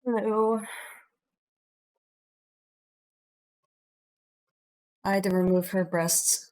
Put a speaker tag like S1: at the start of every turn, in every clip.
S1: Hello. I had to remove her breasts.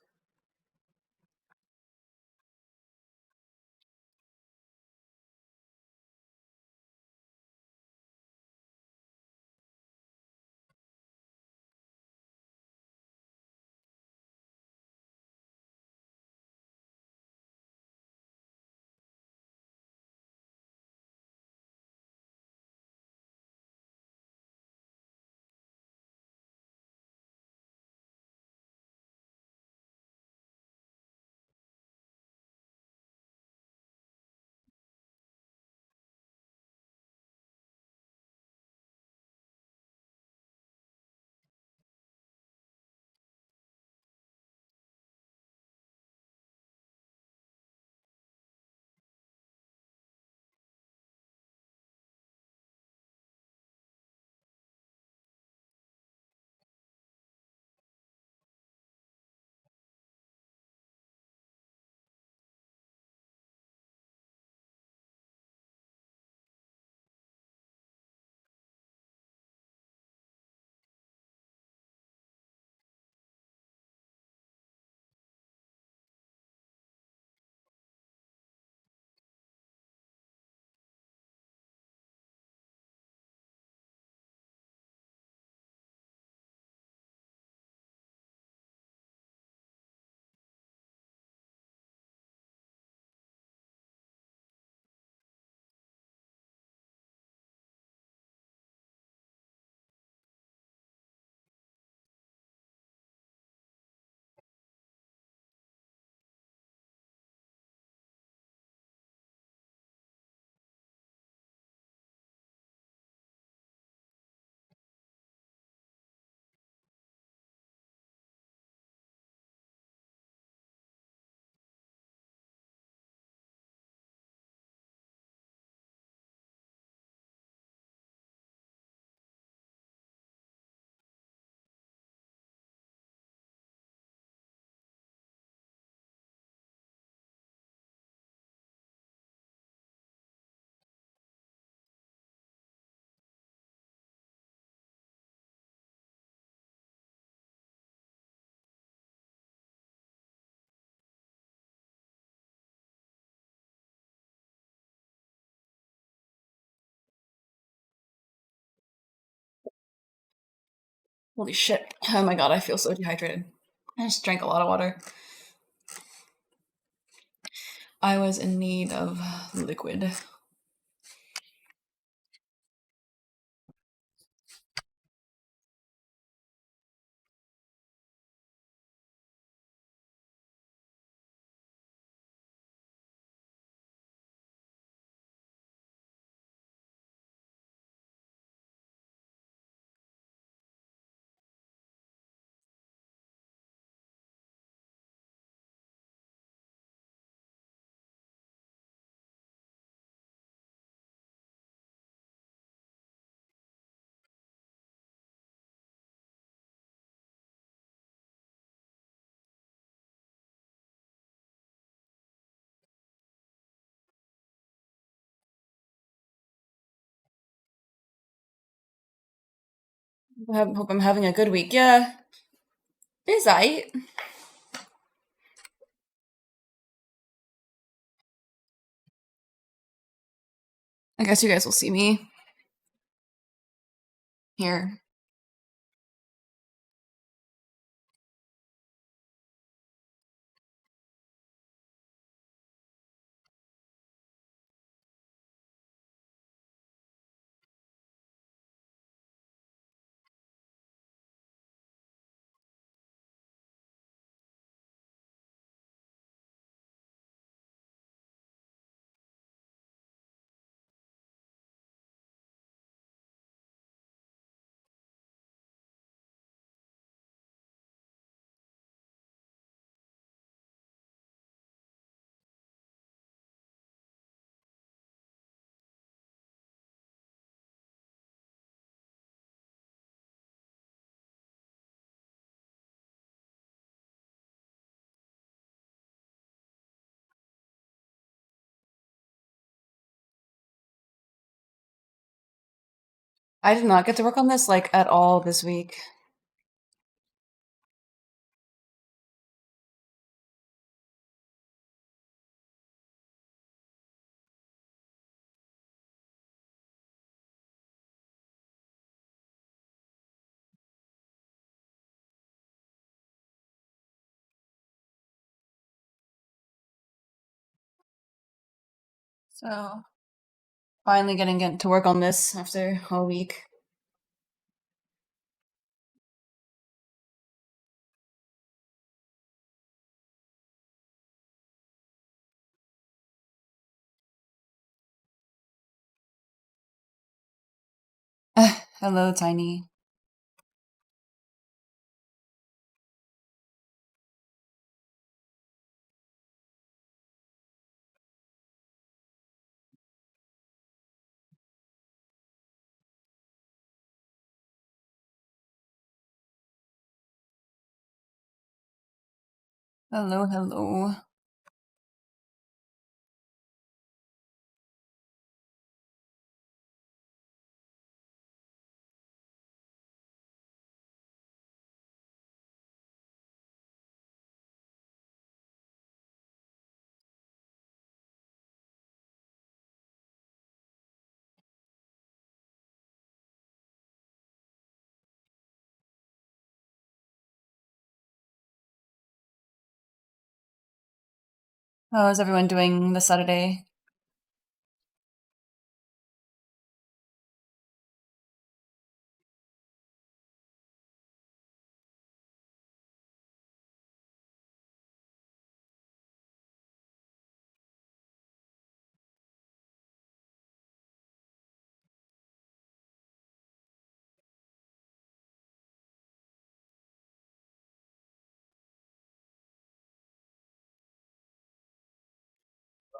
S1: Holy shit. Oh my god, I feel so dehydrated. I just drank a lot of water. I was in need of liquid. Hope I'm having a good week. Yeah, it's aight. I guess you guys will see me here. I did not get to work on this like at all this week. So finally getting get to work on this after a week. Hello, Tiny. Hello, hello. How is everyone doing this Saturday?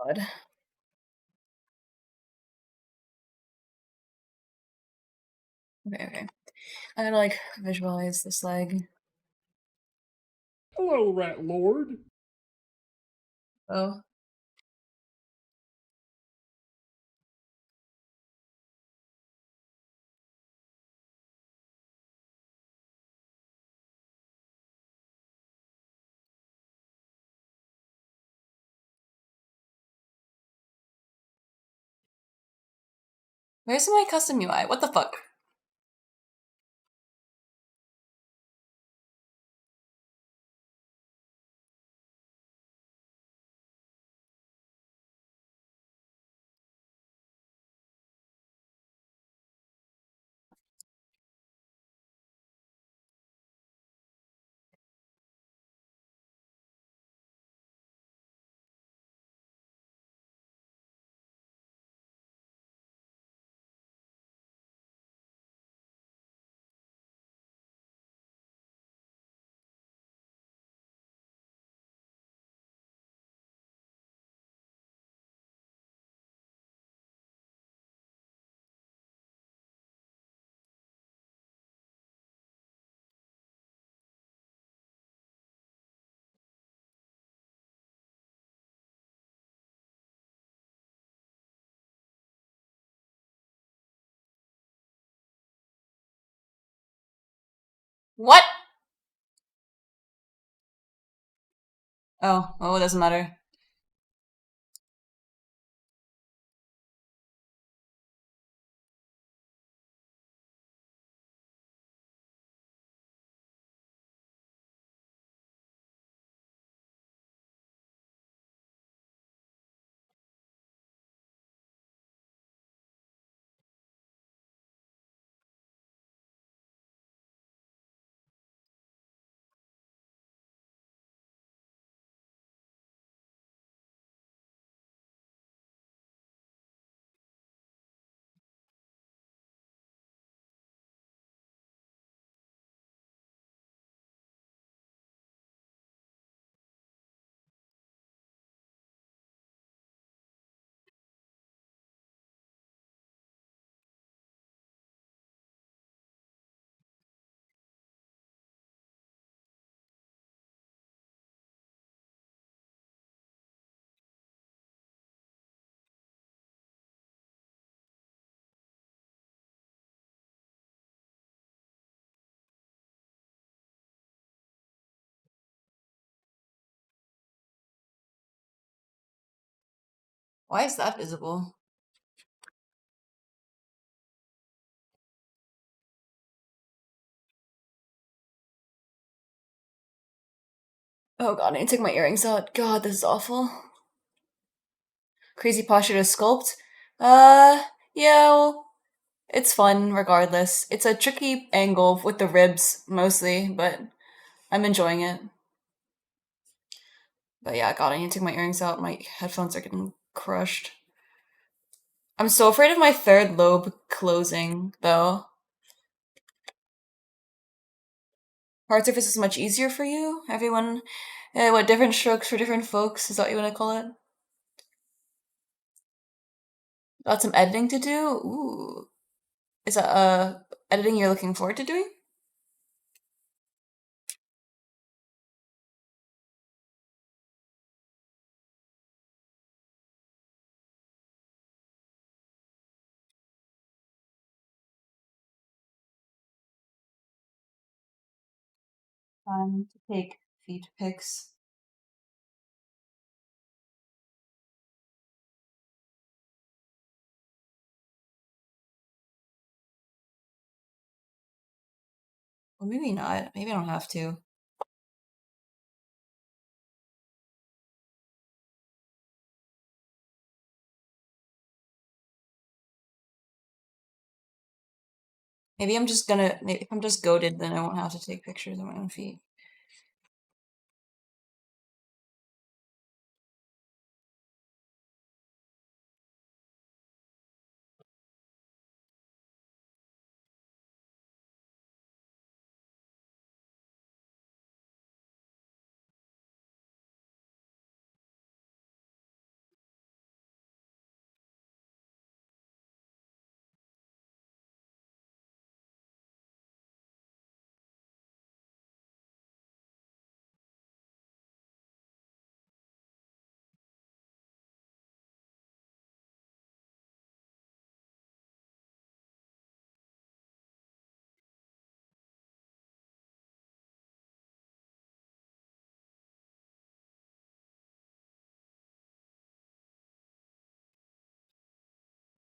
S1: God. Okay, okay. I gotta like visualize this leg.
S2: Hello, Rat Lord.
S1: Oh. Where's my custom UI? What the fuck? What? Oh, it doesn't matter. Why is that visible? Oh god, I need to take my earrings out. God, this is awful. Crazy posture to sculpt? Yeah, well, it's fun regardless. It's a tricky angle with the ribs mostly, but I'm enjoying it. But yeah, god, I need to take my earrings out. My headphones are getting crushed. I'm so afraid of my third lobe closing, though. Hard surface is much easier for you? Everyone, what, different strokes for different folks? Is that what you want to call it? Got some editing to do? Ooh. Is that, editing you're looking forward to doing? Time to take feet pics. Well, maybe not. Maybe I don't have to. Maybe I'm just gonna, maybe if I'm just goaded, then I won't have to take pictures of my own feet.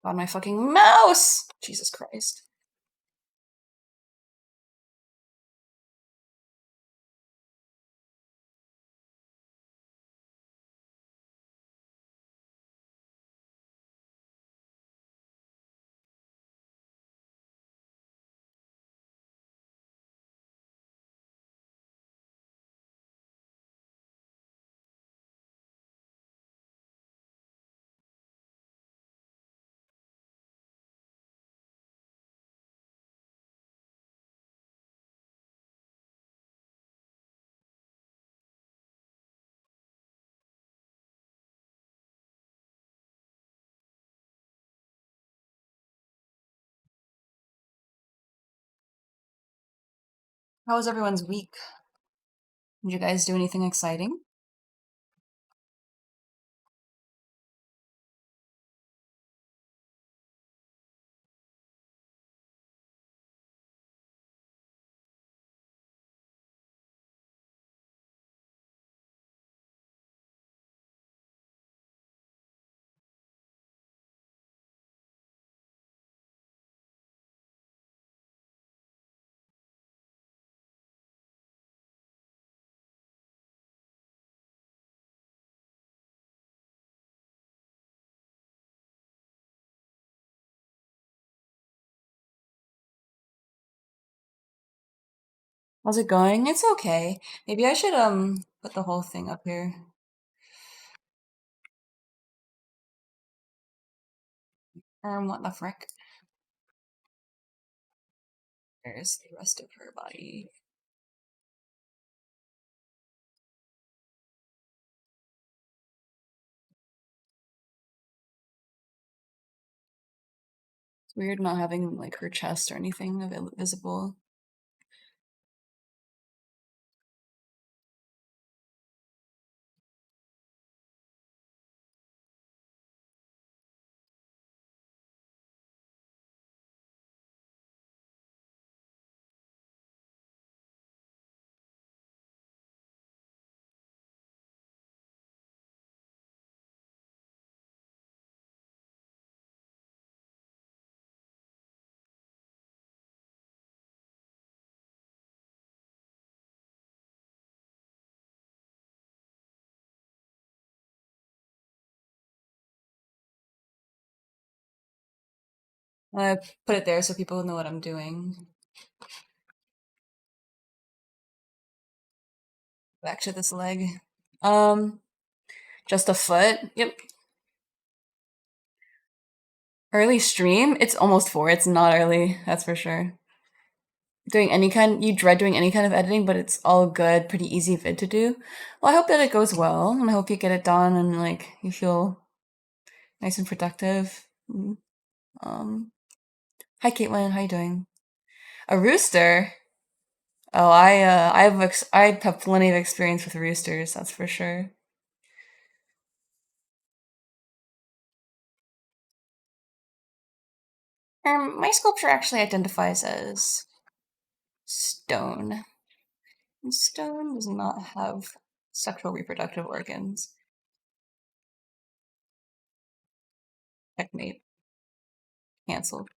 S1: God, my fucking mouse! Jesus Christ. How was everyone's week? Did you guys do anything exciting? How's it going? It's okay. Maybe I should put the whole thing up here. What the frick? There's the rest of her body. It's weird not having like her chest or anything visible. I put it there so people know what I'm doing. Back to this leg. Um, just a foot. Yep. Early stream? It's almost 4. It's not early, that's for sure. You dread doing any kind of editing, but it's all good, pretty easy vid to do. Well, I hope that it goes well, and I hope you get it done and like you feel nice and productive. Um, Hi Caitlin, how you doing? A rooster? Oh, I have plenty of experience with roosters, that's for sure. My sculpture actually identifies as stone. And stone does not have sexual reproductive organs. Checkmate. Cancelled.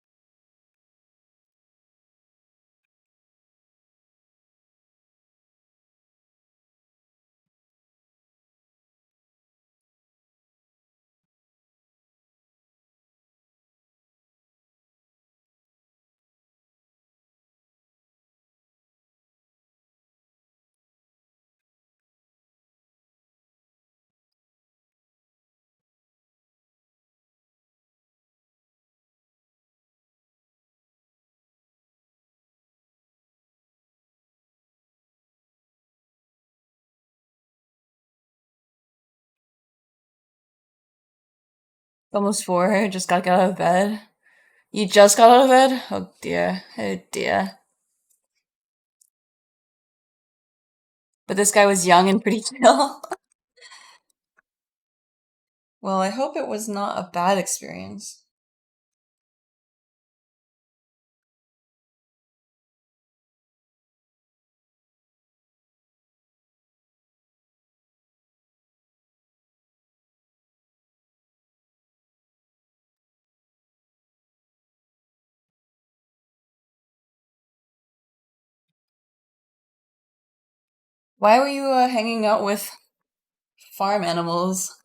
S1: Almost 4. Just gotta get out of bed. You just got out of bed? Oh dear. Oh dear. But this guy was young and pretty chill. Well, I hope it was not a bad experience. Why were you hanging out with farm animals?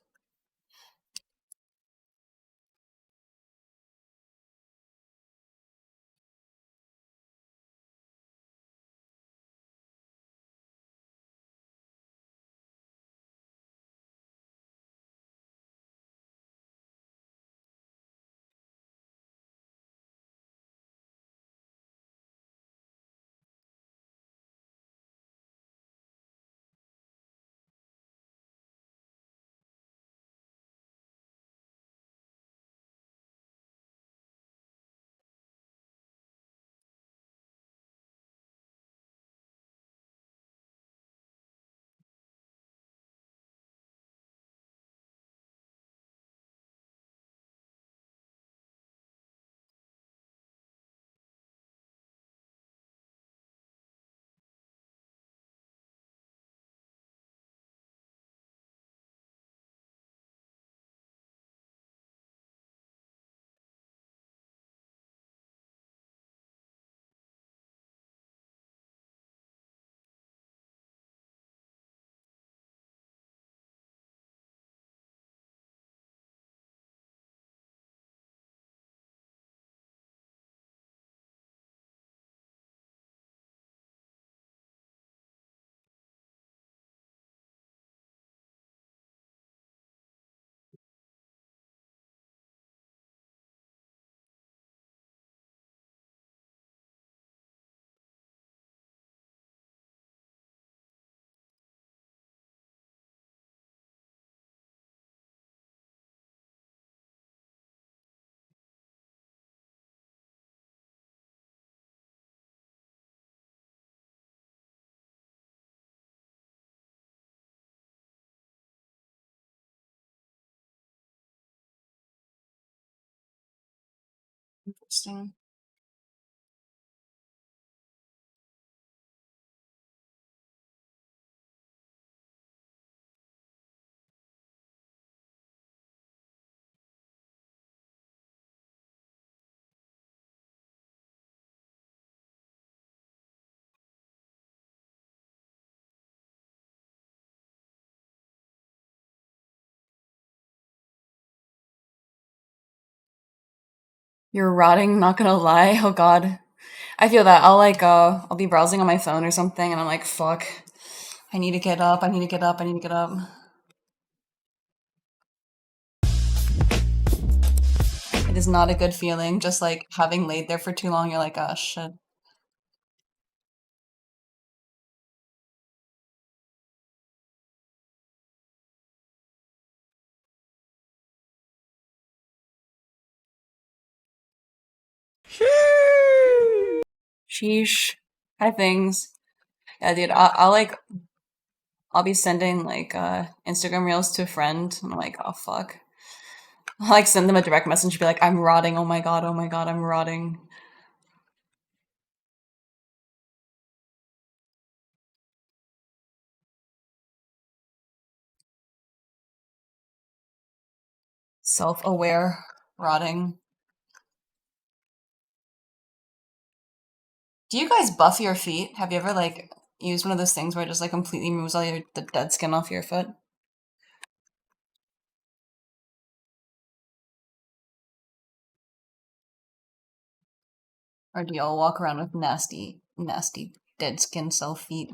S1: Interesting. You're rotting, not gonna lie. Oh god. I feel that. I'll be browsing on my phone or something and I'm like, fuck. I need to get up, I need to get up, I need to get up. It is not a good feeling, just like having laid there for too long, you're like, oh shit. Sheesh. Hi things. Yeah, dude, I'll be sending Instagram reels to a friend and I'm like, oh fuck. I'll like send them a direct message, be like, I'm rotting, oh my god, I'm rotting. Self-aware rotting. Do you guys buff your feet? Have you ever like used one of those things where it just like completely removes all the dead skin off your foot? Or do y'all walk around with nasty, nasty dead skin self feet?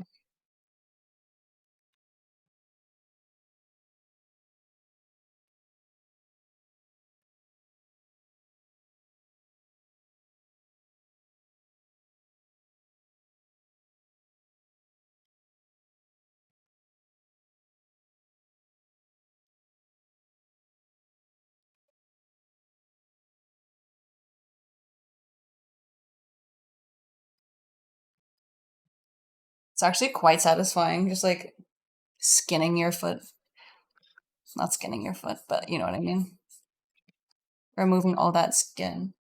S1: It's actually quite satisfying, just like skinning your foot. Not skinning your foot, but you know what I mean. Removing all that skin.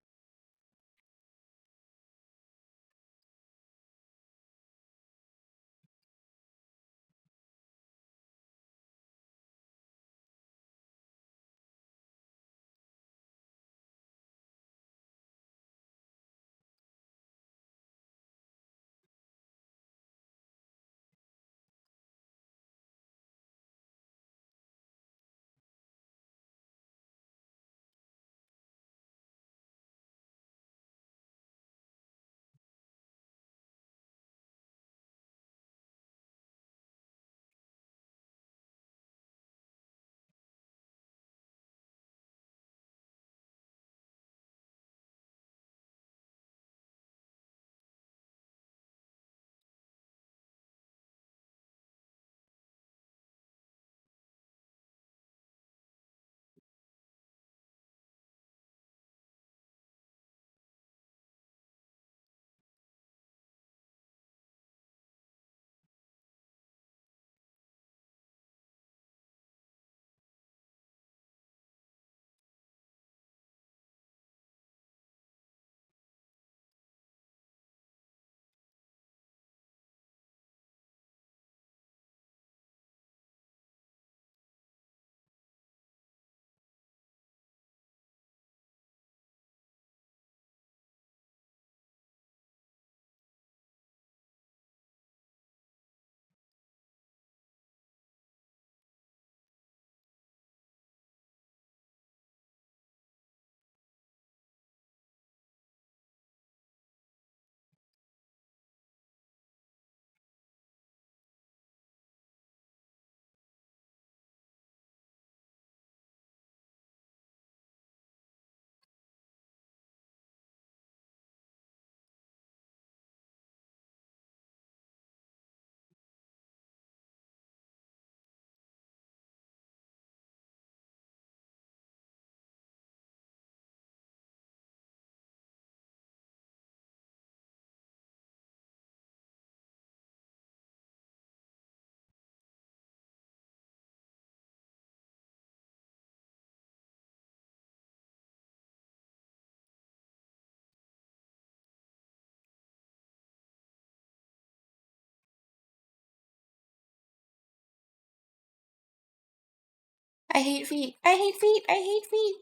S1: I hate feet. I hate feet. I hate feet.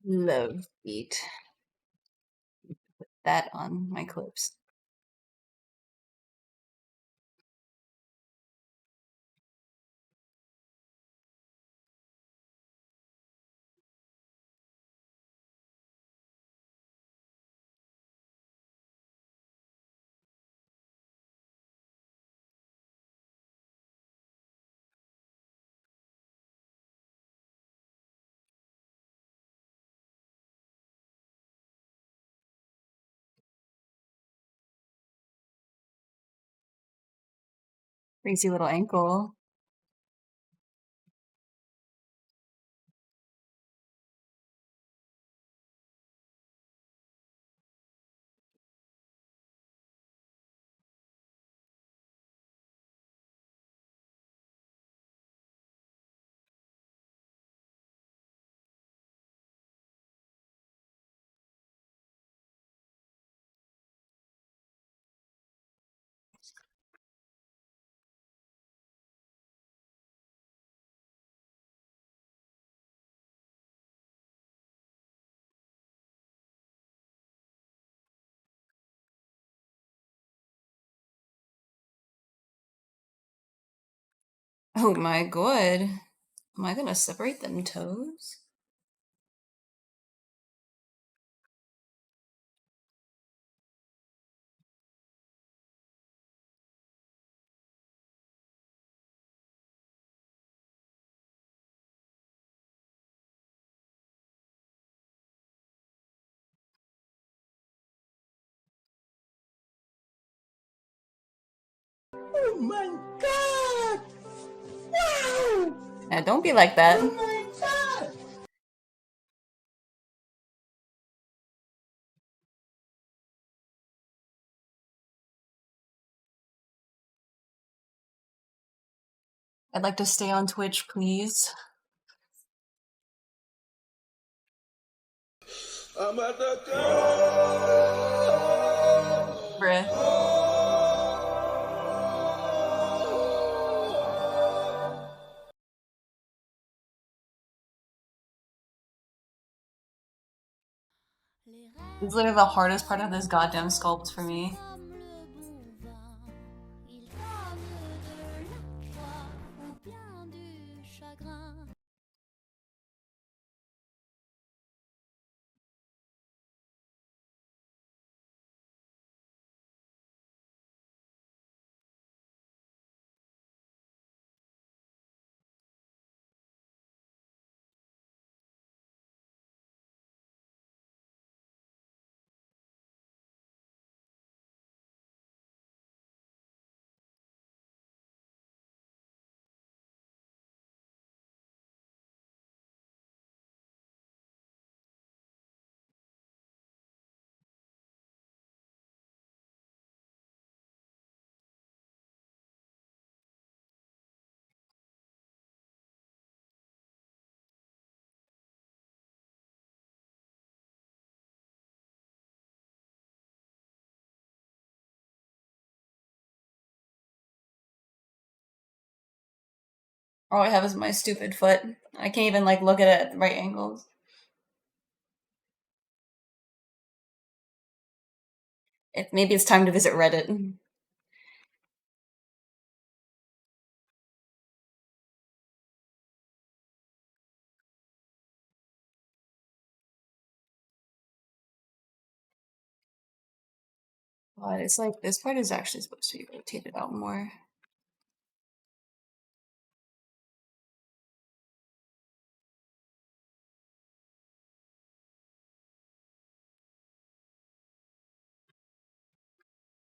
S1: Love feet. That on my clips. Crazy little ankle. Oh my god. Am I gonna separate them toes?
S2: Oh my god! Wow!
S1: Yeah, don't be like that.
S2: Oh my god!
S1: I'd like to stay on Twitch, please.
S2: I'm at the go!
S1: Bruh. This is literally the hardest part of this goddamn sculpt for me. All I have is my stupid foot. I can't even like look at it at the right angles. Maybe it's time to visit Reddit. But it's like this part is actually supposed to be rotated out more.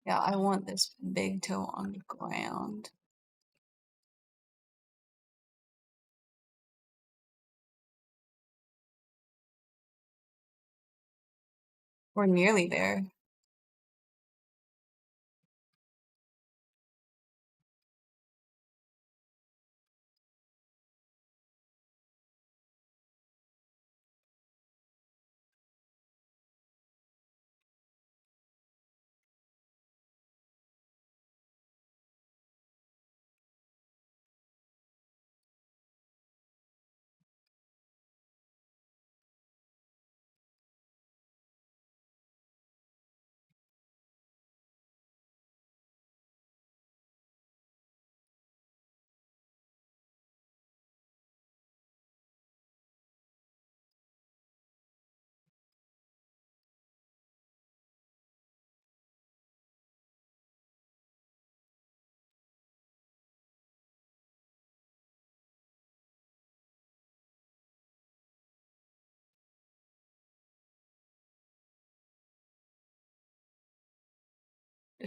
S1: Yeah, I want this big toe on the ground. We're nearly there.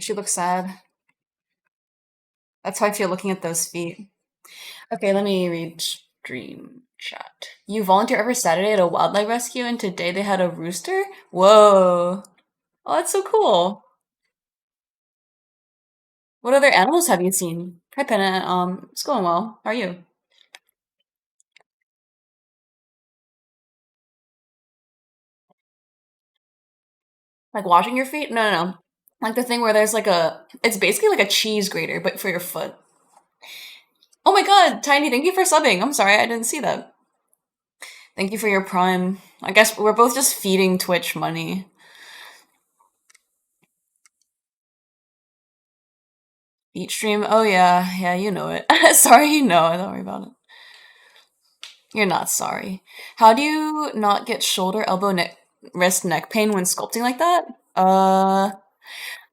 S1: She looks sad. That's how I feel looking at those feet. Okay, let me read stream chat. You volunteer every Saturday at a wildlife rescue, and today they had a rooster? Whoa. Oh, that's so cool. What other animals have you seen? Hi, Penna. It's going well. How are you? Like washing your feet? No, no, no. Like the thing where there's like it's basically like a cheese grater, but for your foot. Oh my god, Tiny, thank you for subbing. I'm sorry, I didn't see that. Thank you for your prime. I guess we're both just feeding Twitch money. Beat stream? Oh yeah, yeah, you know it. Sorry, you know it. Don't worry about it. You're not sorry. How do you not get shoulder, elbow, neck, wrist, neck pain when sculpting like that?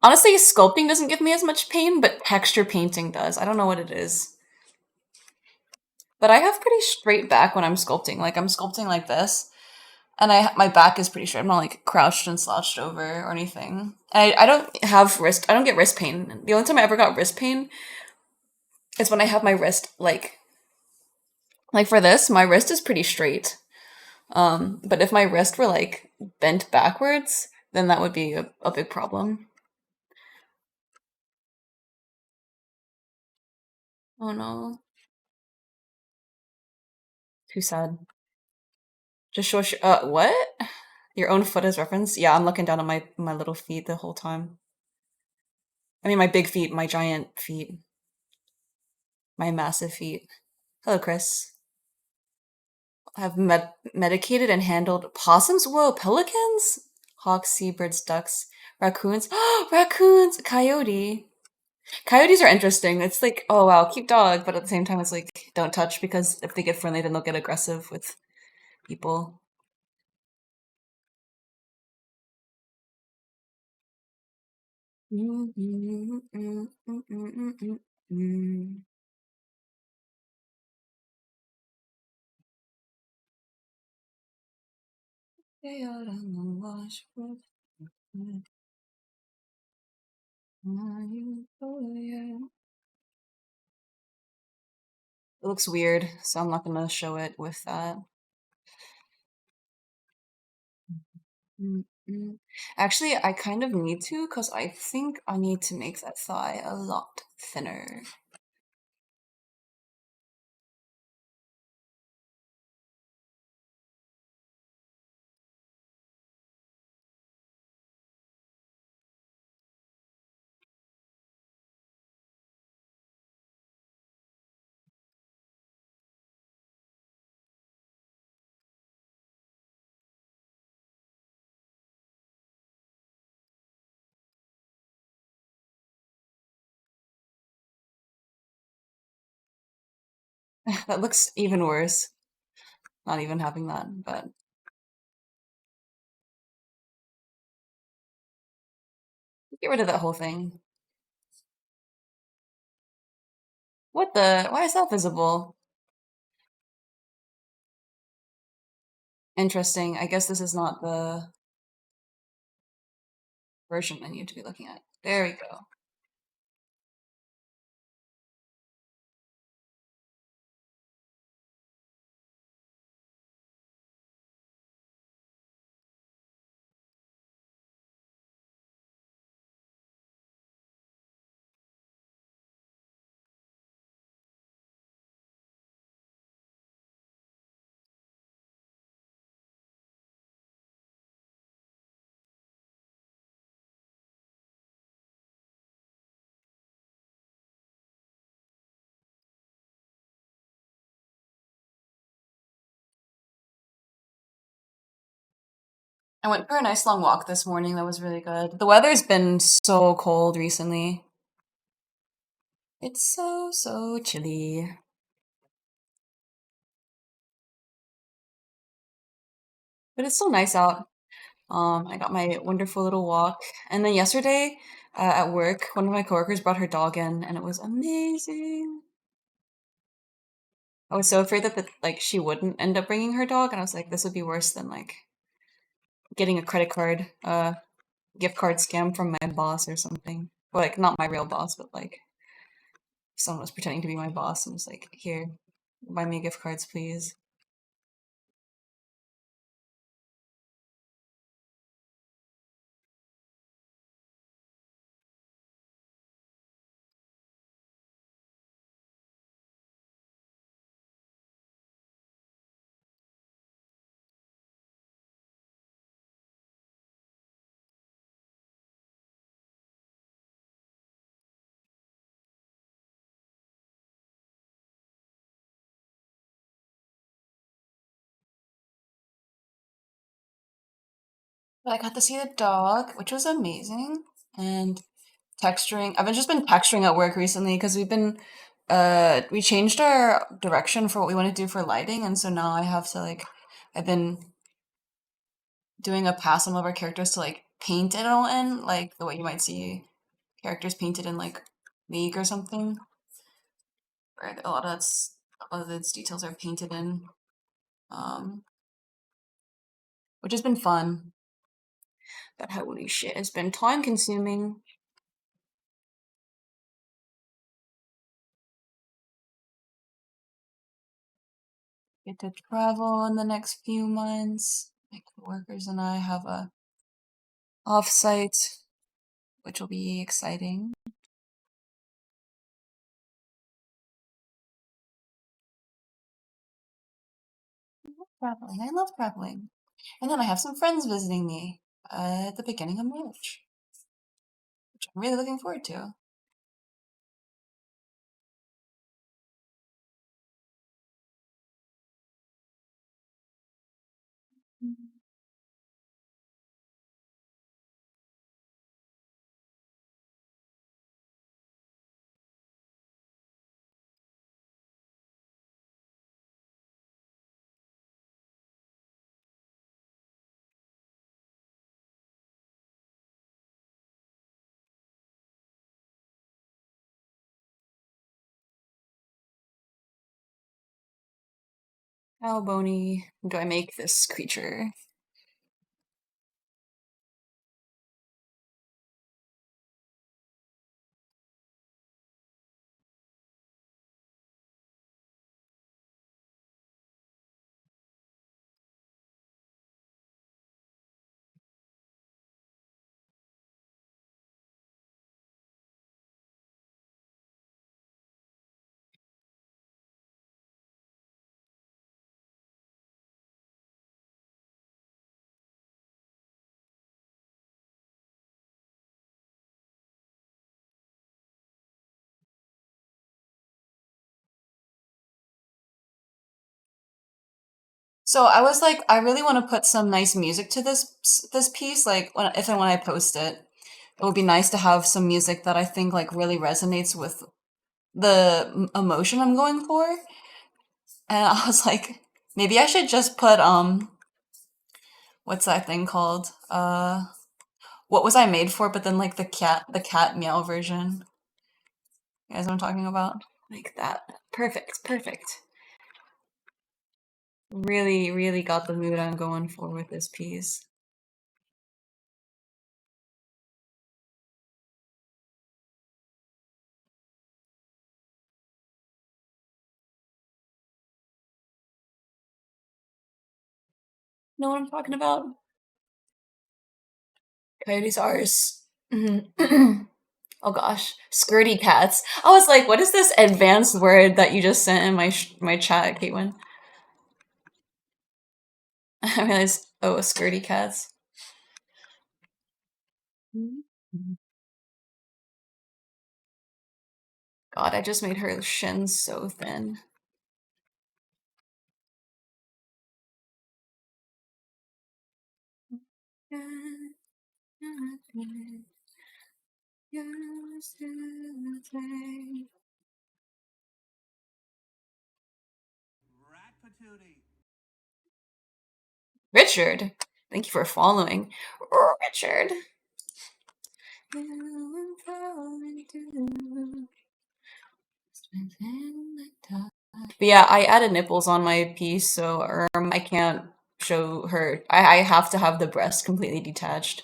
S1: Honestly, sculpting doesn't give me as much pain, but texture painting does. I don't know what it is. But I have pretty straight back when I'm sculpting. Like I'm sculpting like this, and my back is pretty straight. I'm not like crouched and slouched over or anything. I don't have wrist. I don't get wrist pain. The only time I ever got wrist pain is when I have my wrist like for this. My wrist is pretty straight. But if my wrist were like bent backwards, then that would be a big problem. Oh no, too sad. Just show. What? Your own foot as reference? Yeah, I'm looking down at my little feet the whole time. I mean, my big feet, my giant feet, my massive feet. Hello, Chris. Have medicated and handled possums? Whoa, pelicans? Hawks, seabirds, ducks, raccoons. Raccoons! Coyote. Coyotes are interesting. It's like, oh wow, cute dog, but at the same time, it's like, don't touch because if they get friendly, then they'll get aggressive with people. It looks weird, so I'm not gonna show it with that. Mm-mm. Actually, I kind of need to because I think I need to make that thigh a lot thinner. That looks even worse, not even having that, but get rid of that whole thing. What the? Why is that visible? Interesting. I guess this is not the version I need to be looking at. There we go. I went for a nice long walk this morning. That was really good. The weather's been so cold recently. It's so, so chilly. But it's so nice out. I got my wonderful little walk. And then yesterday, at work, one of my coworkers brought her dog in, and it was amazing. I was so afraid that like she wouldn't end up bringing her dog, and I was like, this would be worse than like getting a credit card, gift card scam from my boss or something. Or like not my real boss, but like someone was pretending to be my boss and was like, "Here, buy me gift cards, please." But I got to see the dog, which was amazing, and texturing. I've just been texturing at work recently because we changed our direction for what we want to do for lighting, and so now I have to like I've been doing a pass on one of our characters to like paint it all in, like the way you might see characters painted in like League or something, where a lot of its details are painted in, um, which has been fun. But holy shit, it's been time consuming. Get to travel in the next few months. My coworkers and I have a offsite, which will be exciting. Traveling. I love traveling. And then I have some friends visiting me at the beginning of March, which I'm really looking forward to. How bony do I make this creature? So I was like, I really want to put some nice music to this piece. Like when I post it, it would be nice to have some music that I think like really resonates with the emotion I'm going for. And I was like, maybe I should just put what's that thing called? What was I made for? But then like the cat meow version. You guys know what I'm talking about? Like that. Perfect, perfect. Really, really got the mood I'm going for with this piece. Know what I'm talking about? Coyotes are oh gosh, skirty cats. I was like, what is this advanced word that you just sent in my chat, Caitlin? I realized, oh, skirty cats. God, I just made her shins so thin. Richard, thank you for following. Richard. But yeah, I added nipples on my piece, so I can't show her. I have to have the breast completely detached,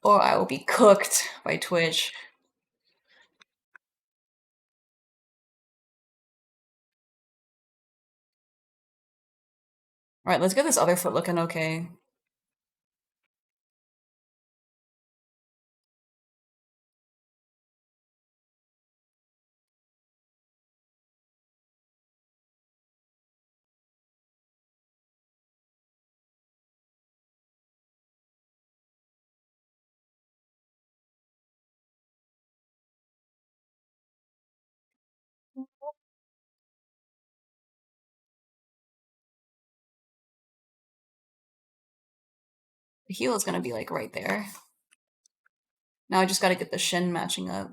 S1: or I will be cooked by Twitch. All right, let's get this other foot looking okay. The heel is gonna be like right there. Now I just gotta get the shin matching up.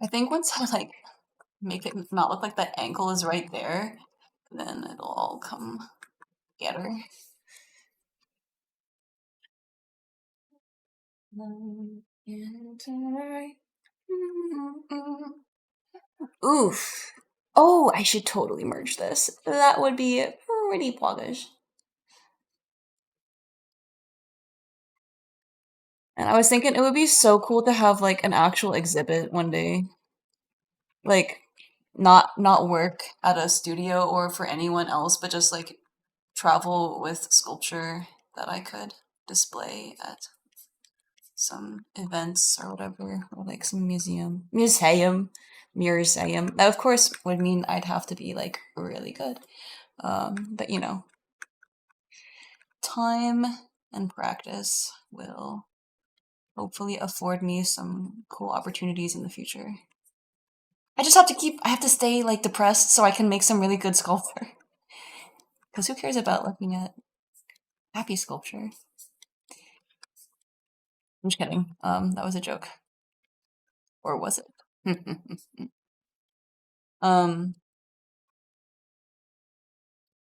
S1: I think once I like make it not look like that ankle is right there, then it'll all come together. Oof. Oh, I should totally merge this. That would be pretty pluggish. And I was thinking it would be so cool to have like an actual exhibit one day. Like not work at a studio or for anyone else, but just like travel with sculpture that I could display at some events or whatever, or like some museum. That of course would mean I'd have to be like really good. But you know, time and practice will hopefully afford me some cool opportunities in the future. I have to stay like depressed so I can make some really good sculpture. Because who cares about looking at happy sculpture? I'm just kidding. That was a joke. Or was it? um,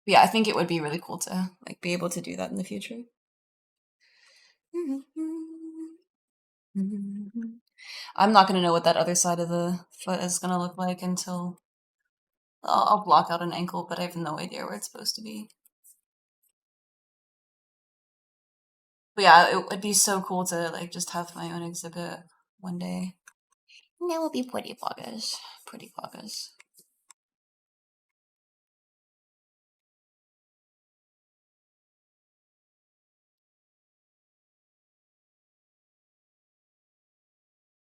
S1: yeah, I think it would be really cool to like be able to do that in the future. I'm not gonna know what that other side of the foot is gonna look like until I'll block out an ankle, but I have no idea where it's supposed to be. But yeah, it would be so cool to like just have my own exhibit one day. And that would be pretty poggers. Pretty poggers.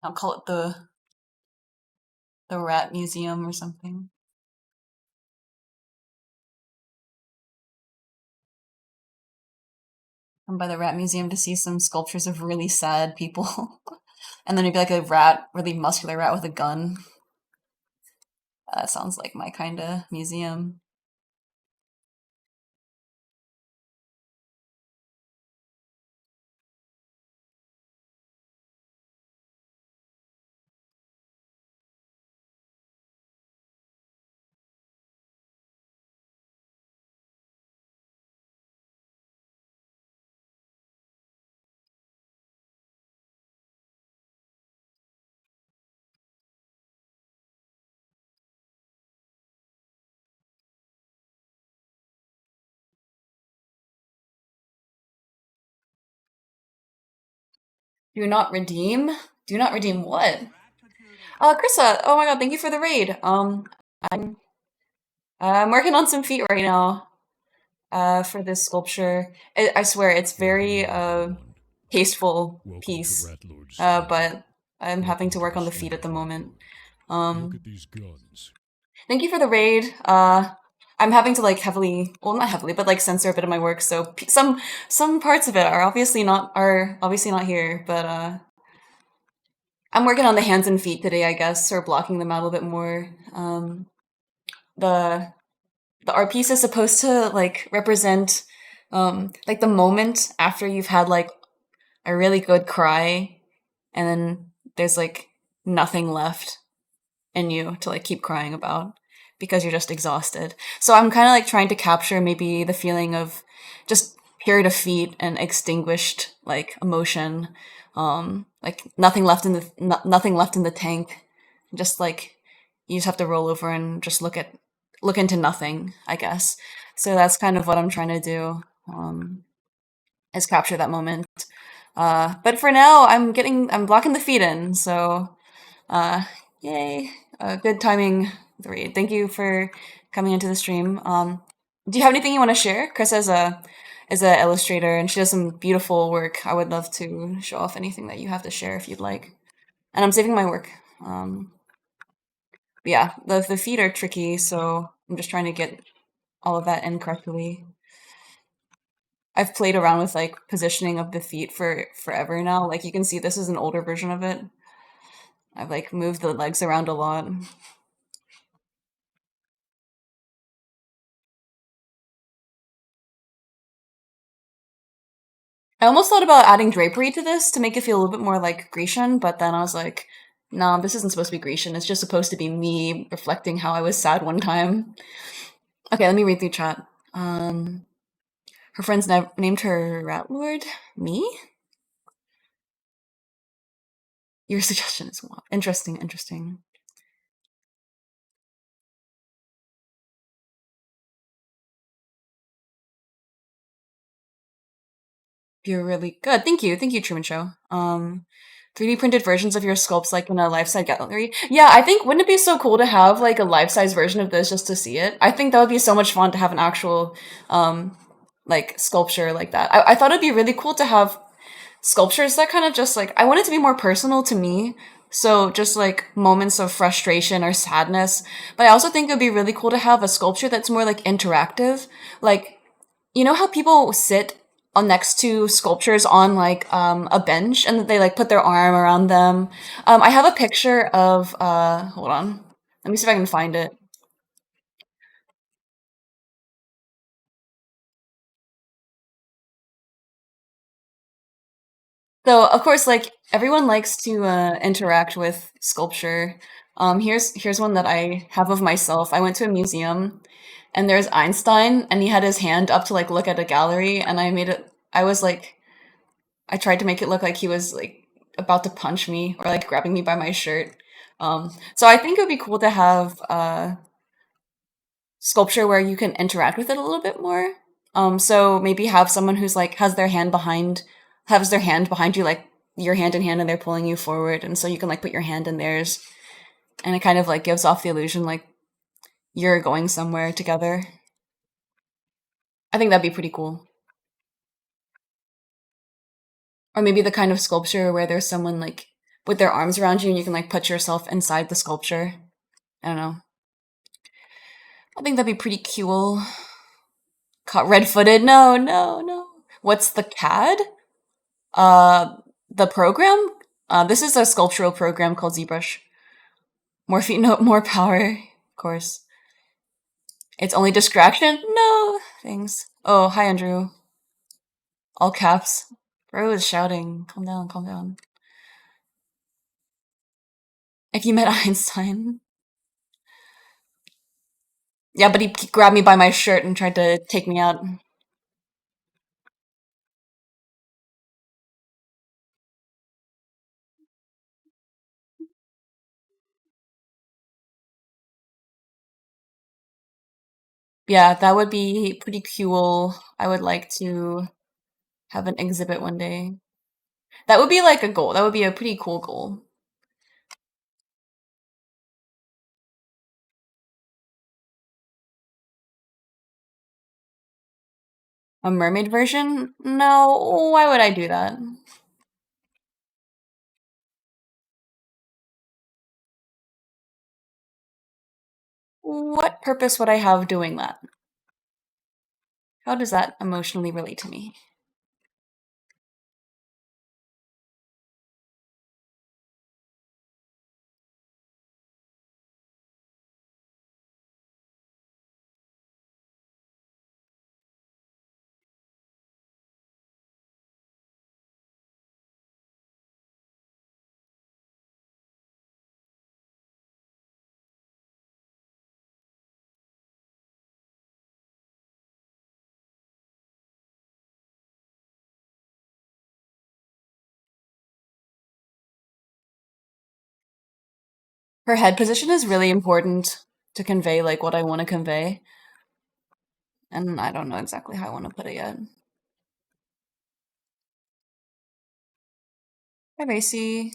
S1: I'll call it the rat museum or something. Come by the rat museum to see some sculptures of really sad people. And then it'd be like a rat, really muscular rat with a gun. That sounds like my kind of museum. Do not redeem? Do not redeem what? Krista, oh my god, thank you for the raid. I'm I'm working on some feet right now. For this sculpture. I swear it's very tasteful piece. But I'm having to work on the feet at the moment. Um, Thank you for the raid. I'm having to like heavily, well, not heavily, but like censor a bit of my work. So some parts of it are obviously not here. But I'm working on the hands and feet today, I guess, or blocking them out a little bit more. The the art piece is supposed to like represent like the moment after you've had like a really good cry and then there's like nothing left in you to like keep crying about because you're just exhausted. So I'm kind of like trying to capture maybe the feeling of just pure defeat and extinguished like emotion, like nothing left in the tank, just like you just have to roll over and just look at look into nothing, I guess. So that's kind of what I'm trying to do, is capture that moment. But for now, I'm blocking the feed in, so uh, yay! Good timing, three. Thank you for coming into the stream. Do you have anything you want to share? Chris is a illustrator, and she does some beautiful work. I would love to show off anything that you have to share if you'd like. And I'm saving my work. But yeah, the feet are tricky, so I'm just trying to get all of that in correctly. I've played around with like positioning of the feet for forever now. Like you can see this is an older version of it. I've like moved the legs around a lot. I almost thought about adding drapery to this to make it feel a little bit more like Grecian, but then I was like, no, this isn't supposed to be Grecian. It's just supposed to be me reflecting how I was sad one time. Okay, let me read through chat. Her friends named her Rat Lord. Me? Your suggestion is interesting. Interesting. You're really good. Thank you, Truman Show. 3D printed versions of your sculpts like in a life-size gallery. Yeah, I think wouldn't it be so cool to have like a life-size version of this just to see it? I think that would be so much fun to have an actual um like sculpture like that. I thought it'd be really cool to have sculptures that kind of just like I want it to be more personal to me. So just like moments of frustration or sadness. But I also think it'd be really cool to have a sculpture that's more like interactive. Like you know how people sit on next to sculptures on like a bench and they like put their arm around them. I have a picture of hold on. Let me see if I can find it. So of course, like everyone likes to interact with sculpture. Here's one that I have of myself. I went to a museum, and there's Einstein, and he had his hand up to like look at a gallery, and I made it. I was like, I tried to make it look like he was like about to punch me or like grabbing me by my shirt. So I think it would be cool to have sculpture where you can interact with it a little bit more. So maybe have someone who's like has their hand behind you, like your hand in hand, and they're pulling you forward, and so you can like put your hand in theirs, and it kind of like gives off the illusion like you're going somewhere together. I think that'd be pretty cool. Or maybe the kind of sculpture where there's someone like with their arms around you and you can like put yourself inside the sculpture. I don't know. I think that'd be pretty cool. Caught red-footed? No, no, no. What's the CAD? Uh, the program? This is a sculptural program called ZBrush. More feet, no, more power. Of course. It's only distraction? No, thanks. Oh, hi, Andrew. All caps. Bro is shouting. Calm down, calm down. If you met Einstein. Yeah, but he grabbed me by my shirt and tried to take me out. Yeah, that would be pretty cool. I would like to have an exhibit one day. That would be like a goal. That would be a pretty cool goal. A mermaid version? No, why would I do that? What purpose would I have doing that? How does that emotionally relate to me? Her head position is really important to convey like what I want to convey. And I don't know exactly how I want to put it yet. Hi, Racy.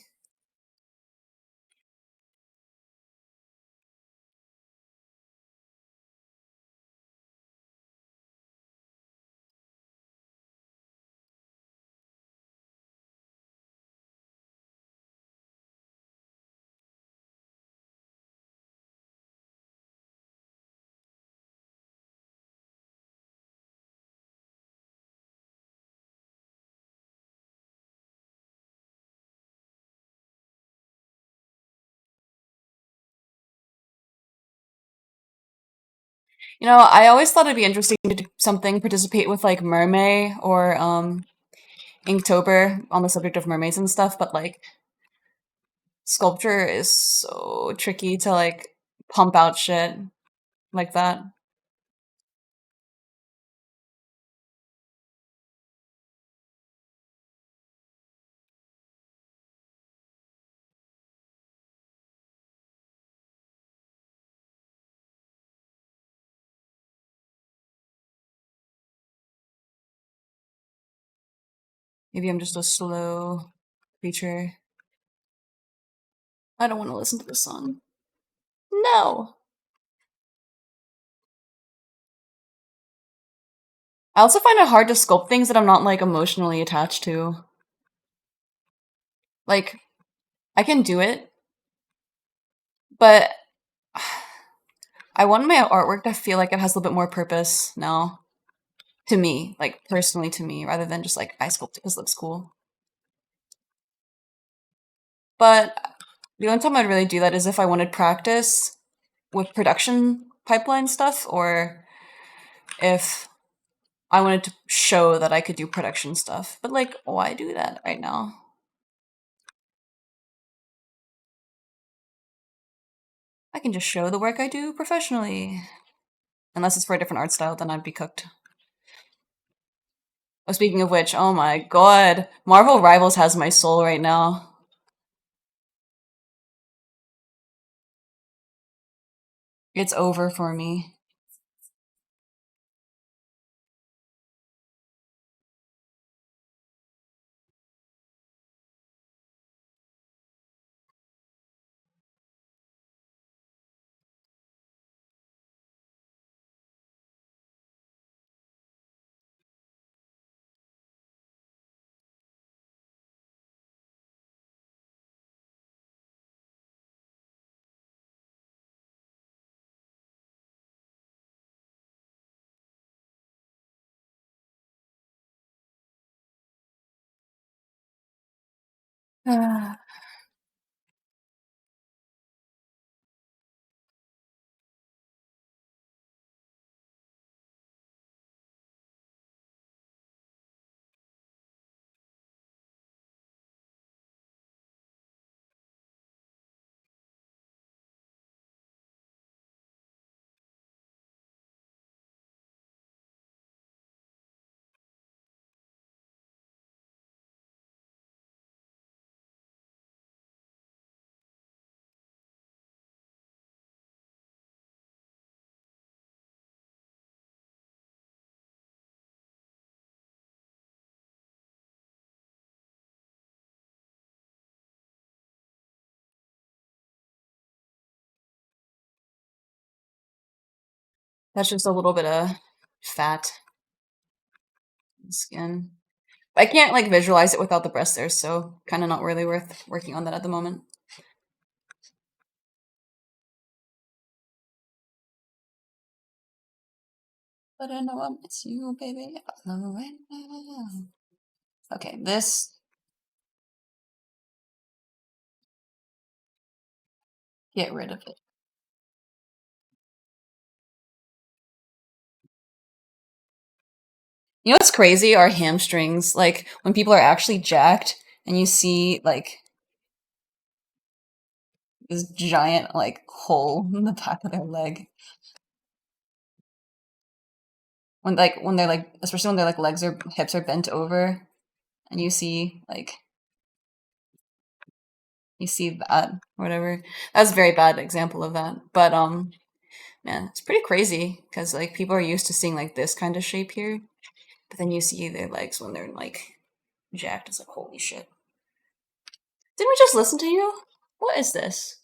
S1: You know, I always thought it'd be interesting to do something, participate with like Mermaid or Inktober on the subject of mermaids and stuff, but like sculpture is so tricky to like pump out shit like that. Maybe I'm just a slow creature. I don't want to listen to the song. No. I also find it hard to sculpt things that I'm not like emotionally attached to. Like, I can do it, but I want my artwork to feel like it has a little bit more purpose now. To me, like personally to me, rather than just like I sculpt it because it looks cool. But the only time I'd really do that is if I wanted practice with production pipeline stuff, or if I wanted to show that I could do production stuff. But like, why do that right now? I can just show the work I do professionally. Unless it's for a different art style, then I'd be cooked. Oh, speaking of which, oh my god, Marvel Rivals has my soul right now. It's over for me. That's just a little bit of fat skin. I can't like visualize it without the breast there, so kind of not really worth working on that at the moment. But I know I miss you, baby. I love right now. Okay, this get rid of it. You know what's crazy? Our hamstrings. Like when people are actually jacked, and you see like this giant like hole in the back of their leg. When they're like, especially when their like legs or hips are bent over, and you see that, whatever. That's a very bad example of that. But Man, it's pretty crazy because like people are used to seeing like this kind of shape here, but then you see their legs when they're like jacked. It's like holy shit. Didn't we just listen to you? What is this?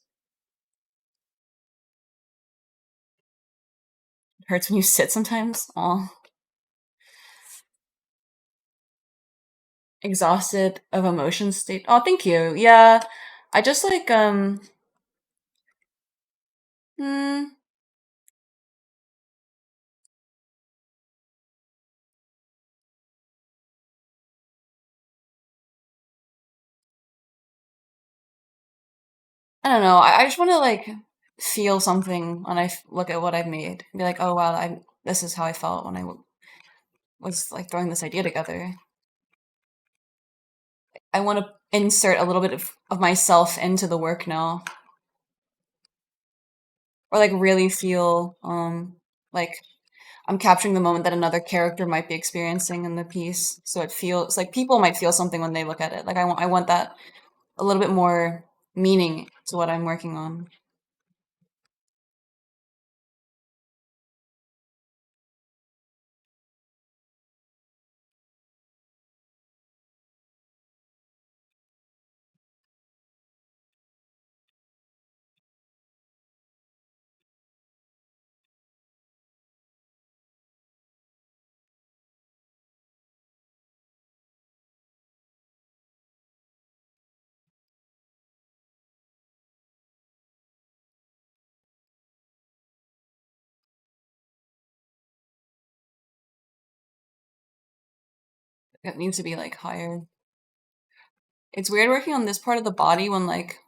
S1: It hurts when you sit sometimes. Oh, exhausted of emotion state. Oh, thank you. Yeah, I just like hmm, I don't know. I just want to like feel something when look at what I've made. Be like, oh wow, I this is how I felt when was like throwing this idea together. I want to insert a little bit of myself into the work now, or like really feel like I'm capturing the moment that another character might be experiencing in the piece. So it feels like people might feel something when they look at it. Like I want that a little bit more meaning to what I'm working on. It needs to be like higher. It's weird working on this part of the body when like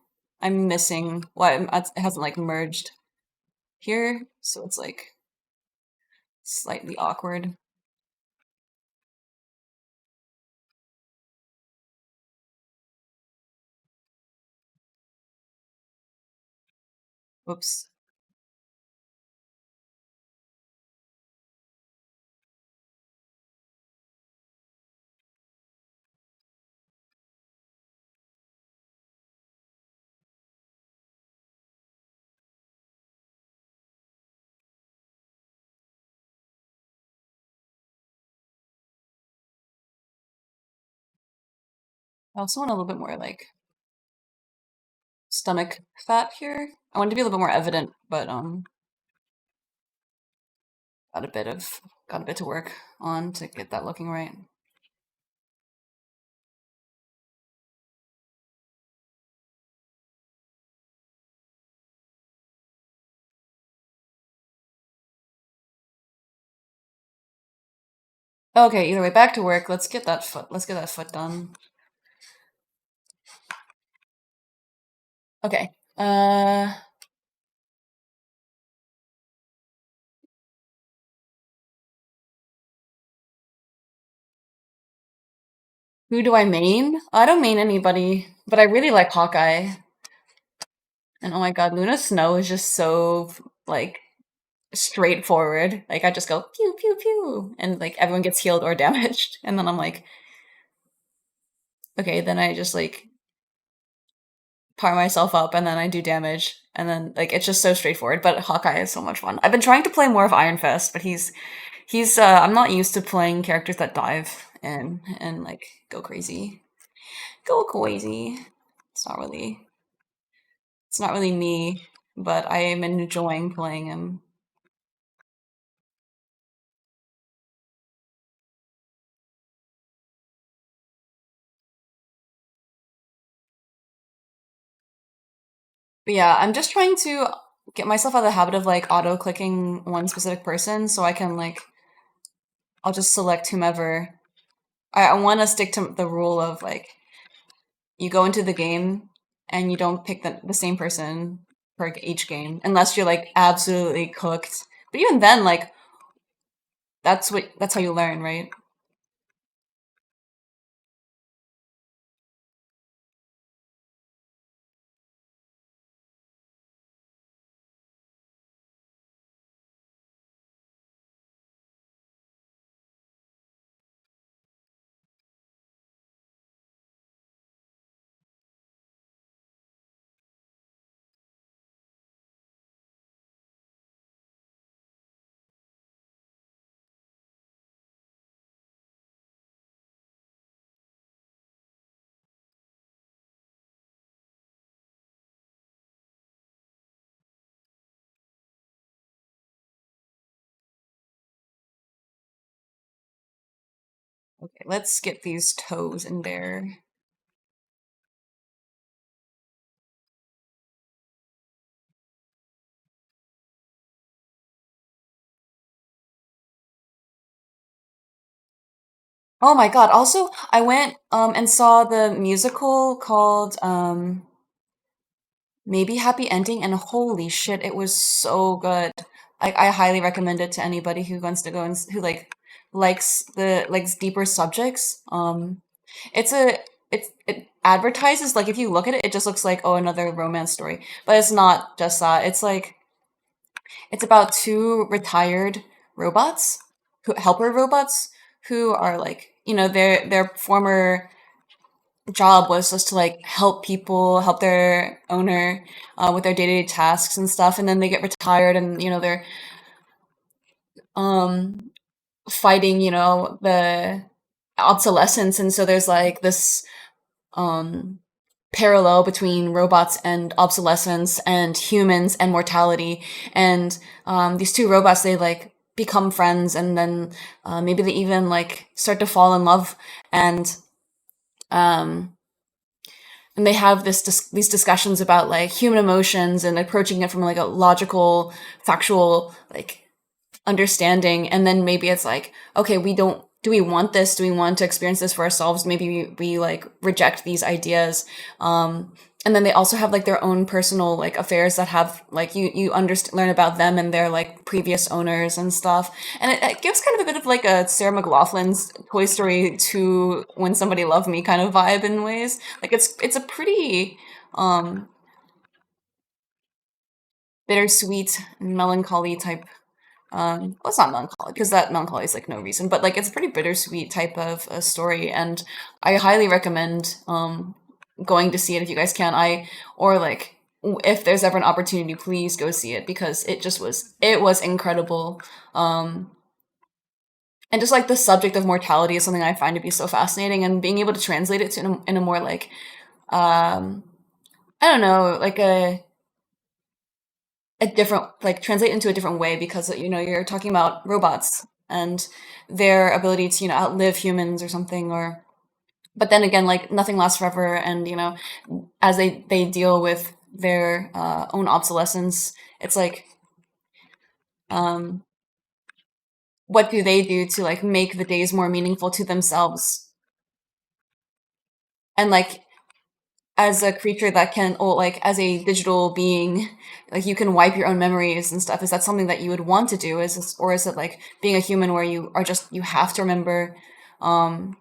S1: I'm missing it hasn't like merged here, so it's like slightly awkward. Whoops. I also want a little bit more like stomach fat here. I want it to be a little bit more evident, but got a bit of got a bit to work on to get that looking right. Okay, either way, back to work. Let's get that foot done. Okay. Who do I main? I don't main anybody, but I really like Hawkeye. And oh my god, Luna Snow is just so like straightforward. Like I just go pew pew pew and like everyone gets healed or damaged. And then I'm like, okay, then I just like power myself up and then I do damage. And then like it's just so straightforward. But Hawkeye is so much fun. I've been trying to play more of Iron Fist, but he's I'm not used to playing characters that dive and like go crazy. Go crazy. It's not really it's not really me, but I am enjoying playing him. But yeah, I'm just trying to get myself out of the habit of like auto clicking one specific person so I can like I'll just select whomever. I want to stick to the rule of like you go into the game and you don't pick the same person for each game unless you're like absolutely cooked. But even then, like that's how you learn, right? Okay, let's get these toes in there. Oh my God. Also, I went and saw the musical called maybe Happy Ending, and holy shit, it was so good. I highly recommend it to anybody who wants to go and who likes deeper subjects. It's a it advertises like if you look at it, it just looks like oh another romance story, but it's not just that. It's about two retired robots, helper robots, who are like their former job was just to like help people, help their owner with their day-to-day tasks and stuff, and then they get retired, and they're um fighting the obsolescence, and so there's like this um parallel between robots and obsolescence and humans and mortality, and these two robots, they like become friends, and then maybe they even like start to fall in love, and um and they have these discussions about like human emotions and approaching it from like a logical, factual like understanding. And then maybe it's like, okay, we don't do we want this? Do we want to experience this for ourselves? Maybe we like reject these ideas. And then they also have like their own personal like affairs that have like you understand, learn about them and their like previous owners and stuff. And it gives kind of a bit of like a Sarah McLaughlin's Toy Story 2 When Somebody Loved Me kind of vibe in ways. Like it's a pretty um bittersweet melancholy type. Well, it's not melancholy because that melancholy is like no reason, but like it's a pretty bittersweet type of a story, and I highly recommend going to see it if you guys can. Or like if there's ever an opportunity, please go see it because it was incredible. Um, and just like the subject of mortality is something I find to be so fascinating, and being able to translate it to in a more like um, I don't know, like a different like translate into a different way because you're talking about robots and their ability to outlive humans or something, or but then again like nothing lasts forever, and as they deal with their own obsolescence, it's like um what do they do to like make the days more meaningful to themselves, and like as a creature that can, or like as a digital being, like you can wipe your own memories and stuff. Is that something that you would want to do? Or is it like being a human where you have to remember, um,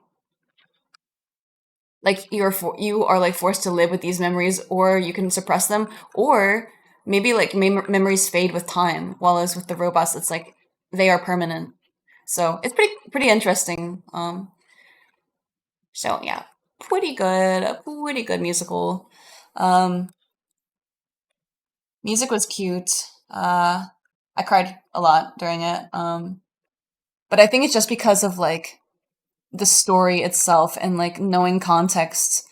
S1: like you are like forced to live with these memories, or you can suppress them, or maybe like memories fade with time. While as with the robots, it's like they are permanent. So it's pretty interesting. So yeah, pretty good musical. Um, Music was cute. I cried a lot during it. But I think it's just because of like the story itself and like knowing context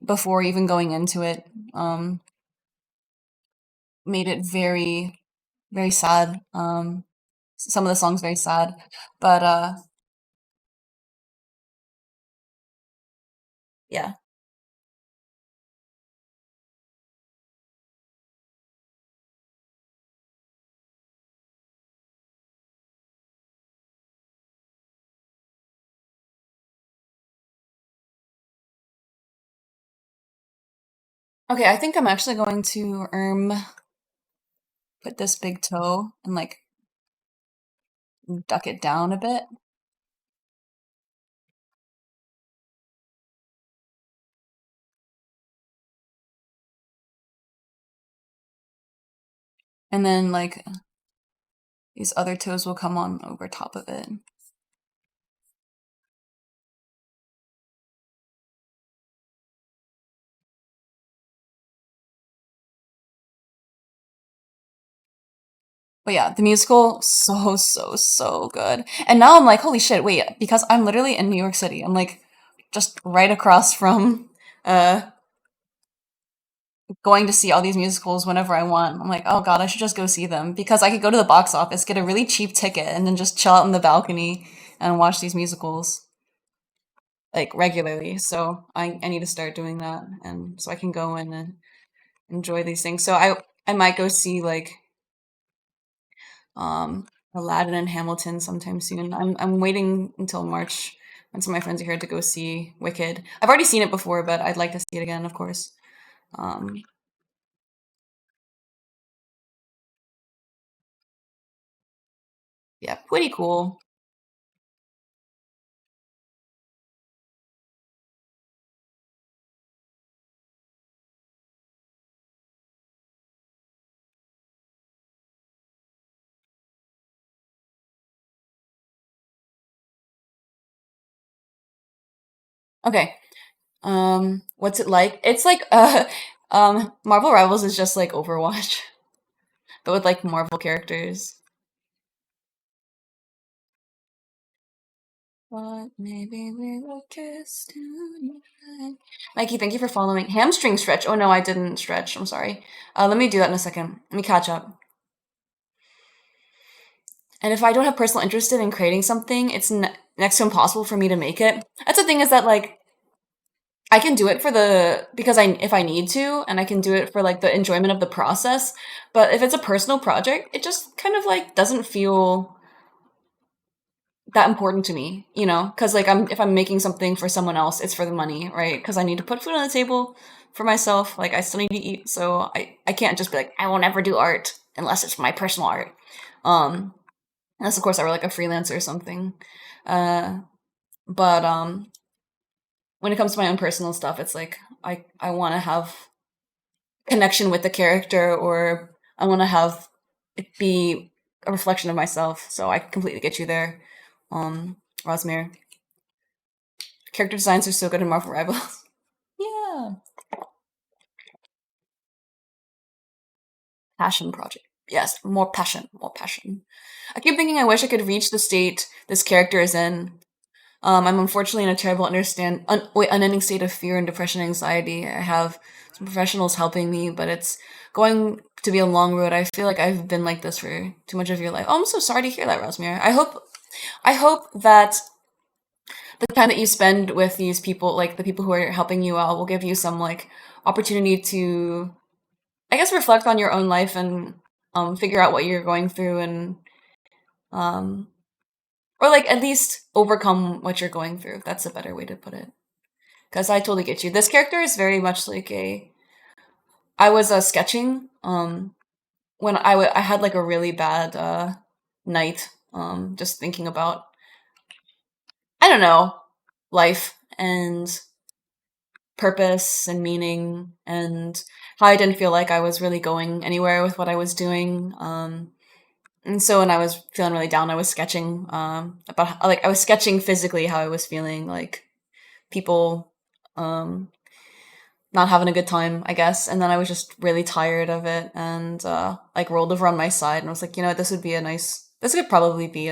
S1: before even going into it. Made it very sad. Some of the songs very sad, but yeah. Okay, I think I'm actually going to put this big toe and like duck it down a bit, and then like these other toes will come on over top of it. But yeah, the musical, so good. And now I'm like, holy shit, wait, because I'm literally in New York City. I'm like just right across from uh going to see all these musicals whenever I want. I'm like, oh god, I should just go see them because I could go to the box office, get a really cheap ticket, and then just chill out on the balcony and watch these musicals. like regularly. So I need to start doing that, and so I can go in and enjoy these things. So I might go see like um Aladdin and Hamilton sometime soon. I'm waiting until March when some of my friends are here to go see Wicked. I've already seen it before, but I'd like to see it again, of course. Um, yeah, pretty cool. Okay. What's it like? It's like Marvel Rivals is just like Overwatch, but with like Marvel characters. But maybe we will kiss tonight. Mikey, thank you for following. Hamstring stretch. Oh no, I didn't stretch. I'm sorry. Let me do that in a second. Let me catch up. And if I don't have personal interest in creating something, it's next to impossible for me to make it. That's the thing is that like I can do it for the because I if I need to, and I can do it for like the enjoyment of the process. But if it's a personal project, it just kind of like doesn't feel that important to me, you know? Because like if I'm making something for someone else, it's for the money, right? Because I need to put food on the table for myself. Like I still need to eat, so I can't just be like I will never do art unless it's my personal art. Um, unless of course I were like a freelancer or something. Uh, but when it comes to my own personal stuff, it's like I want to have connection with the character, or I want to have it be a reflection of myself. So I completely get you there, Rosmere. Character designs are so good in Marvel Rivals. Yeah. Passion project. Yes, more passion, more passion. I keep thinking I wish I could reach the state this character is in. I'm unfortunately in a terrible unending state of fear and depression and anxiety. I have some professionals helping me, but it's going to be a long road. I feel like I've been like this for too much of your life. Oh, I'm so sorry to hear that, Rosmere. I hope that the time that you spend with these people, like the people who are helping you out, will give you some like opportunity to, I guess, reflect on your own life and figure out what you're going through and um, or like at least overcome what you're going through. That's a better way to put it. Because I totally get you. This character is very much like a. I was sketching when I had like a really bad night just thinking about I don't know life and purpose and meaning and how I didn't feel like I was really going anywhere with what I was doing. And so when I was feeling really down, I was sketching about like I was sketching physically how I was feeling, like people um, not having a good time, I guess. And then I was just really tired of it and like rolled over on my side and I was like, you know what, this could probably be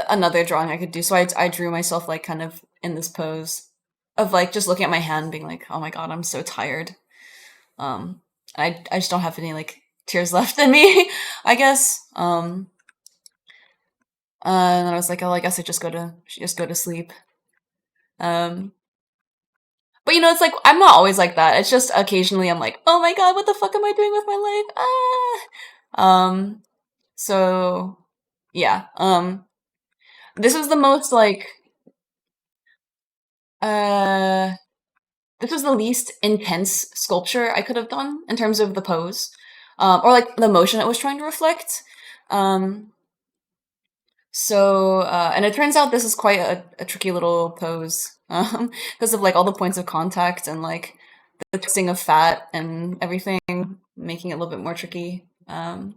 S1: another drawing I could do. So I drew myself like kind of in this pose of like just looking at my hand, being like, oh my god, I'm so tired. I just don't have any like tears left in me, I guess. And I was like, oh, I guess I just go to sleep. Um, but you know, it's like I'm not always like that. It's just occasionally I'm like, oh my god, what the fuck am I doing with my life? So yeah. This was the most like uh, this was the least intense sculpture I could have done in terms of the pose, or like the emotion it was trying to reflect. Um, and it turns out this is quite a tricky little pose, because of like all the points of contact and like the twisting of fat and everything, making it a little bit more tricky. And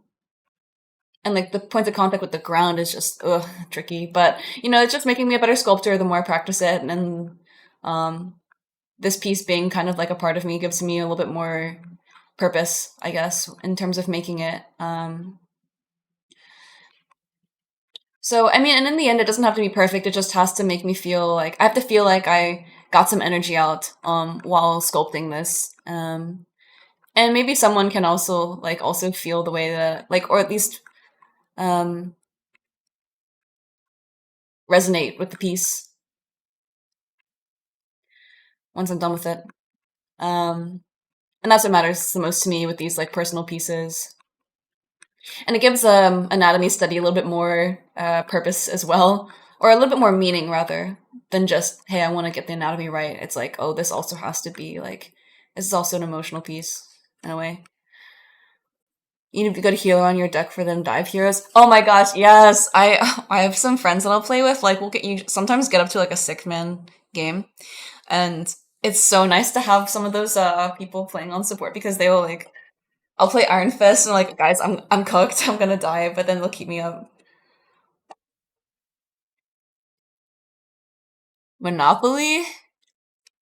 S1: like the points of contact with the ground is just tricky. But you know, it's just making me a better sculptor the more I practice it. And um, this piece being kind of like a part of me gives me a little bit more purpose, I guess, in terms of making it. So, I mean, and in the end, it doesn't have to be perfect. It just has to make me feel like I have to feel like I got some energy out while sculpting this. And maybe someone can also feel the way that like, or at least um, resonate with the piece once I'm done with it. Um, and that's what matters the most to me with these like personal pieces. And it gives anatomy study a little bit more purpose as well, or a little bit more meaning rather than just hey, I want to get the anatomy right. It's like oh, this also has to be like this is also an emotional piece in a way. You need to go to hero on your deck for them dive heroes. Oh my gosh, yes. I have some friends that I'll play with. Like we'll get you sometimes get up to like a 6-man game. And it's so nice to have some of those people playing on support because they will like I'll play Iron Fist and like guys, I'm cooked, I'm gonna die, but then they'll keep me up. Monopoly?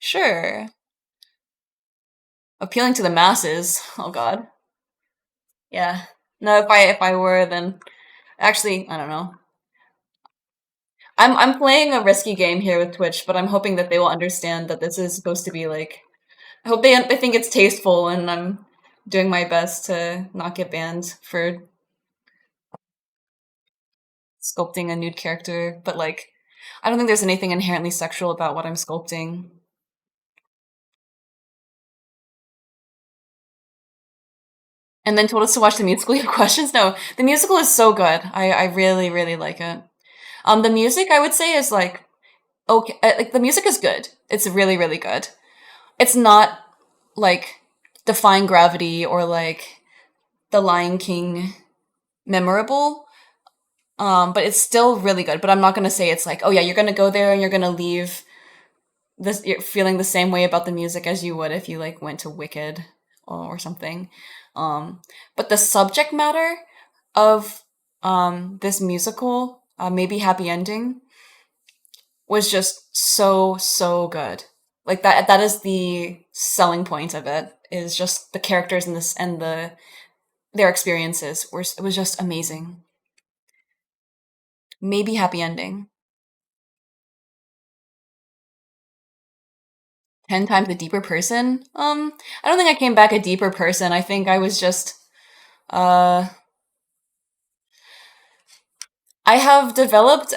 S1: Sure. Appealing to the masses. Oh god. Yeah. No, if I were then actually, I don't know. I'm playing a risky game here with Twitch, but I'm hoping that they will understand that this is supposed to be like I hope they think it's tasteful and I'm doing my best to not get banned for sculpting a nude character, but like I don't think there's anything inherently sexual about what I'm sculpting. And then told us to watch the musical. You have questions? No, the musical is so good. I really really like it. The music I would say is like okay, like the music is good. It's really really good. It's not like Defying Gravity or like The Lion King memorable. But it's still really good. But I'm not gonna say it's like, oh yeah, you're gonna go there and you're gonna leave this you're feeling the same way about the music as you would if you like went to Wicked or something. Um, but the subject matter of this musical, maybe Happy Ending, was just so good. Like that is the selling point of it. Is just the characters and this and their experiences were it was just amazing. Maybe Happy Ending. 10 times a deeper person. I don't think I came back a deeper person. I think I was just uh I have developed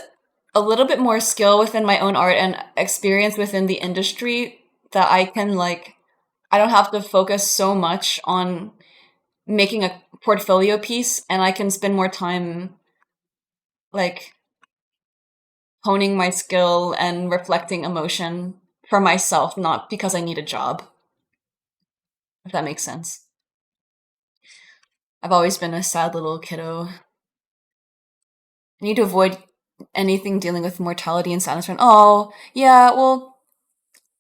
S1: a little bit more skill within my own art and experience within the industry that I can like I don't have to focus so much on making a portfolio piece and I can spend more time like honing my skill and reflecting emotion for myself, not because I need a job, if that makes sense. I've always been a sad little kiddo. I need to avoid anything dealing with mortality and sadness. Oh, yeah, well,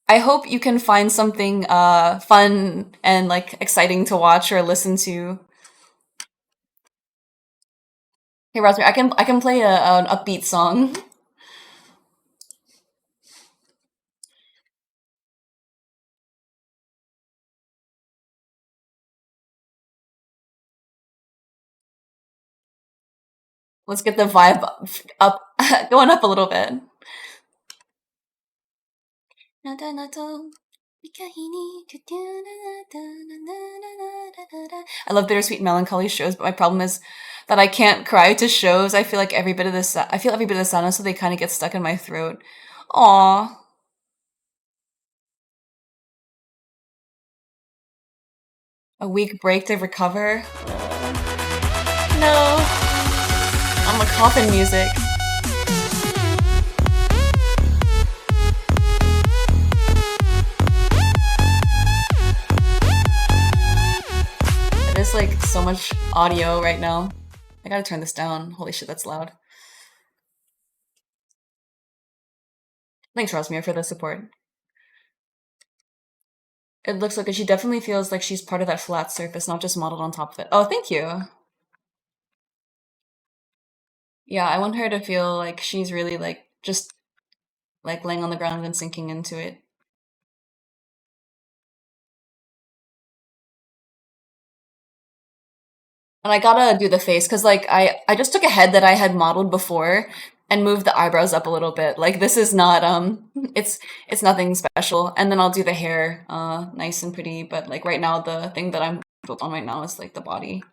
S1: I hope you can find something fun and like exciting to watch or listen to. Hey, Raspberry, I can play an upbeat song. Let's get the vibe up, going up a little bit. I love bittersweet melancholy shows, but my problem is that I can't cry to shows. I feel like every bit of this. I feel every bit of the sadness, so they kind of get stuck in my throat. Aw, a week break to recover. No, I'm a coffin music. There's like so much audio right now. I gotta turn this down. Holy shit, that's loud. Thanks, Rosmere, for the support. It looks like she definitely feels like she's part of that flat surface, not just modeled on top of it. Oh, thank you. Yeah, I want her to feel like she's really like just like laying on the ground and sinking into it. And I gotta do the face because like I just took a head that I had modeled before and moved the eyebrows up a little bit. Like this is not it's nothing special. And then I'll do the hair nice and pretty, but like right now the thing that I'm built on right now is like the body.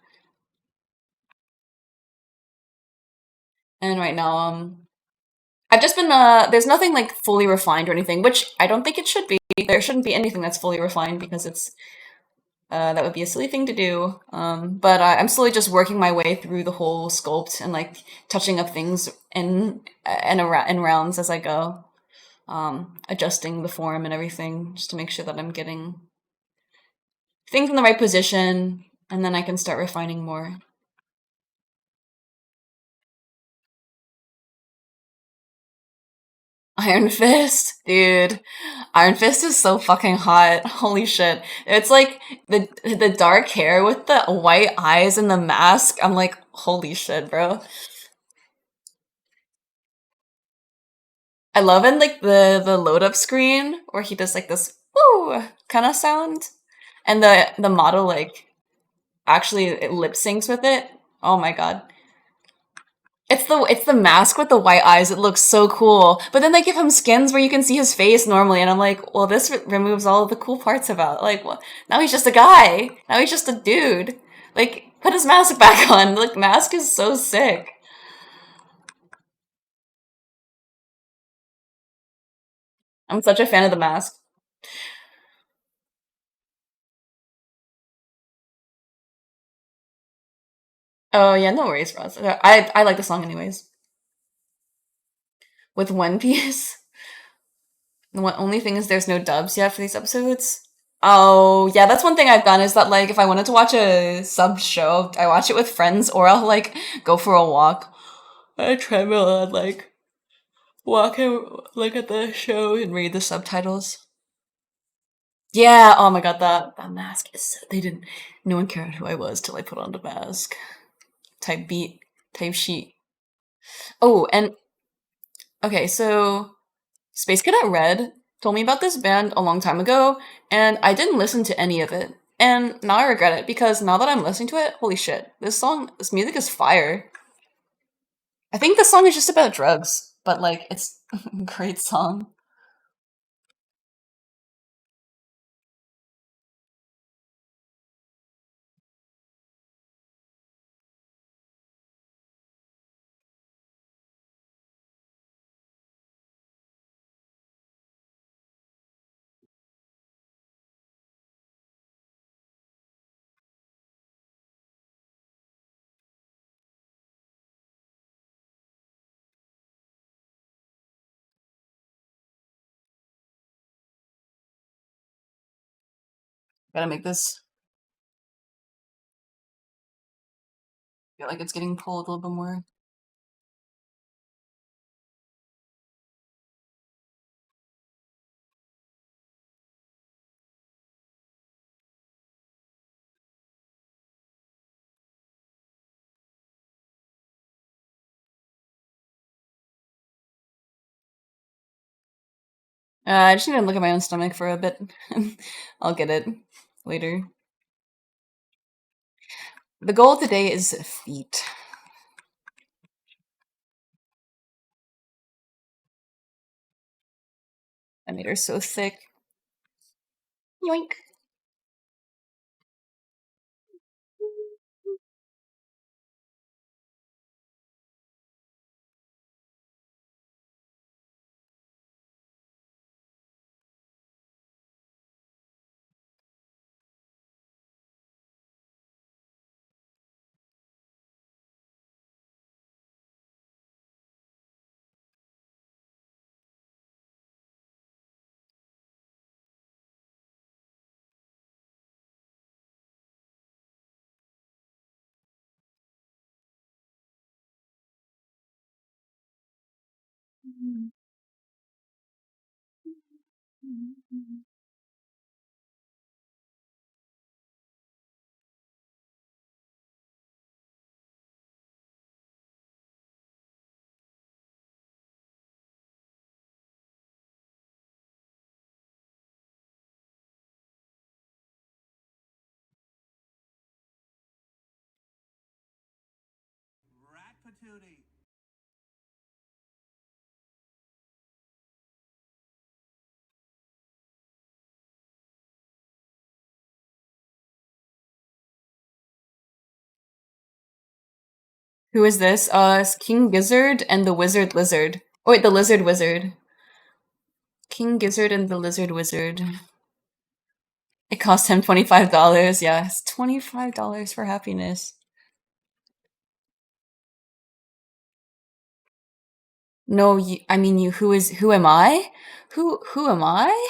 S1: And right now I've just been there's nothing like fully refined or anything, which I don't think it should be. There shouldn't be anything that's fully refined because it's that would be a silly thing to do. But I'm slowly just working my way through the whole sculpt and like touching up things in rounds as I go. Adjusting the form and everything just to make sure that I'm getting things in the right position, and then I can start refining more. Iron Fist, dude. Iron Fist is so fucking hot. Holy shit. It's like the dark hair with the white eyes and the mask. I'm like, holy shit, bro. I love in like the load up screen where he does like this woo kind of sound. And the model like actually it lip syncs with it. Oh my god. It's the mask with the white eyes. It looks so cool. But then they give him skins where you can see his face normally, and I'm like, well, this removes all of the cool parts about. Like, well, now he's just a guy. Now he's just a dude. Like, put his mask back on. Like, mask is so sick. I'm such a fan of the mask. Oh yeah, no worries, Ross. I like the song anyways. With One Piece, the only thing is there's no dubs yet for these episodes. Oh, yeah, that's one thing I've done is that like if I wanted to watch a sub show, I watch it with friends or I'll like go for a walk on a treadmill and like walk and look at the show and read the subtitles. Yeah, oh my god, that mask is they didn't no one cared who I was till I put on the mask. Type beat, type sheet. Oh, and okay, so Space Cadet Red told me about this band a long time ago, and I didn't listen to any of it. And now I regret it because now that I'm listening to it, holy shit, this music is fire. I think the song is just about drugs, but like it's a great song. Gotta make this feel like it's getting pulled a little bit more. I just need to look at my own stomach for a bit. I'll get it later. The goal of the day is feet. I made her so thick. Yoink.
S2: Rat patootie.
S1: Who is this? It's King Gizzard and the Wizard Lizard. Oh wait, the Lizard Wizard. King Gizzard and the Lizard Wizard. It cost him $25. Yes, $25 for happiness. No, I mean you. Who am I? Who am I?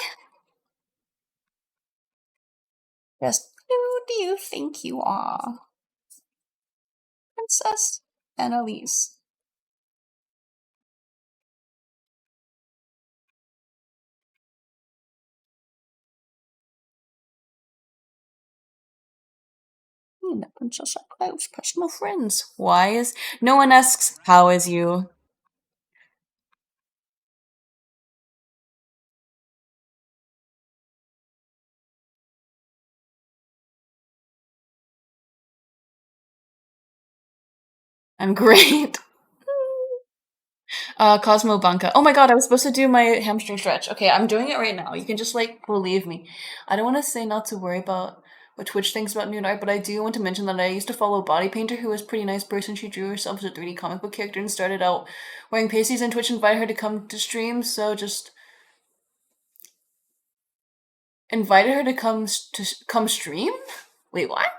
S1: Yes. Who do you think you are, Princess Annalise? The Princess are close personal friends. Why is no one asks how is you? I'm great. Cosmo Banca. Oh my god, I was supposed to do my hamstring stretch. Okay, I'm doing it right now. You can just like believe me. I don't want to say not to worry about what Twitch thinks about nude art, but I do want to mention that I used to follow a body painter who was a pretty nice person. She drew herself as a 3D comic book character and started out wearing pasties, and Twitch invited her to come to stream, so just invited her to come stream? Wait, what?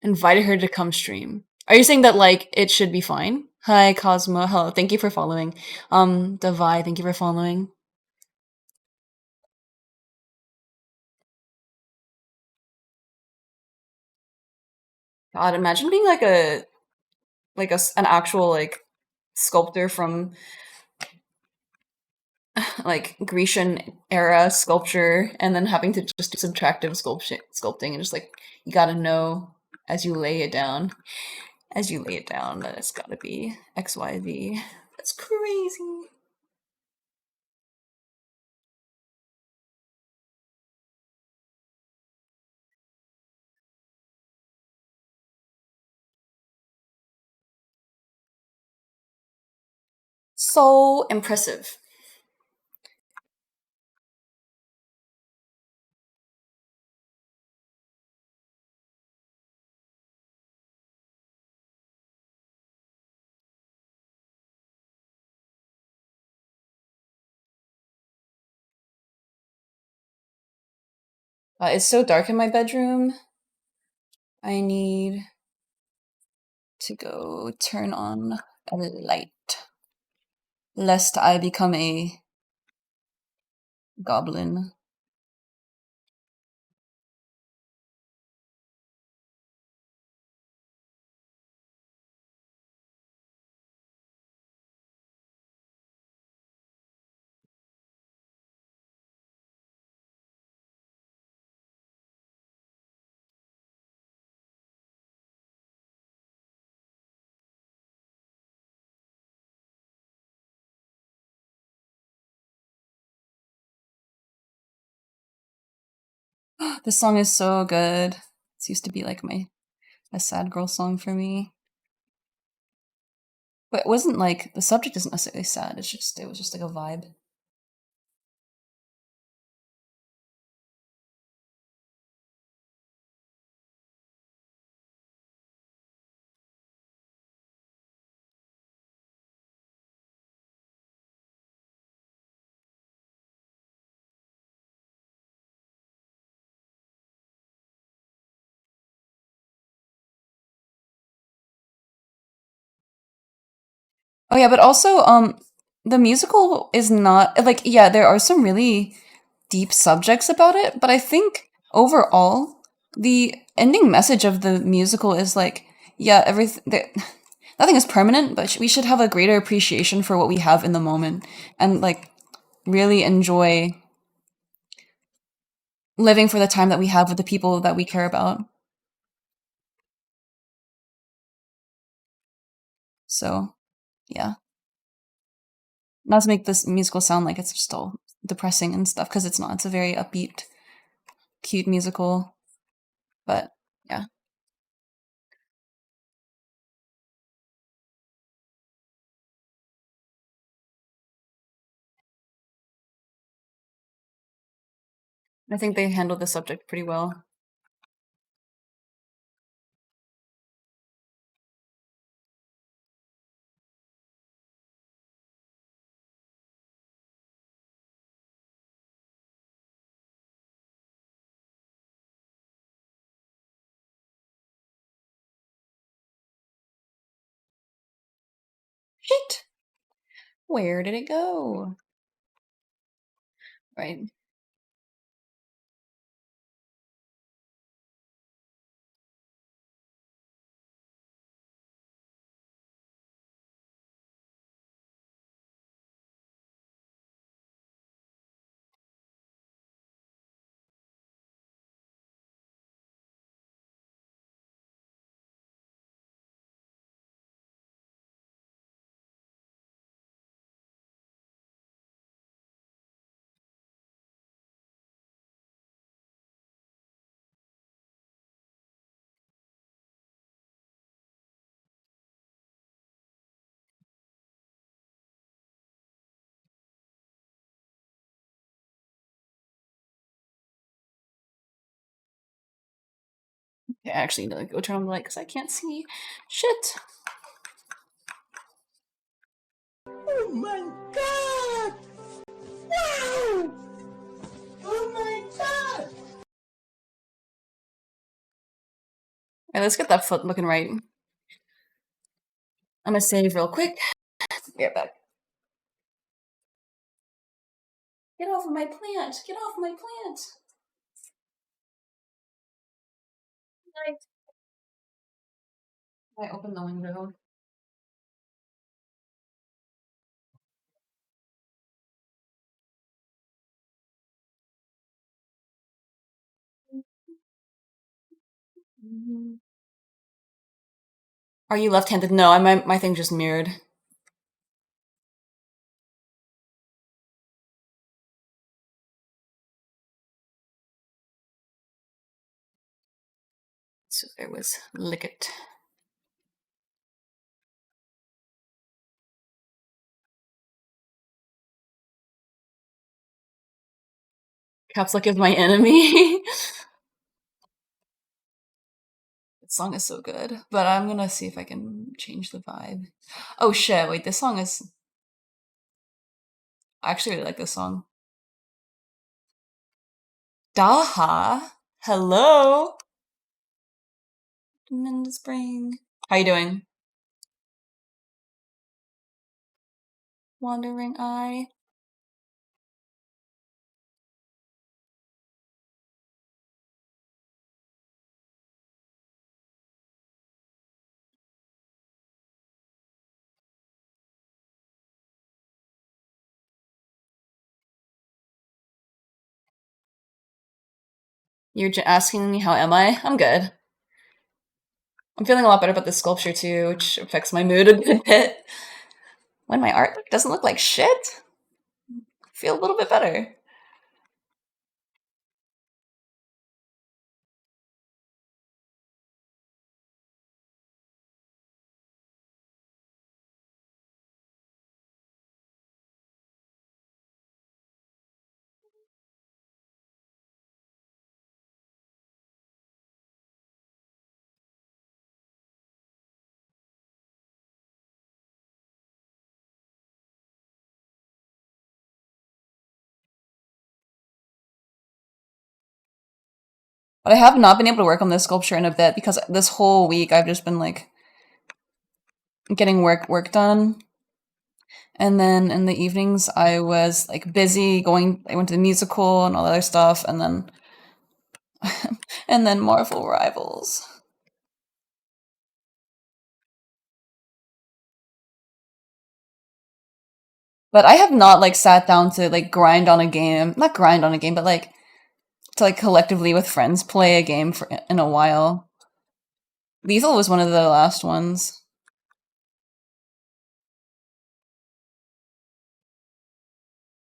S1: Invited her to come stream. Are you saying that like it should be fine? Hi, Cosmo. Hello. Thank you for following. Devi, thank you for following. God, imagine being like an actual like sculptor from like Grecian era sculpture, and then having to just do subtractive sculpting, and just like you gotta know as you lay it down, that it's gotta be XYZ. That's crazy. So impressive. It's so dark in my bedroom. I need to go turn on a light, lest I become a goblin. This song is so good. This used to be like my a sad girl song for me. But it wasn't like the subject isn't necessarily sad. It was just like a vibe. Oh yeah, but also the musical is not like yeah, there are some really deep subjects about it, but I think overall the ending message of the musical is like yeah, everything nothing is permanent, but we should have a greater appreciation for what we have in the moment and like really enjoy living for the time that we have with the people that we care about. So, yeah. Not to make this musical sound like it's just all depressing and stuff, because it's not. It's a very upbeat, cute musical. But yeah, I think they handled the subject pretty well. Shit! Where did it go? Right. Okay, I actually need to go turn on the light because I can't see. Shit!
S2: Oh my god! Wow! Oh my god!
S1: Alright, let's get that foot looking right. I'm gonna save real quick. Get back. Get off of my plant! Get off my plant! I open the window. Are you left-handed? No, my thing just mirrored. So there was lick it. Caps Lock is my enemy. That song is so good. But I'm gonna see if I can change the vibe. Oh shit, wait, this song is I actually really like this song. Daha. Hello. In the spring. How you doing? Wandering eye. You're asking me how am I? I'm good. I'm feeling a lot better about this sculpture too, which affects my mood a good bit. When my art doesn't look like shit, I feel a little bit better. But I have not been able to work on this sculpture in a bit because this whole week I've just been like getting work done. And then in the evenings I was like busy going I went to the musical and all that other stuff and then and then Marvel Rivals. But I have not like sat down to like grind on a game. Not grind on a game, but like to like collectively with friends play a game for in a while. Lethal was one of the last ones.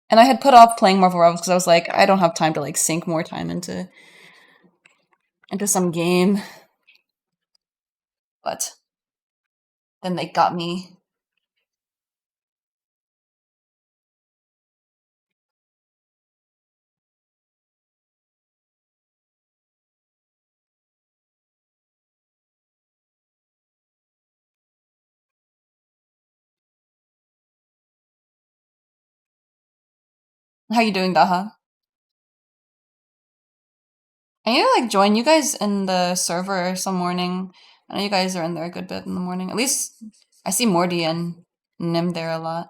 S1: And I had put off playing Marvel Rivals because I was like, I don't have time to like sink more time into some game. But then they got me. How you doing, Daha? I need to like join you guys in the server some morning. I know you guys are in there a good bit in the morning. At least I see Morty and nim there a lot.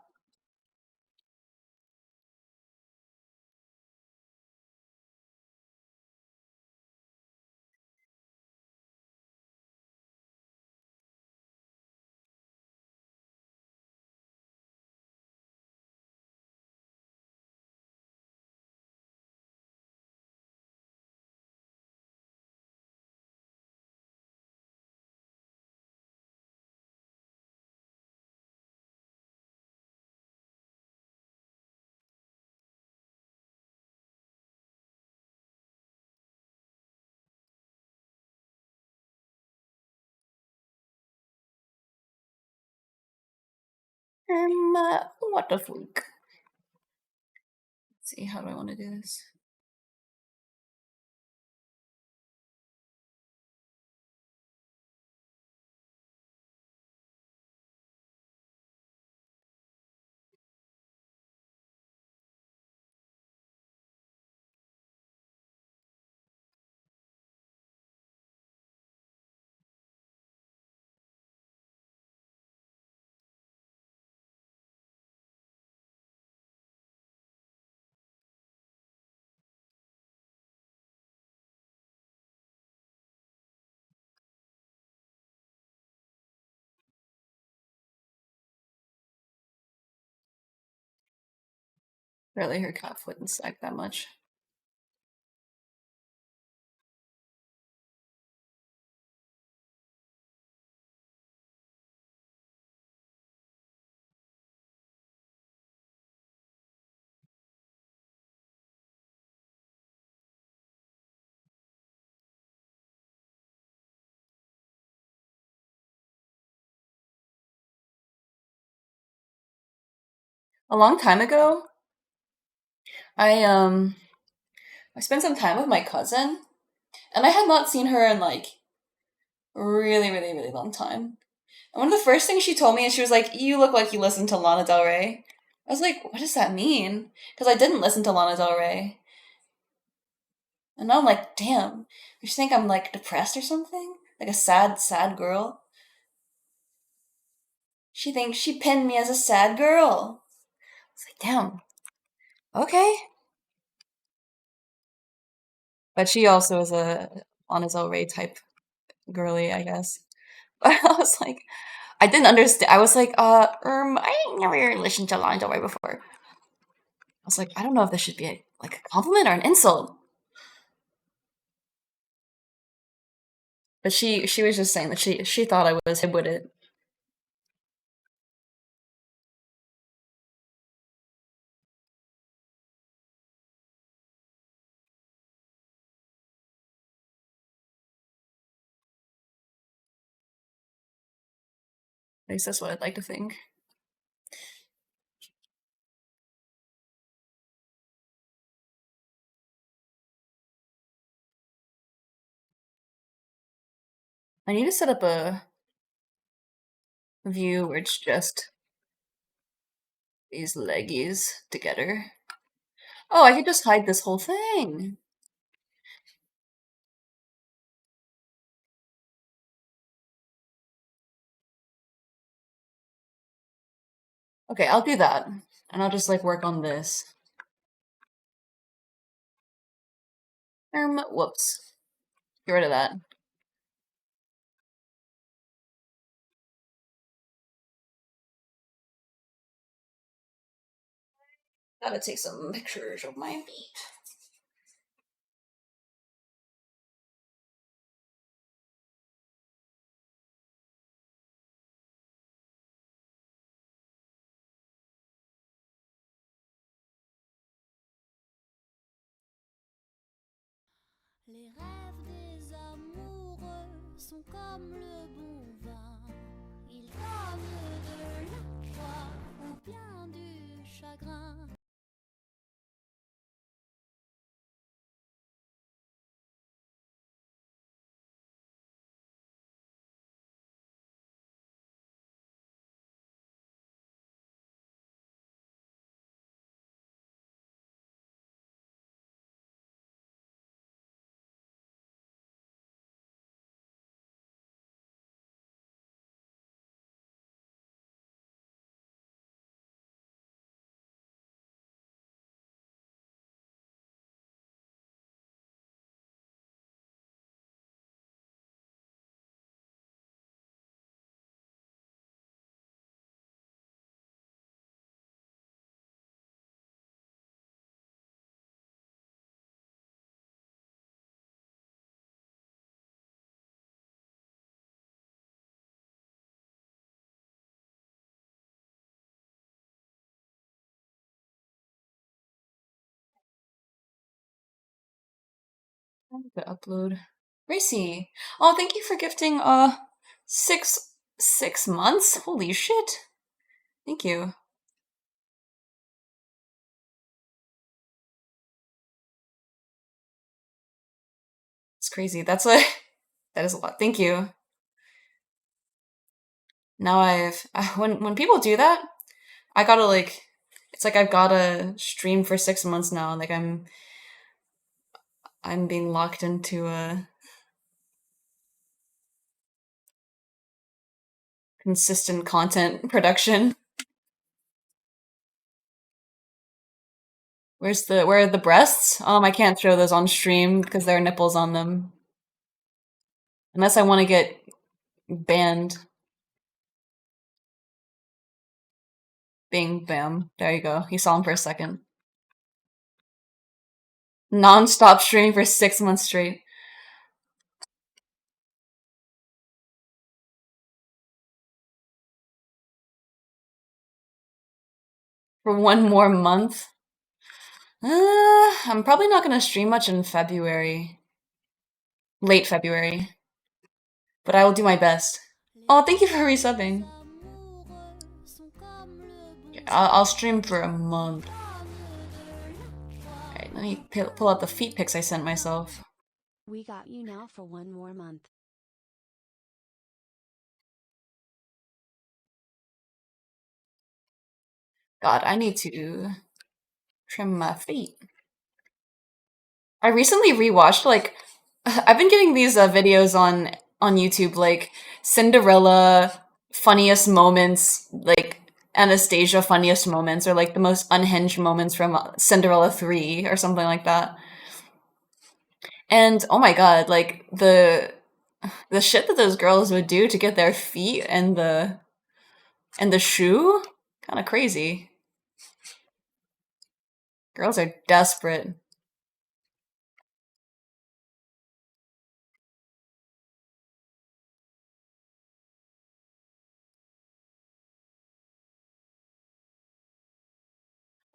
S1: What the fuck? Let's see, how do I want to do this? Barely her cat foot and sag that much. A long time ago, I um I spent some time with my cousin, and I had not seen her in like a really, really, really long time. And one of the first things she told me is she was like, "You look like you listen to Lana Del Rey." I was like, "What does that mean?" Because I didn't listen to Lana Del Rey, and now I'm like, "Damn, you think I'm like depressed or something? Like a sad, sad girl?" She thinks she pinned me as a sad girl. It's like, damn, okay. But she also is a Lana Del Rey type girly, I guess. But I was like, I didn't understand. I was like, I ain't never listened to Lana Del Rey before. I was like, I don't know if this should be like a compliment or an insult. But she was just saying that she thought I was hip with it. At least that's what I'd like to think. I need to set up a view where it's just these leggies together. Oh, I could just hide this whole thing. Okay, I'll do that. And I'll just like work on this. Whoops. Get rid of that. Gotta take some pictures of my feet.
S2: Les rêves des amoureux sont comme le bon vin. Ils donnent de la joie ou bien du chagrin.
S1: The upload. Racy. Oh, thank you for gifting six months. Holy shit. Thank you. It's crazy. That's like that is a lot. Thank you. Now I've when people do that, I gotta like it's like I've gotta stream for 6 months now. Like I'm being locked into a consistent content production. Where are the breasts? I can't show those on stream because there are nipples on them. Unless I want to get banned. Bing bam. There you go. You saw him for a second. Non-stop streaming for 6 months straight. For one more month. I'm probably not gonna stream much in February. Late February. But I will do my best. Oh, thank you for resubbing. I'll stream for a month. Alright, let me pull out the feet pics I sent myself.
S3: We got you now for one more month.
S1: God, I need to trim my feet. I recently rewatched like I've been getting these videos on YouTube like Cinderella funniest moments, like Anastasia funniest moments, or like the most unhinged moments from Cinderella 3 or something like that. And oh my god, like the shit that those girls would do to get their feet and the shoe, kind of crazy. Girls are desperate.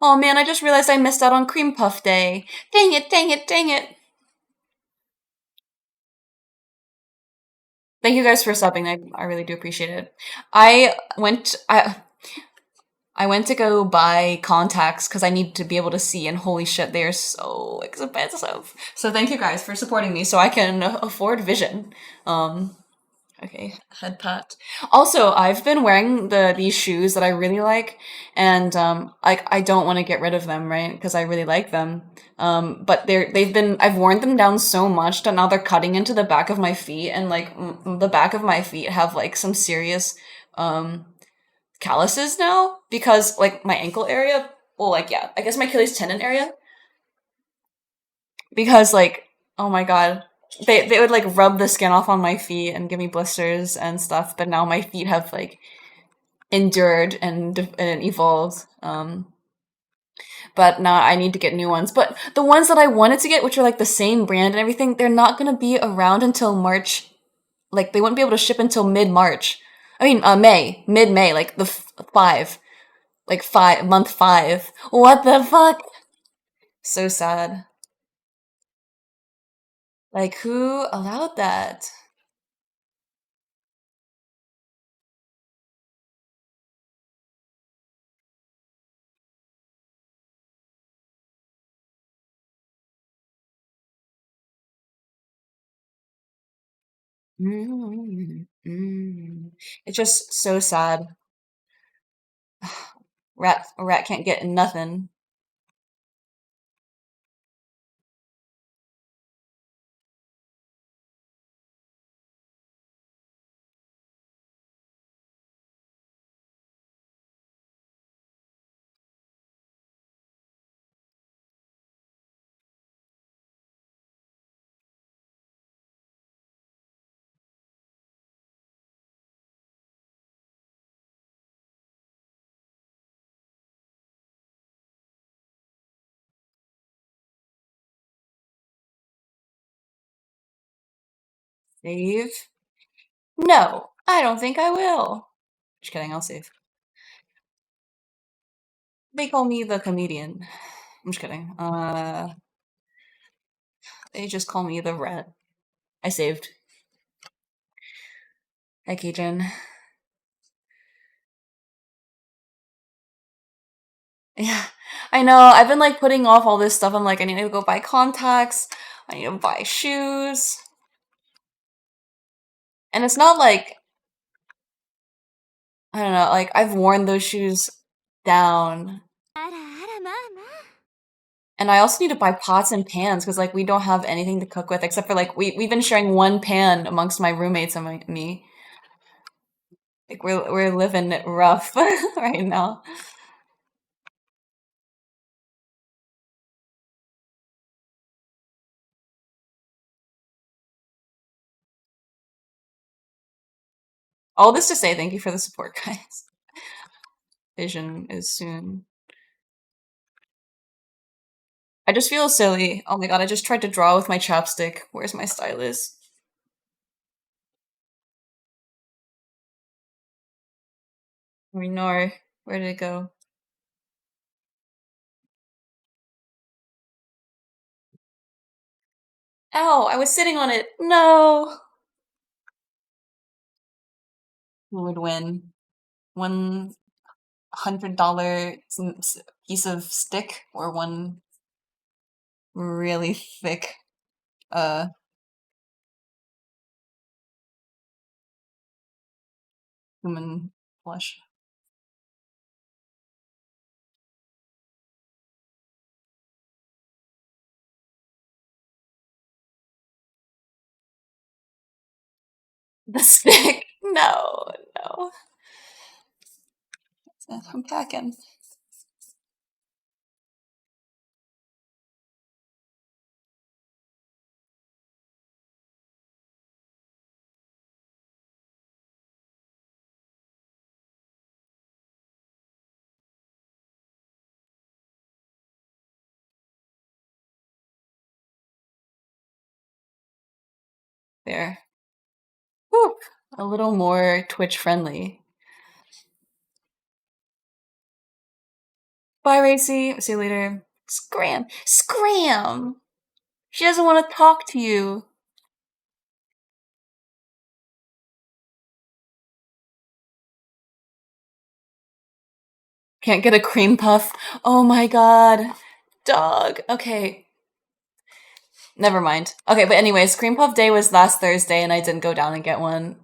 S1: Oh man, I just realized I missed out on cream puff day. Dang it, dang it, dang it. Thank you guys for subbing. I really do appreciate it. I went I went to go buy contacts because I need to be able to see, and holy shit, they are so expensive. So thank you guys for supporting me so I can afford vision. Um, Okay, head pat. Also, I've been wearing these shoes that I really like, and like I don't want to get rid of them, right? Because I really like them. But I've worn them down so much that now they're cutting into the back of my feet, and like the back of my feet have like some serious um calluses now because like my ankle area, well, like yeah, I guess my Achilles tendon area, because like oh my god, they would like rub the skin off on my feet and give me blisters and stuff, but now my feet have like endured and evolved. But now I need to get new ones. But the ones that I wanted to get, which are like the same brand and everything, they're not gonna be around until March. Like they wouldn't be able to ship until mid-March. I mean, mid-May, like the five, like month 5. What the fuck? So sad. Like who allowed that? Mm, mm. It's just so sad. A rat can't get nothing. Save? No, I don't think I will. Just kidding, I'll save. They call me the comedian. I'm just kidding. They just call me the rat. I saved. Hi, Keijin. Yeah, I know. I've been like putting off all this stuff. I'm like, I need to go buy contacts. I need to buy shoes. And it's not like, I don't know, like I've worn those shoes down.
S2: あらあらまあまあ
S1: And I also need to buy pots and pans because like we don't have anything to cook with except for like we've been sharing one pan amongst my roommates and me. Like we're living it rough right now. All this to say, thank you for the support, guys. Vision is soon. I just feel silly. Oh my god, I just tried to draw with my chapstick. Where's my stylus? We know. Where did it go? Ow, I was sitting on it. No. Who would win? $100 piece of stick or one really thick uh human flesh. The stick. No, no. I'm packing. There. Whew. A little more Twitch friendly. Bye, Racy. See you later. Scram. Scram! She doesn't want to talk to you. Can't get a cream puff. Oh my god. Dog. Okay. Never mind. Okay, but anyways, cream puff day was last Thursday and I didn't go down and get one.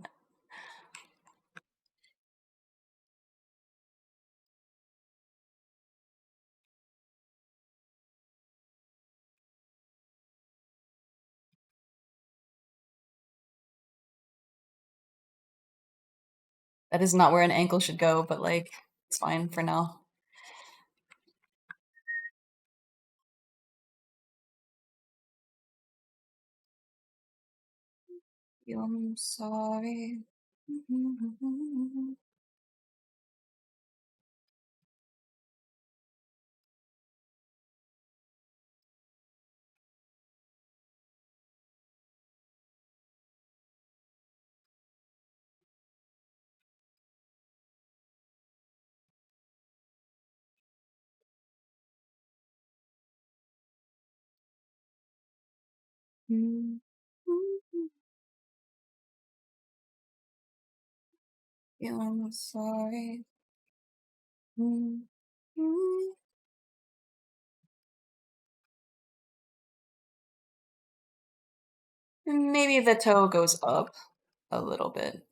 S1: That is not where an ankle should go, but like, it's fine for now. I'm sorry. I'm sorry. Maybe the toe goes up a little bit.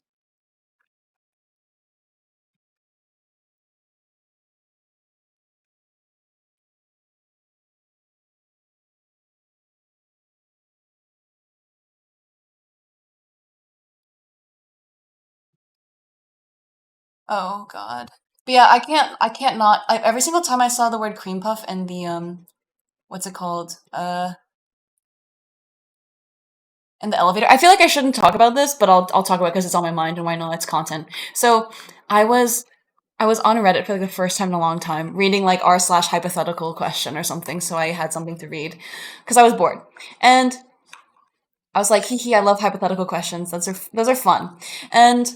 S1: Oh god. But yeah, I can't not. Every single time I saw the word cream puff and the what's it called? In the elevator. I feel like I shouldn't talk about this, but I'll talk about it because it's on my mind and why not? It's content. So I was I was on Reddit for like the first time in a long time, reading like r/ hypothetical question or something. So I had something to read because I was bored, and I was like, hee hee, I love hypothetical questions. Those are fun. And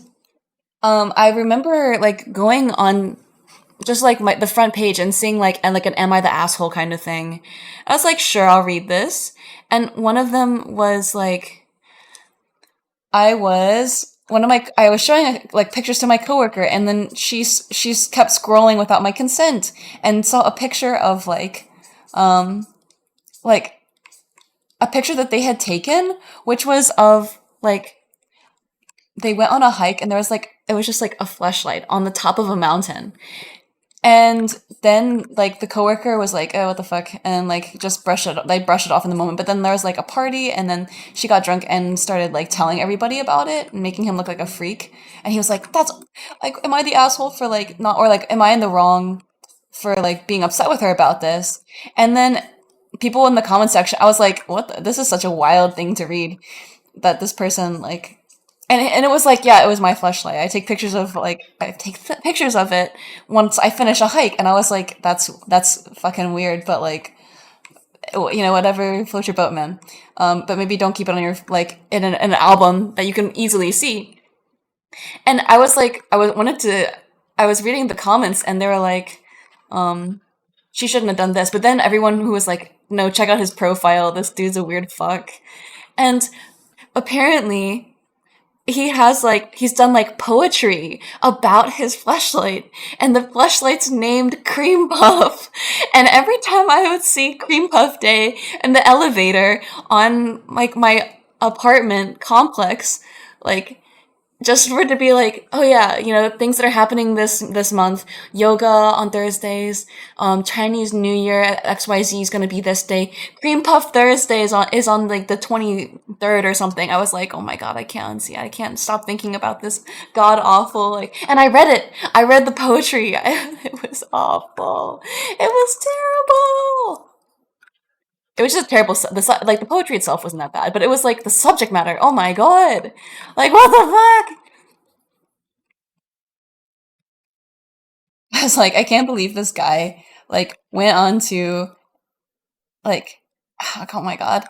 S1: I remember like going on just like the front page and seeing like and like an "Am I the asshole" kind of thing. I was like, sure, I'll read this. And one of them was like, I was showing like pictures to my coworker, and then she's kept scrolling without my consent and saw a picture of like a picture that they had taken, which was of like they went on a hike and there was like it was just like a flashlight on the top of a mountain. And then like the coworker was like, "Oh, what the fuck?" and like just brush it off in the moment. But then there was like a party, and then she got drunk and started like telling everybody about it and making him look like a freak. And he was like, "That's like, am I the asshole for like not or like am I in the wrong for like being upset with her about this?" And then people in the comment section, I was like, "What? This is such a wild thing to read." That this person like and it was like, yeah, it was my flashlight. I take pictures of it once I finish a hike, and I was like, that's fucking weird, but like, whatever, float your boat, man. But maybe don't keep it on your like in an album that you can easily see. And I was like, I was reading the comments, and they were like, she shouldn't have done this. But then everyone who was like, no, check out his profile. This dude's a weird fuck. And apparently he's done like poetry about his fleshlight, and the fleshlight's named Cream Puff. And every time I would see Cream Puff Day in the elevator on like my apartment complex, like just for it to be like, oh yeah, things that are happening this month. Yoga on Thursdays. Chinese New Year at XYZ is gonna be this day. Cream Puff Thursday is on like the 23rd or something. I was like, oh my god, I can't see. I can't stop thinking about this god awful like. And I read it. I read the poetry. It was awful. It was terrible. It was just terrible. Like the poetry itself wasn't that bad, but it was like the subject matter. Oh my god. Like what the fuck? I was like, I can't believe this guy like went on to like, oh my god,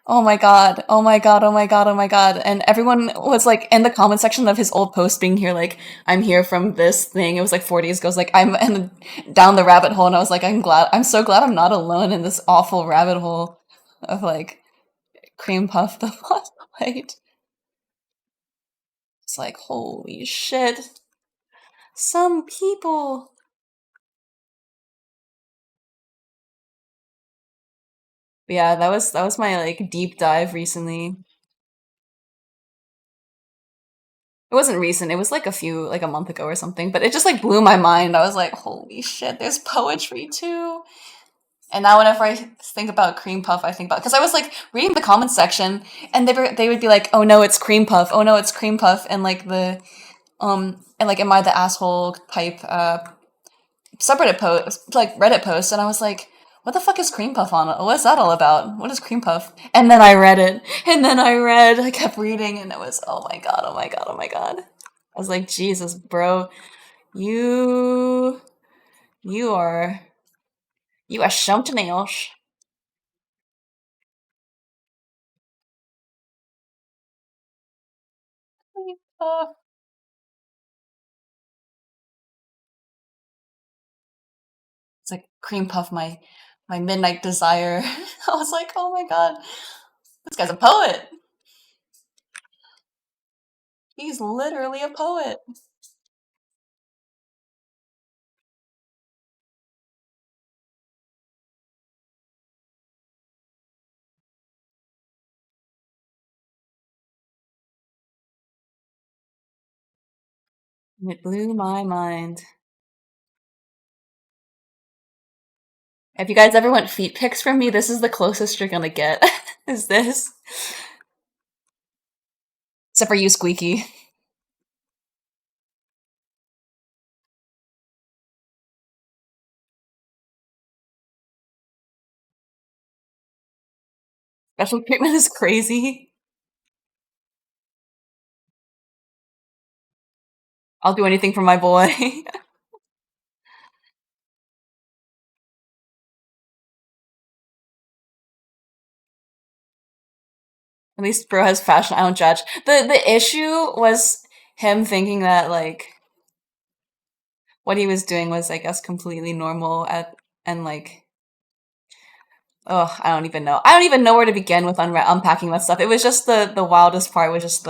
S1: oh my god, oh my god, oh my god, oh my god, and everyone was like in the comment section of his old post being here like, I'm here from this thing. It was like 4 days ago. It was like I'm in down the rabbit hole, and I was like, I'm so glad I'm not alone in this awful rabbit hole of like cream puff the flashlight. It's like holy shit, some people. But yeah, that was my like deep dive recently. It wasn't recent. It was like a month ago or something. But it just like blew my mind. I was like, holy shit, there's poetry too. And now whenever I think about cream puff, I think about because I was like reading the comment section, and they would be like, oh no, it's cream puff. Oh no, it's cream puff, and like and like am I the asshole type subreddit post, like Reddit post, and I was like, what the fuck is cream puff on? What's that all about? What is cream puff? And then I read it, and then I kept reading, and it was oh my god, oh my god, oh my god. I was like, Jesus, bro, you you are you are something else. Uh, it's like cream puff, my midnight desire. I was like, oh my god, this guy's a poet. He's literally a poet. And it blew my mind. If you guys ever want feet pics from me, this is the closest you're gonna get. Is this? Except for you, Squeaky. Special treatment is crazy. I'll do anything for my boy. At least bro has fashion. I don't judge. The issue was him thinking that like what he was doing was, I guess, completely normal and like, oh, I don't even know. I don't even know where to begin with unpacking that stuff. It was just the wildest part was just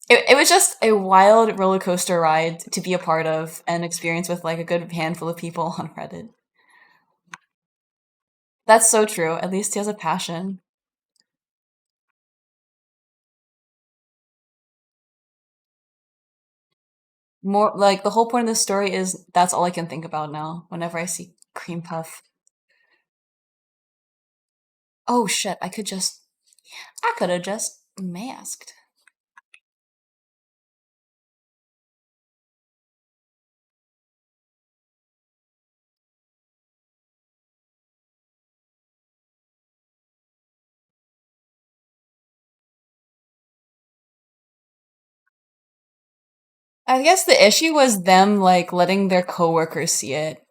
S1: it was just a wild roller coaster ride to be a part of and experience with like a good handful of people on Reddit. That's so true. At least he has a passion. More like the whole point of the story is that's all I can think about now whenever I see cream puff. Oh shit, I could have just masked. I guess the issue was them like letting their coworkers see it.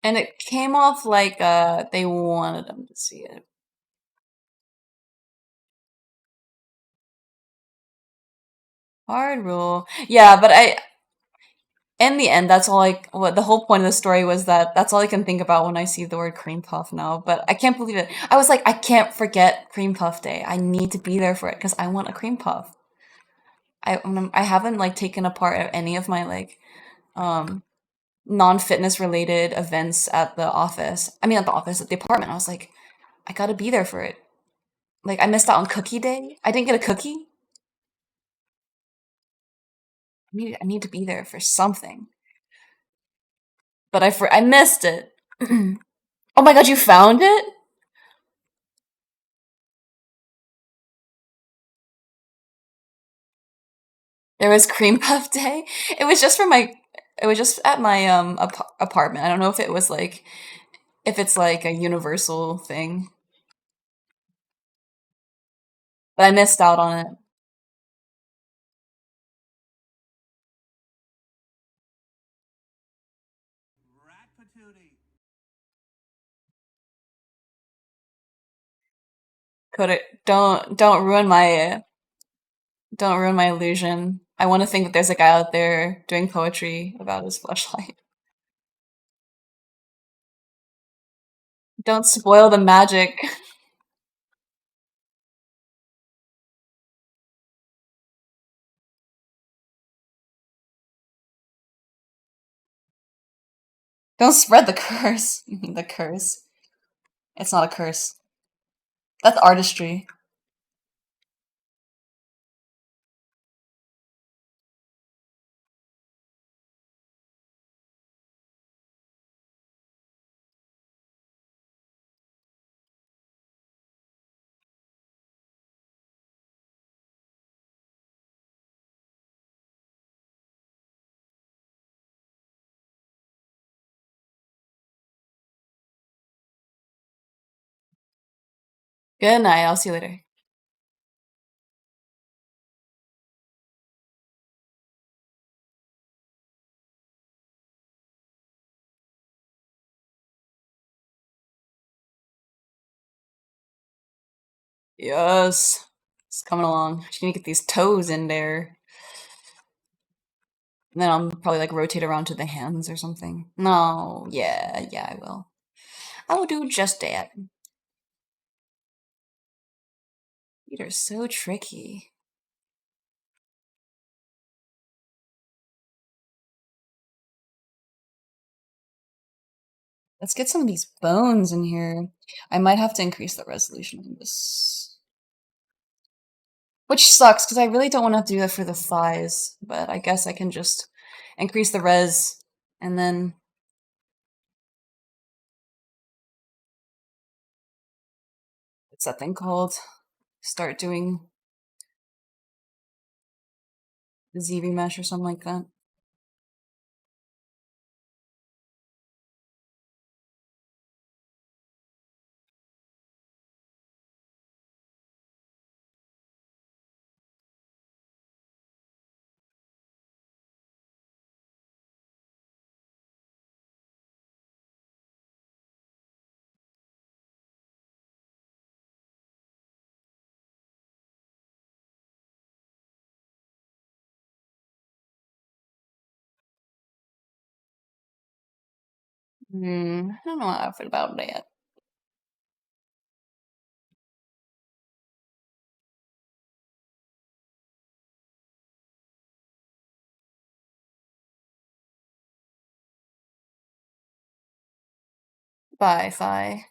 S1: And it came off like they wanted them to see it. Hard rule. Yeah, but in the end, that's all what the whole point of the story was that that's all I can think about when I see the word cream puff now. But I can't believe it. I was like, I can't forget cream puff day. I need to be there for it because I want a cream puff. I haven't like taken apart any of my like um non-fitness related events at the office. I mean, at the office, at the apartment. I was like, I gotta be there for it. Like, I missed out on cookie day. I didn't get a cookie. I need to be there for something. But I missed it. Oh my god, you found it? There was cream puff day. It was just for my. It was just at my apartment. I don't know if it was like if it's like a universal thing, but I missed out on it. Could it? Don't ruin my illusion. I want to think that there's a guy out there doing poetry about his flashlight. Don't spoil the magic. Don't spread the curse. The curse. It's not a curse. That's artistry. Good night. I'll see you later. Yes. It's coming along. Just need to get these toes in there. And then I'll probably like rotate around to the hands or something. No, yeah, I will. I will do just that. Feet are so tricky. Let's get some of these bones in here. I might have to increase the resolution on this. Which sucks, because I really don't want to have to do that for the thighs. But I guess I can just increase the res and then what's that thing called? Start doing the ZV mesh or something like that. I don't know how I feel about that. Bye, Fi.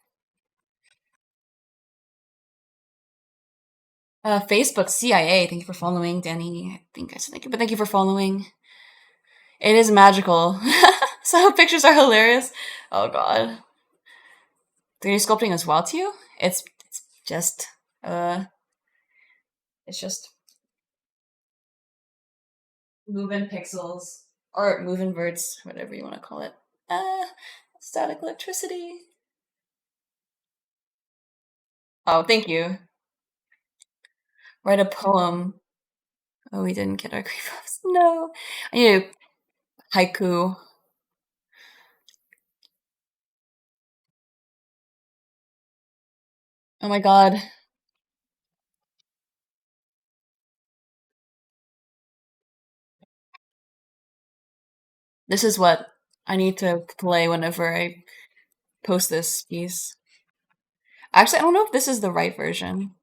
S1: Facebook CIA. Thank you for following, Danny. I think I said thank you, but thank you for following. It is magical. So pictures are hilarious. Oh god. 3D sculpting as well to you? It's just uh it's just moving pixels or moving verts, whatever you want to call it. Uh Static electricity. Oh, thank you. Write a poem. Oh, we didn't get our creepos. No. I need a haiku. Oh my god. This is what I need to play whenever I post this piece. Actually, I don't know if this is the right version.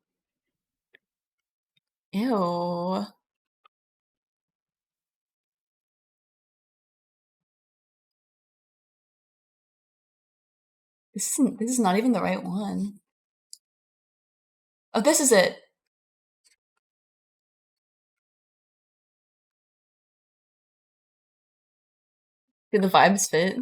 S1: Ew. This is not even the right one. Oh, this is it. Do the vibes fit?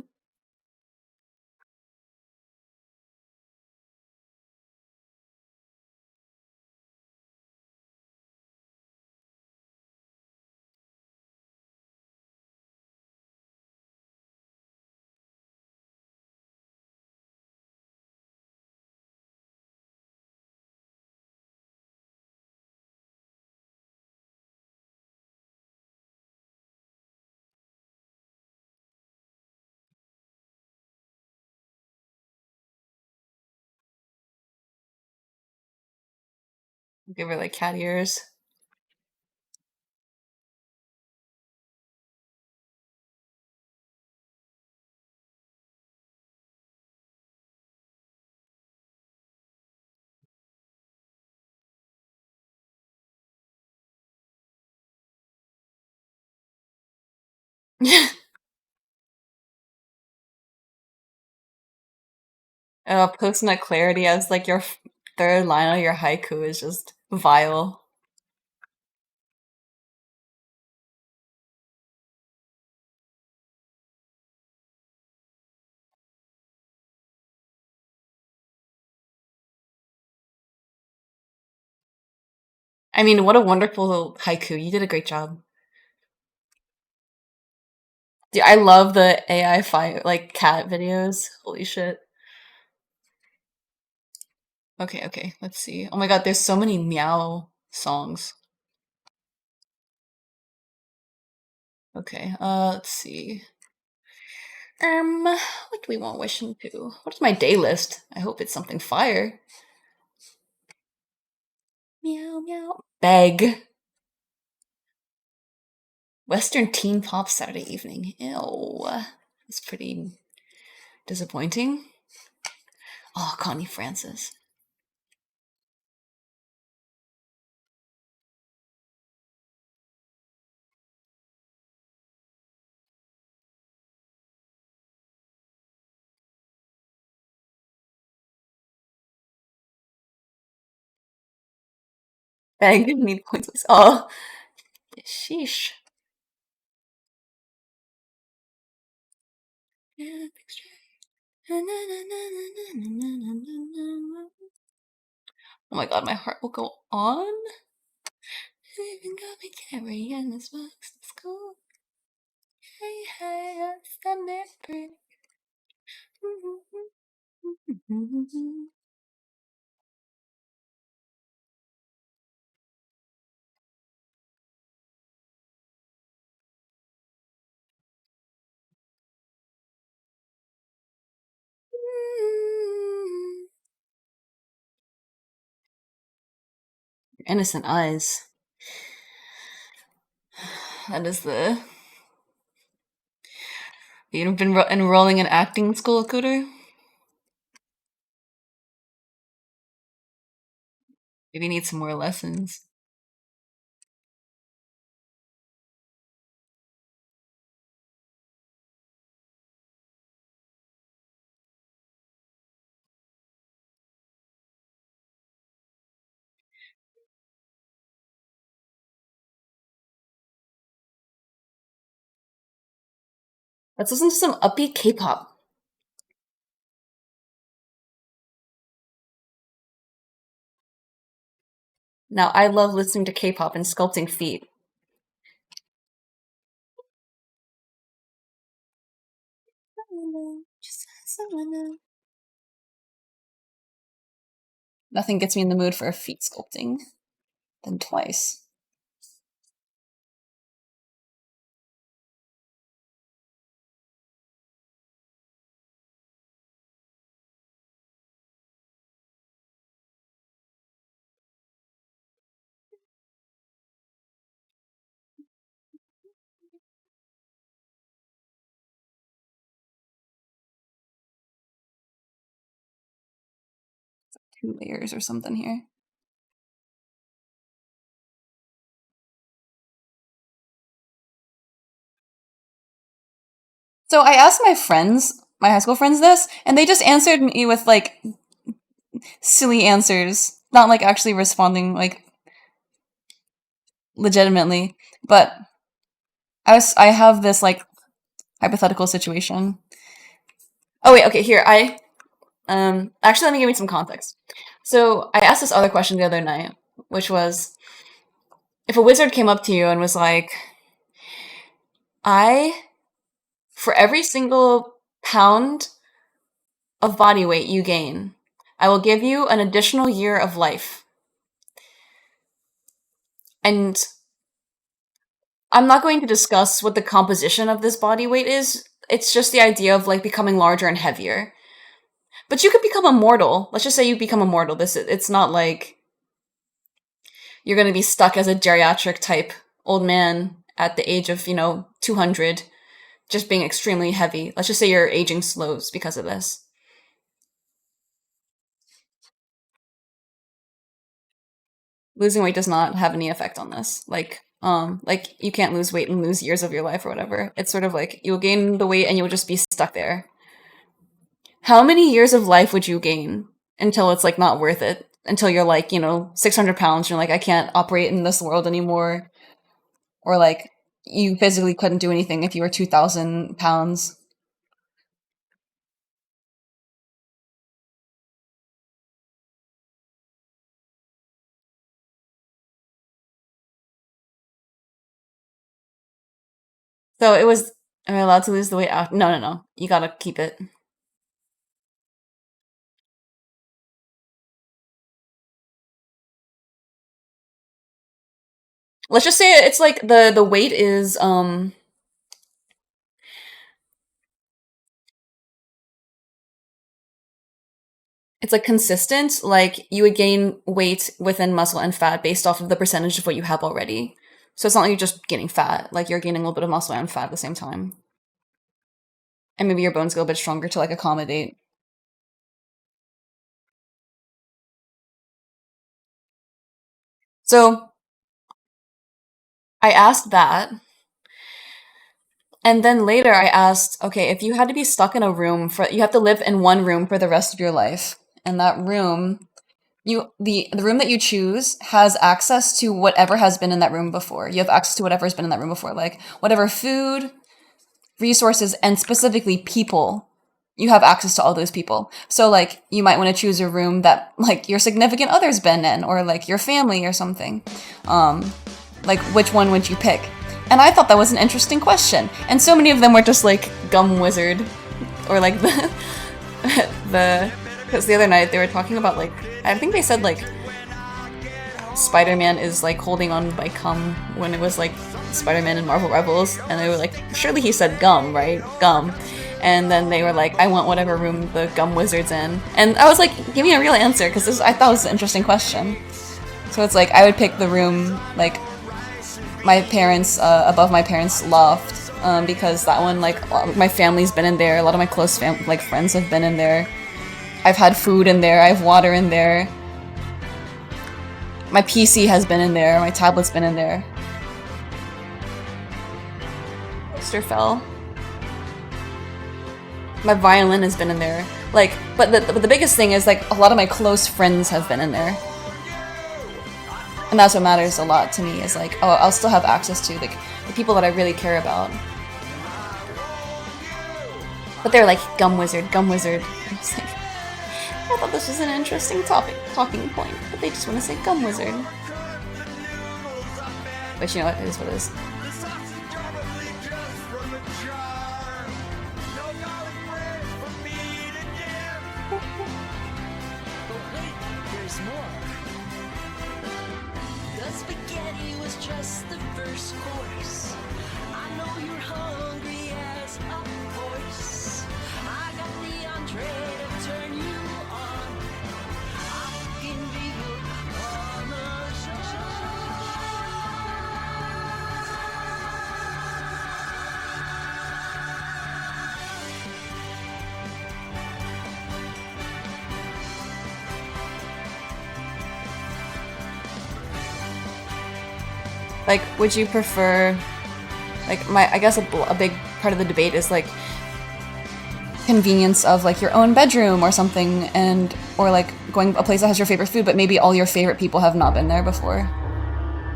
S1: Give her like cat ears. Post nut clarity as like your third line of your haiku is just vile. I mean, what a wonderful haiku. You did a great job. Dude, I love the AI fight like cat videos. Holy shit. Okay, okay, let's see. Oh my god, there's so many meow songs. Okay, let's see. What do we want wishing to? What's my day list? I hope it's something fire. Meow meow. Beg. Western teen pop Saturday evening. Ew. It's pretty disappointing. Oh, Connie Francis. Beg need points. Oh, sheesh. Oh my god, my heart will go on. Even got me carrying this box to school. Hey, hey, stand there, pretty. Innocent eyes. That is the You've been enrolling in acting school, Cooter? Maybe you need some more lessons. Let's listen to some upbeat K-pop. Now, I love listening to K-pop and sculpting feet. Nothing gets me in the mood for feet sculpting than twice. 2 layers or something here. So I asked my friends, my high school friends, this, and they just answered me with like silly answers, not like actually responding like legitimately. But I have this like hypothetical situation. Oh wait, okay, here actually let me give you some context. So I asked this other question the other night, which was if a wizard came up to you and was like, I for every single pound of body weight you gain, I will give you an additional year of life. And I'm not going to discuss what the composition of this body weight is. It's just the idea of like becoming larger and heavier. But you could become immortal. Let's just say you become immortal. It's not like you're going to be stuck as a geriatric type old man at the age of, 200, just being extremely heavy. Let's just say your aging slows because of this. Losing weight does not have any effect on this. Like you can't lose weight and lose years of your life or whatever. It's sort of like you'll gain the weight and you'll just be stuck there. How many years of life would you gain until it's like not worth it? Until you're like, 600 pounds, you're like, I can't operate in this world anymore. Or like you physically couldn't do anything if you were 2,000 pounds. So it was, am I allowed to lose the weight out? No, no, no. You gotta keep it. Let's just say it's like the weight is it's like consistent. Like you would gain weight within muscle and fat based off of the percentage of what you have already. So it's not like you're just gaining fat. Like you're gaining a little bit of muscle and fat at the same time. And maybe your bones get a bit stronger to like accommodate. So I asked that, and then later I asked, okay, if you had to be stuck in a room for you have to live in one room for the rest of your life, and that room the room that you choose has access to whatever has been in that room before. You have access to whatever has been in that room before, like whatever food, resources, and specifically people. You have access to all those people. So like you might want to choose a room that like your significant other's been in or like your family or something. Like which one would you pick? And I thought that was an interesting question. And so many of them were just like gum wizard or like the because the other night they were talking about like I think they said like Spider-Man is like holding on by cum when it was like Spider-Man and Marvel Rebels, and they were like, surely he said gum, right? Gum. And then they were like, I want whatever room the gum wizard's in. And I was like, give me a real answer, because I thought it was an interesting question. So it's like, I would pick the room, like, my parents, above my parents' loft, because that one, like, my family's been in there. A lot of my close friends have been in there. I've had food in there. I have water in there. My PC has been in there. My tablet's been in there. Poster fell. My violin has been in there. Like, but the biggest thing is, like, a lot of my close friends have been in there. And that's what matters a lot to me, is like, oh, I'll still have access to, like, the people that I really care about. But they're like, gum wizard, gum wizard. I was like, I thought this was an interesting talking point, but they just want to say gum wizard. But you know what, it is what it is. Like, would you prefer, like, I guess a big part of the debate is, like, convenience of, like, your own bedroom or something, or, like, going a place that has your favorite food, but maybe all your favorite people have not been there before,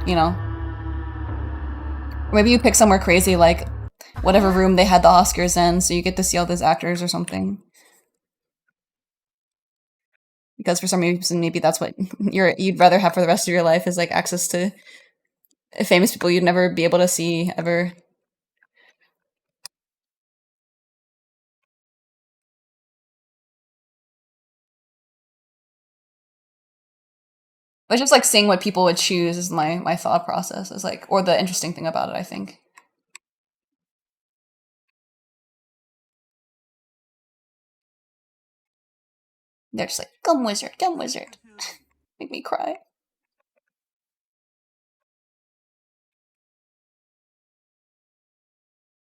S1: you know? Or maybe you pick somewhere crazy, like, whatever room they had the Oscars in, so you get to see all those actors or something. Because for some reason, maybe that's what you'd rather have for the rest of your life, is, like, access to famous people you'd never be able to see ever. But just like seeing what people would choose is my thought process, is like, or the interesting thing about it, I think. They're just like, gum wizard, gum wizard. Make me cry.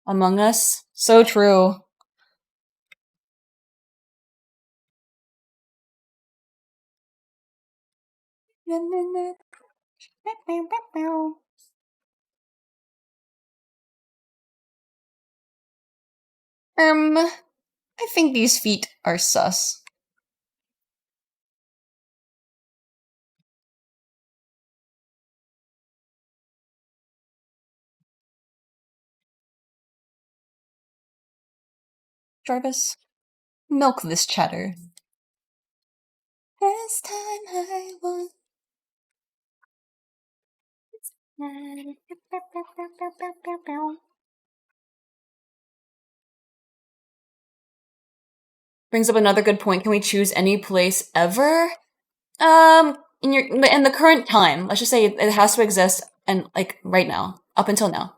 S1: Among Us, so true. I think these feet are sus. Jarvis, milk this chatter. This time I won. Brings up another good point. Can we choose any place ever? In the current time, let's just say it has to exist, and like right now, up until now.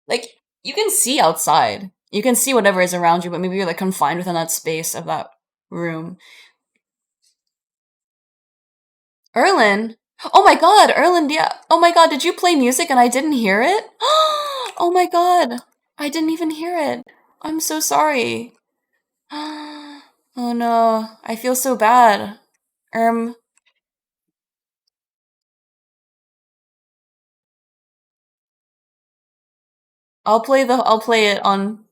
S1: Like, you can see outside. You can see whatever is around you, but maybe you're like confined within that space of that room. Erlin? Oh my god, Erlin, yeah. Oh my god, did you play music and I didn't hear it? Oh my god, I didn't even hear it. I'm so sorry. Oh no, I feel so bad. I'll play it on.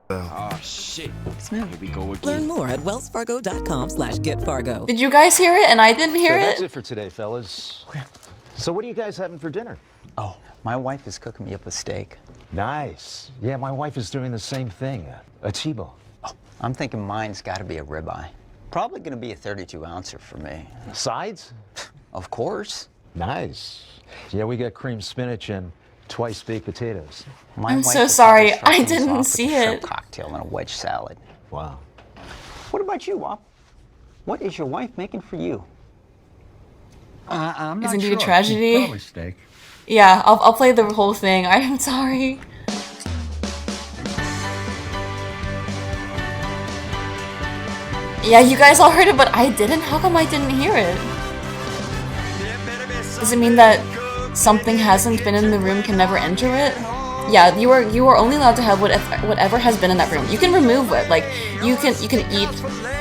S4: Oh shit.
S5: Smith.
S4: Here we go again.
S5: Learn more at wellsfargo.com/getfargo.
S1: Did you guys hear it and I didn't hear
S6: That's
S1: it?
S6: it for today, fellas. So what are you guys having for dinner?
S7: Oh, my wife is cooking me up a steak.
S6: Nice. Yeah, my wife is doing the same thing. A T-bone.
S7: Oh, I'm thinking mine's got to be a ribeye. Probably going to be a 32-ouncer for me.
S6: Sides?
S7: Of course.
S6: Nice. Yeah, we got cream spinach and twice baked potatoes.
S7: My
S1: I'm
S7: wife
S1: so
S7: will
S1: sorry,
S7: probably start
S1: I
S7: things
S1: didn't
S7: off with
S1: see
S7: a shrimp
S1: it.
S7: cocktail and a wedge salad.
S6: Wow.
S7: What about you, Wop? What is your wife making for you?
S4: I'm not
S1: Isn't
S4: sure.
S1: it a tragedy?
S4: Probably steak.
S1: Yeah, I'll play the whole thing. I'm sorry. Yeah, you guys all heard it, but I didn't? How come I didn't hear it? Does it mean that something hasn't been in the room can never enter it? Yeah, you are only allowed to have whatever has been in that room. You can remove it, like you can eat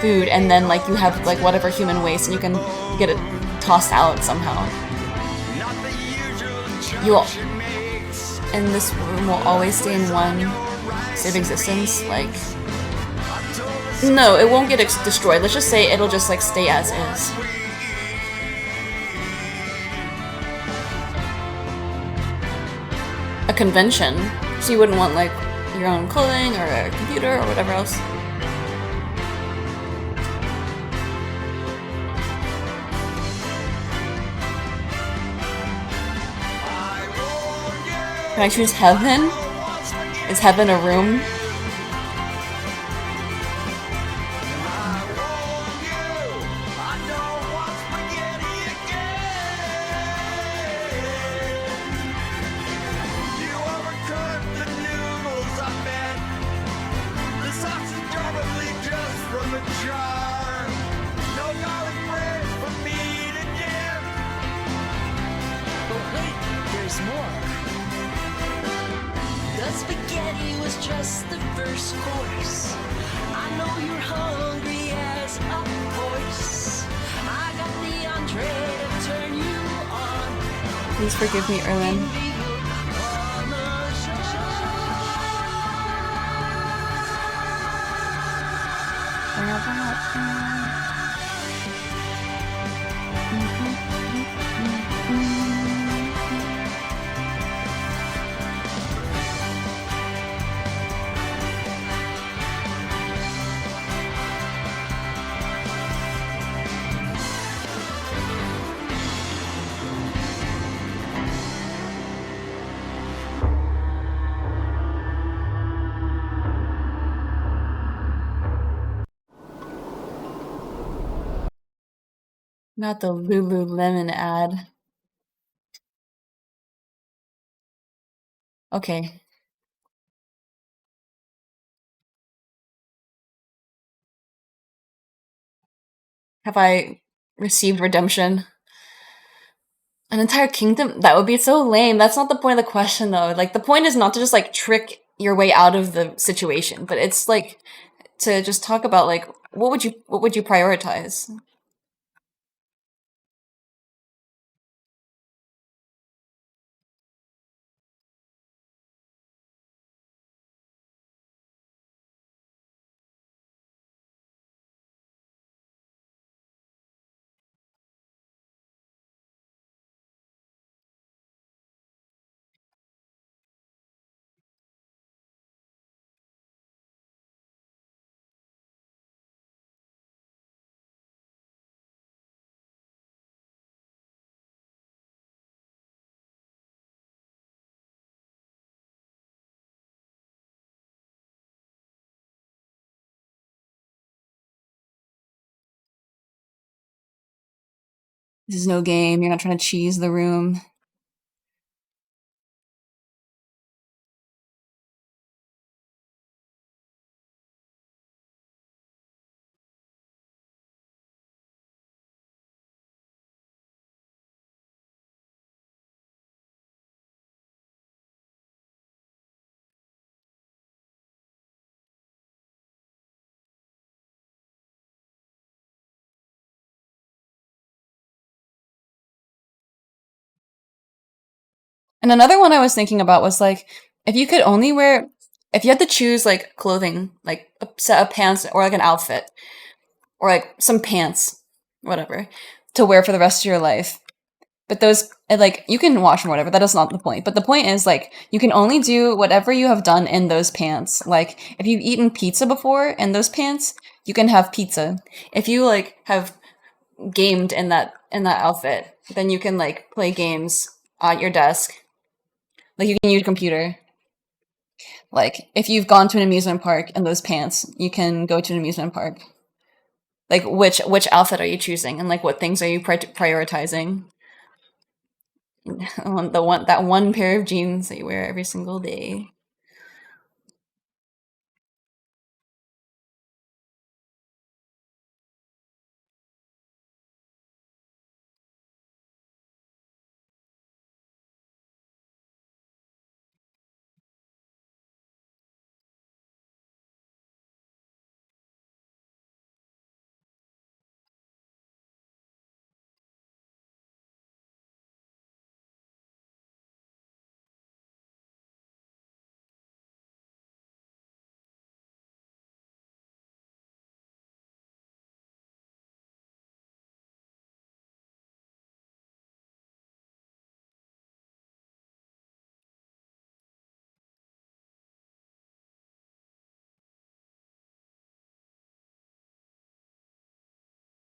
S1: food and then like you have like whatever human waste and you can get it tossed out somehow. You will, and this room will always stay in one state of existence. Like, no, it won't get destroyed. Let's just say it'll just like stay as is. A convention, so you wouldn't want like your own clothing or a computer or whatever else. Can I choose heaven? Is heaven a room? Please forgive me, Erlin. Not the Lululemon ad. Okay. Have I received redemption? An entire kingdom? That would be so lame. That's not the point of the question, though. Like, the point is not to just, like, trick your way out of the situation, but it's, like, to just talk about, like, what would you prioritize? This is no game. You're not trying to cheese the room. And another one I was thinking about was like, if you could only wear, if you had to choose like clothing, like a set of pants or like an outfit, or like some pants, whatever, to wear for the rest of your life. But those, like, you can wash them or whatever. That is not the point. But the point is, like, you can only do whatever you have done in those pants. Like, if you've eaten pizza before in those pants, you can have pizza. If you like have gamed in that outfit, then you can like play games at your desk. Like you can use a computer. Like if you've gone to an amusement park in those pants, you can go to an amusement park. Like which outfit are you choosing, and like what things are you prioritizing? That one pair of jeans that you wear every single day.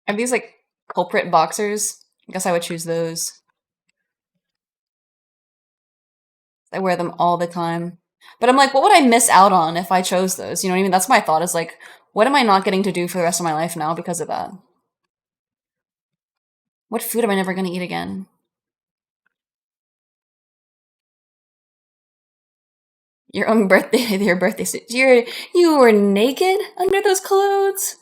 S1: Are these like culprit boxers? I guess I would choose those. I wear them all the time. But I'm like, what would I miss out on if I chose those? You know what I mean? That's my thought is like, what am I not getting to do for the rest of my life now because of that? What food am I never going to eat again? Your own birthday, your birthday suit. You were naked under those clothes?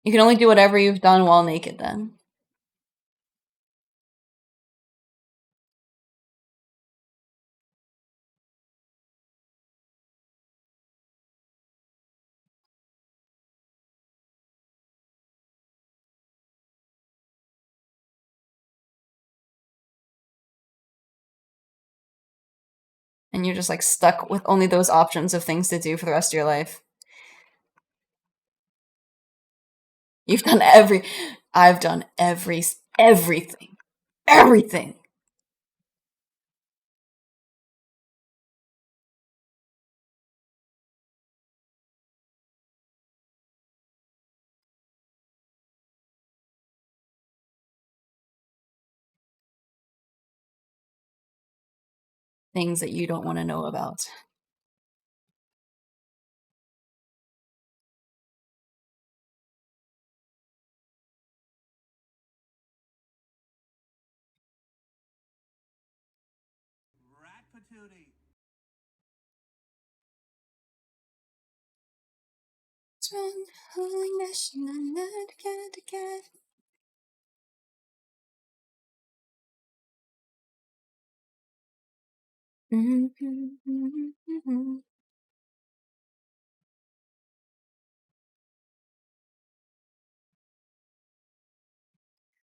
S1: You can only do whatever you've done while naked then. And you're just like stuck with only those options of things to do for the rest of your life. You've done I've done everything. Everything. Things that you don't want to know about.
S4: Rat patootie.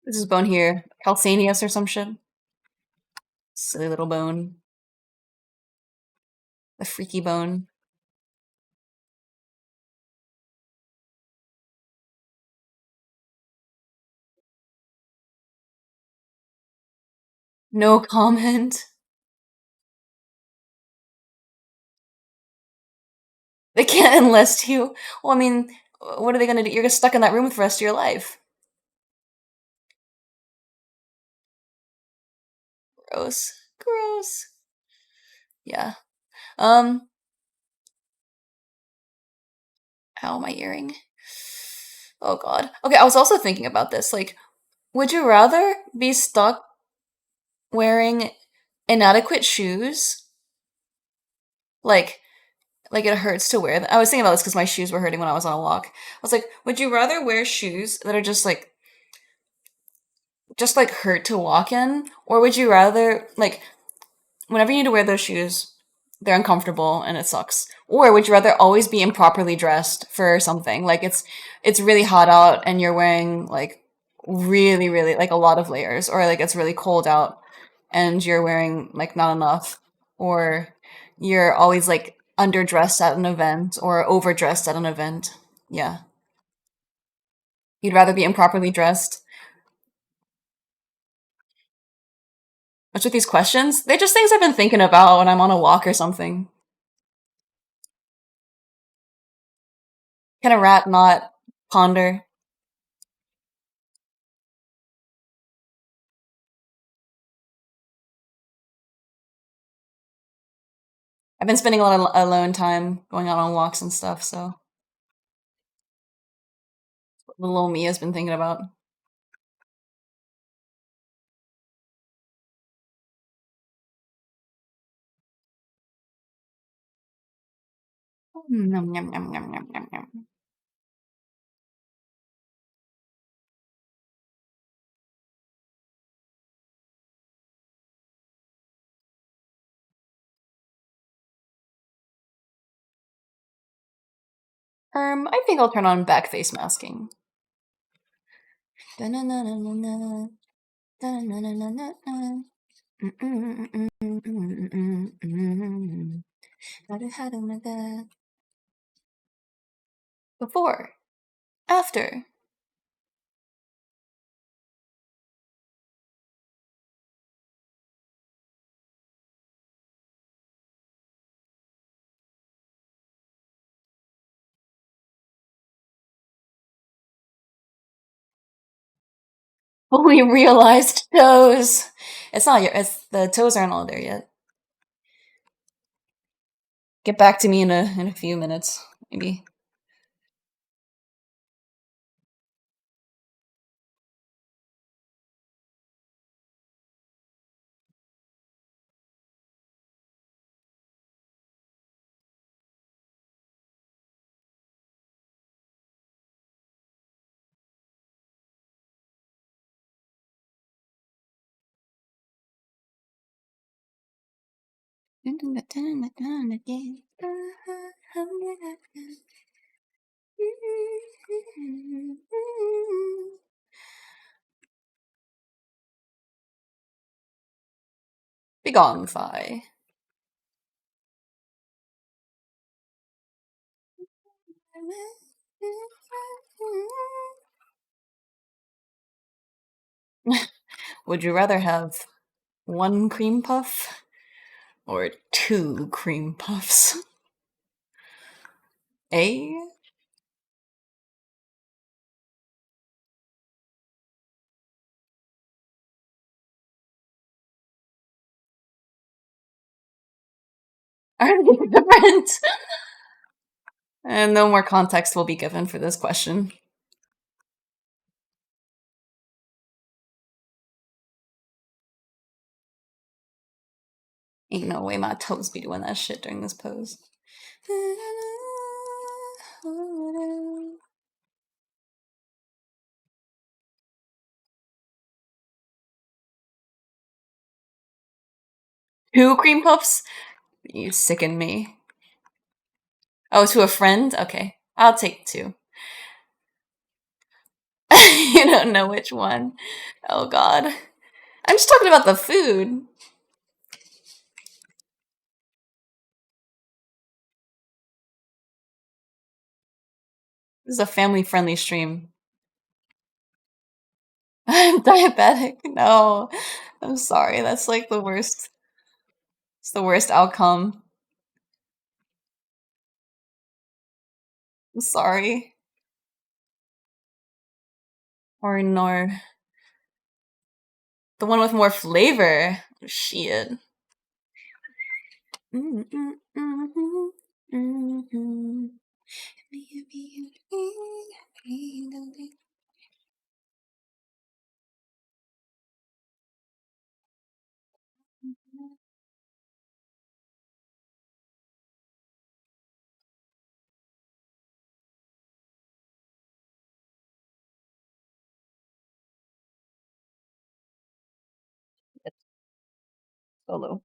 S1: This is bone here. Calcaneus or some shit. Silly little bone. The freaky bone. No comment. They can't enlist you. Well, I mean, what are they gonna do? You're just stuck in that room for the rest of your life. Gross. Gross. Yeah. Um, ow, my earring. Oh god. Okay, I was also thinking about this. Like, would you rather be stuck wearing inadequate shoes? Like it hurts to wear them. I was thinking about this because my shoes were hurting when I was on a walk. I was like, would you rather wear shoes that are just like hurt to walk in, or would you rather like whenever you need to wear those shoes, they're uncomfortable and it sucks, or would you rather always be improperly dressed for something like it's really hot out and you're wearing like really like a lot of layers, or like it's really cold out and you're wearing like not enough, or you're always like underdressed at an event or overdressed at an event. Yeah. You'd rather be improperly dressed. What's with these questions? They're just things I've been thinking about when I'm on a walk or something. Can a rat not ponder? I've been spending a lot of alone time going out on walks and stuff, so the little me has been thinking about. Nom, nom, nom, nom, nom, nom, nom. I think I'll turn on back face masking. Da-na-na-na-na-na. Da-na-na-na-na-na. Mm-mm-mm-mm-mm-mm-mm. Da-da-da-da-da. Before, after. Fully realized toes. It's not your. It's the toes aren't all there yet. Get back to me in a few minutes, maybe. Begone, Fi. Would you rather have one cream puff or two cream puffs? A? Are they different? And no more context will be given for this question. Ain't no way my toes be doing that shit during this pose. Two cream puffs? You sicken me. Oh, to a friend? Okay. I'll take two. You don't know which one. Oh god. I'm just talking about the food. This is a family-friendly stream. I'm diabetic. No. I'm sorry. That's like the worst. It's the worst outcome. I'm sorry. Or no. The one with more flavor. Shit. Solo.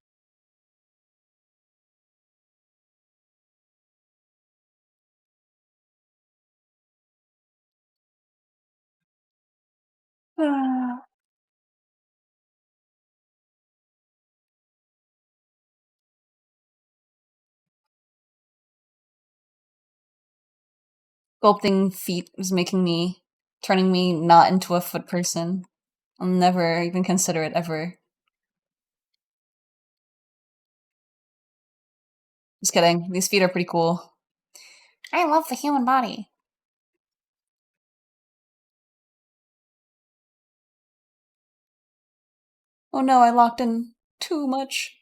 S1: Sculpting feet is turning me not into a foot person. I'll never even consider it ever. Just kidding. These feet are pretty cool. I love the human body. Oh no, I locked in too much.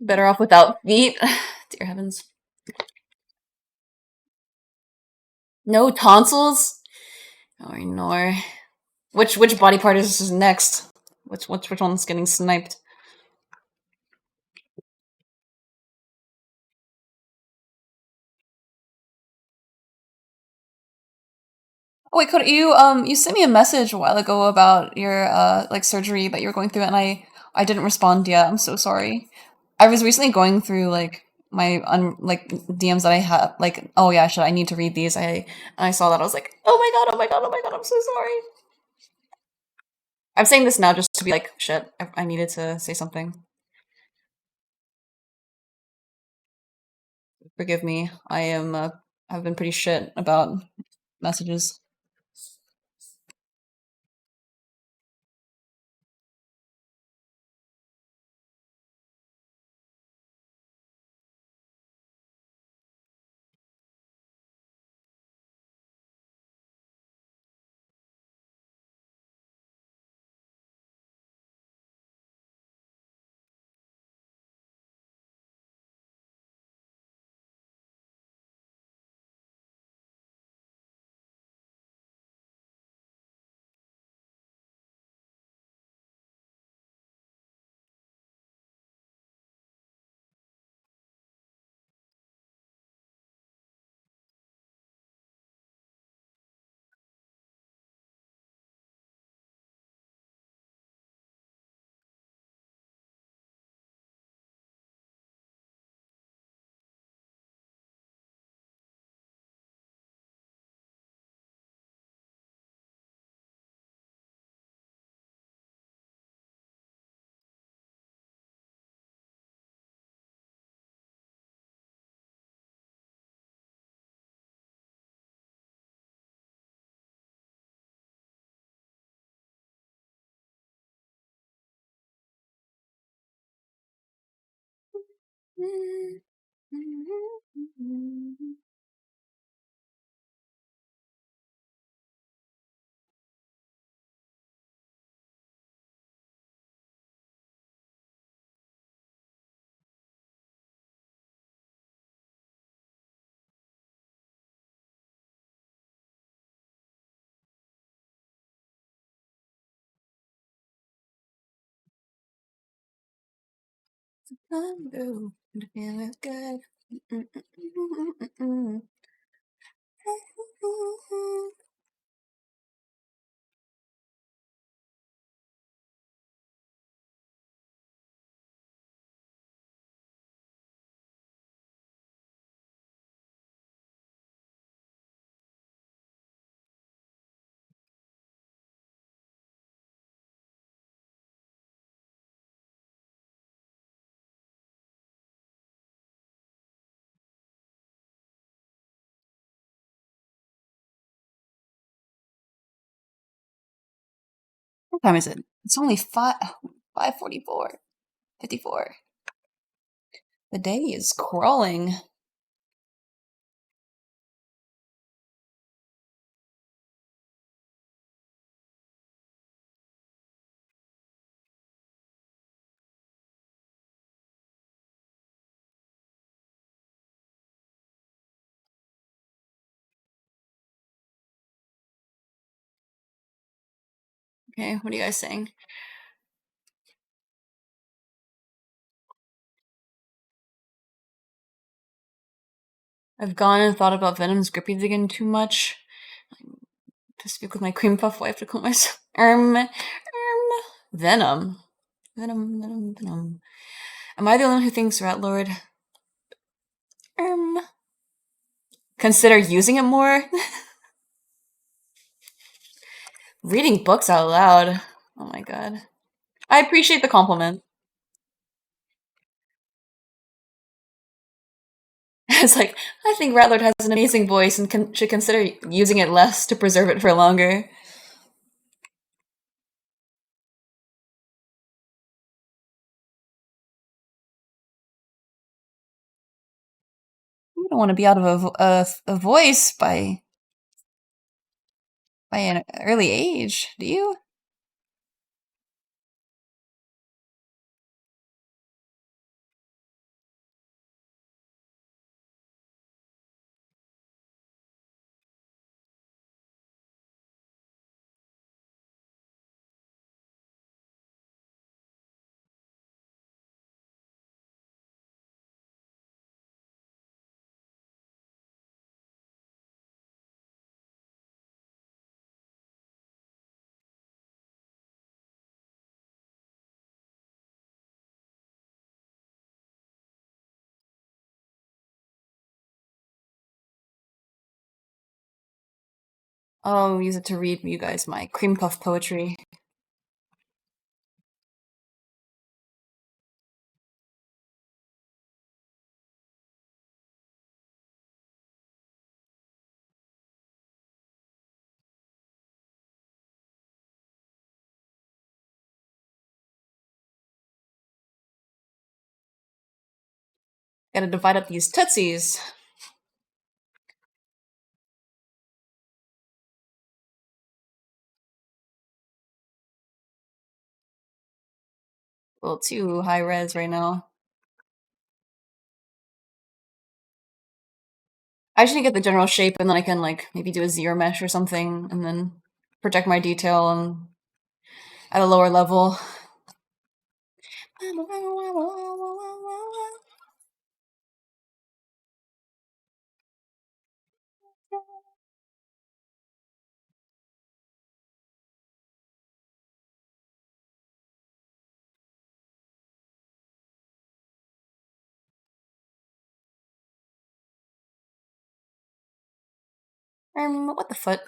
S1: Better off without feet. Dear heavens. No tonsils? Oh no. Which body part is this next? Which one's getting sniped? Oh wait, could you sent me a message a while ago about your like surgery that you were going through, and I didn't respond yet. I'm so sorry. I was recently going through like my like DMs that I had, like, oh yeah, I need to read these. I saw that, I was like, oh my god, oh my god, oh my god, I'm so sorry. I'm saying this now just to be like, shit, I needed to say something. Forgive me. I've been pretty shit about messages. Feeling good. What time is it? It's only 5:44. 54. The day is crawling. Okay, what are you guys saying? I've gone and thought about Venom's grippies again too much. To speak with my cream puff wife to call myself Venom. Venom. Am I the only one who thinks Rat Lord consider using it more? Reading books out loud. Oh my god. I appreciate the compliment. It's like, I think Ratlord has an amazing voice and should consider using it less to preserve it for longer. You don't want to be out of a voice by an early age, do you? Oh, use it to read you guys my cream puff poetry. Gotta divide up these tootsies. A little too high res right now. I just need to get the general shape and then I can like maybe do a zero mesh or something and then project my detail and at a lower level. What the foot?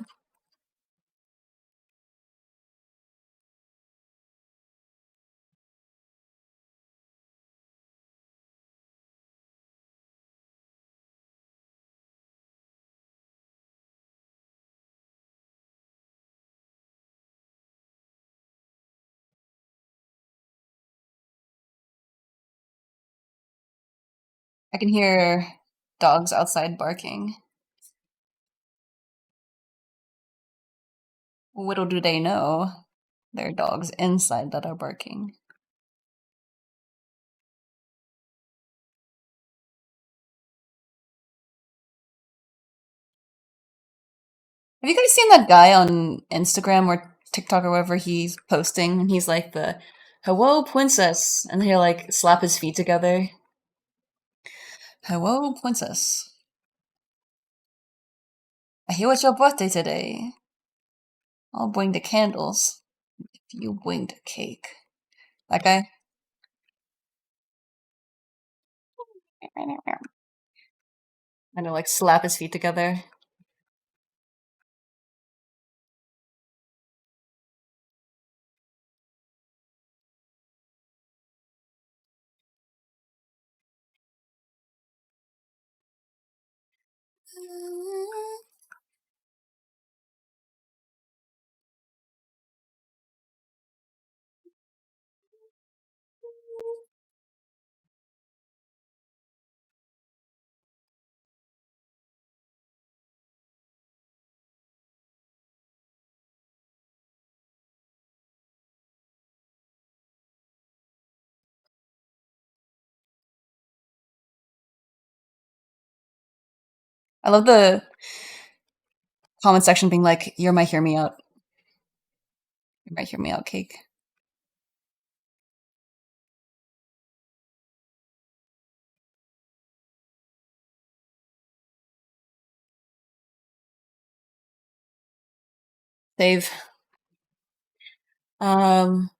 S1: I can hear dogs outside barking. Little do they know, there are dogs inside that are barking. Have you guys seen that guy on Instagram or TikTok or wherever he's posting? And he's like the "Hello, princess," and he'll like slap his feet together. Hello, princess. I hear it's your birthday today. I'll bring the candles if you bring the cake. That guy. And he'll like slap his feet together. I love the comment section being like, "You're my hear me out. You're my hear me out cake." Save. Um,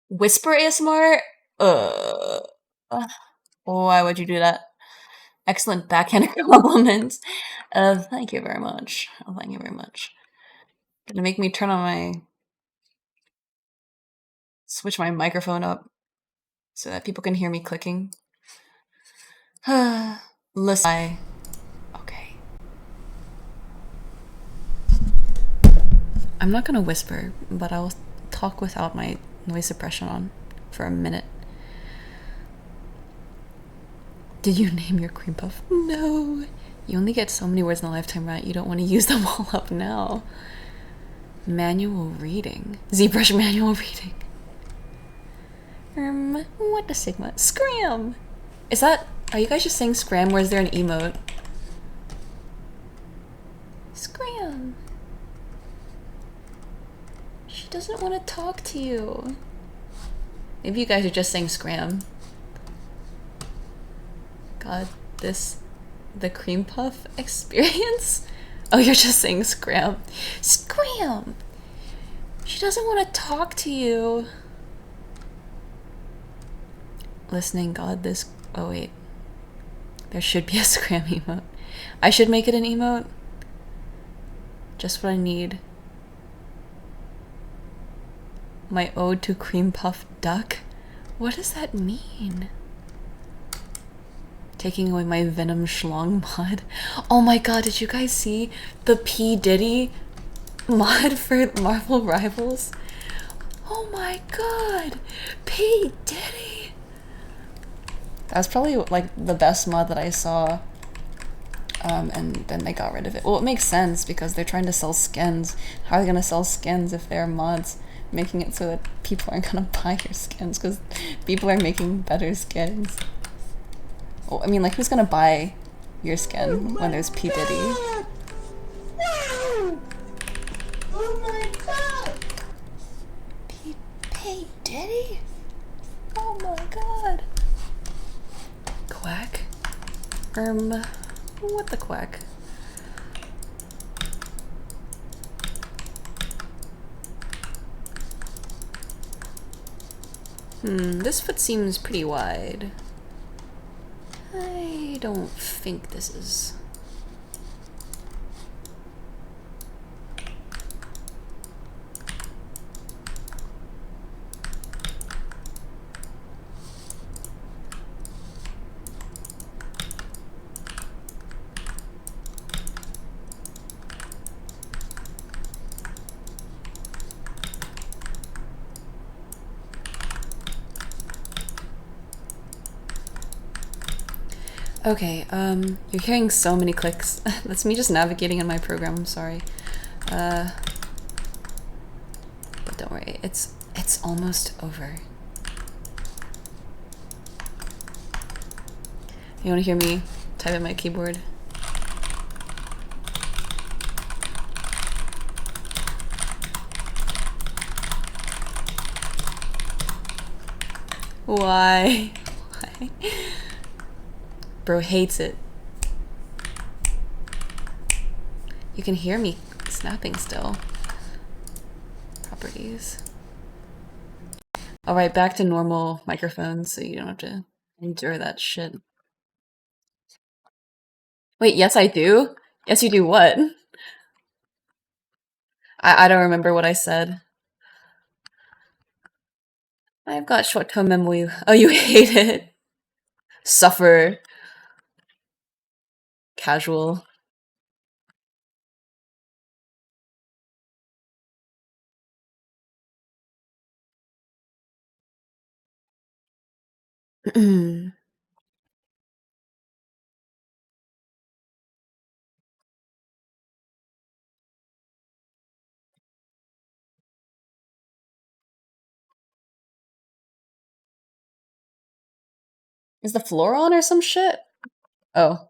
S1: Whisper ASMR? Uh, why would you do that? Excellent backhanded compliment. Thank you very much. Oh, thank you very much. Gonna make me turn on my switch my microphone up so that people can hear me clicking. Listen. Okay. I'm not gonna whisper, but I'll talk without my noise suppression on for a minute. Did you name your cream puff? No. You only get so many words in a lifetime, right? You don't want to use them all up now. Manual reading. ZBrush manual reading. What the Sigma? Scram! Is that... Are you guys just saying scram, or is there an emote? Scram! She doesn't want to talk to you. Maybe you guys are just saying scram. God, the cream puff experience? Oh, you're just saying scram. Scram! She doesn't want to talk to you. Listening, God, this... Oh, wait. There should be a scram emote. I should make it an emote. Just what I need. My ode to cream puff duck? What does that mean? Taking away my Venom Schlong mod. Oh my god, did you guys see the P. Diddy mod for Marvel Rivals? Oh my god! P. Diddy! That's probably like the best mod that I saw. And then they got rid of it. Well, it makes sense because they're trying to sell skins. How are they gonna sell skins if they're mods making it so that people aren't gonna buy your skins because people are making better skins? Well, I mean, like, who's gonna buy your skin when there's P. Diddy?
S4: No! Oh my god!
S1: P. Diddy? Oh my god. Quack? What the quack? This foot seems pretty wide. I don't think this is... Okay, you're hearing so many clicks. That's me just navigating in my program, I'm sorry. But don't worry, it's almost over. You wanna hear me type at my keyboard? Why? Why? Bro hates it. You can hear me snapping still. Properties. Alright, back to normal microphones so you don't have to endure that shit. Wait, yes I do? Yes you do what? I don't remember what I said. I've got short-term memory. Oh, you hate it? Suffer. Casual. Is the floor on or some shit? Oh.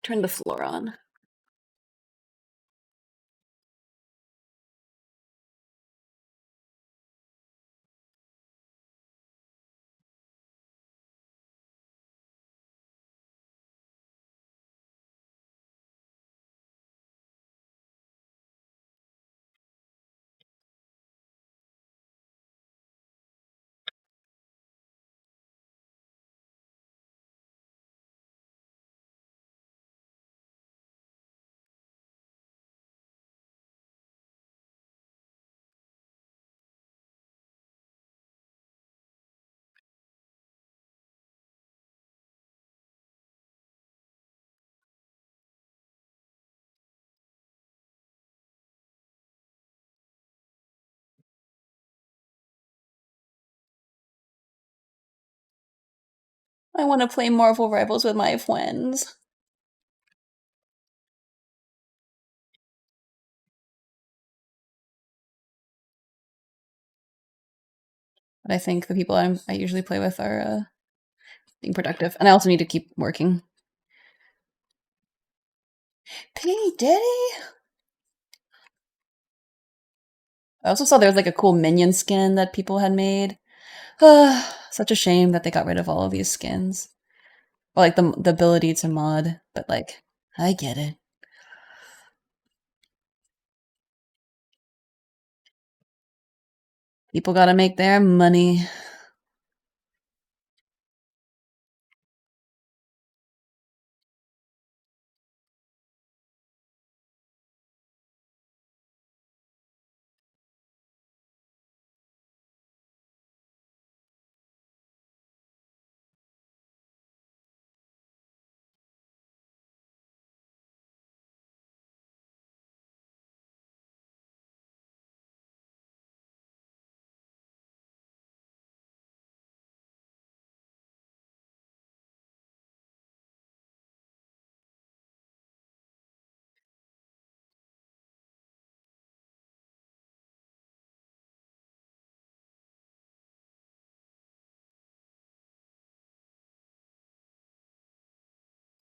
S1: Turn the floor on. I want to play Marvel Rivals with my friends. But I think the people I usually play with are being productive. And I also need to keep working. P. Diddy? I also saw there was like a cool minion skin that people had made. Such a shame that they got rid of all of these skins. Or like the ability to mod, but like, I get it. People gotta make their money.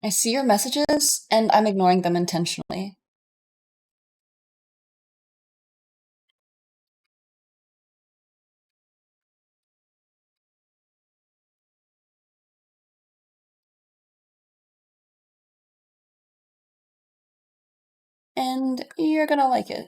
S1: I see your messages, and I'm ignoring them intentionally. And you're gonna like it.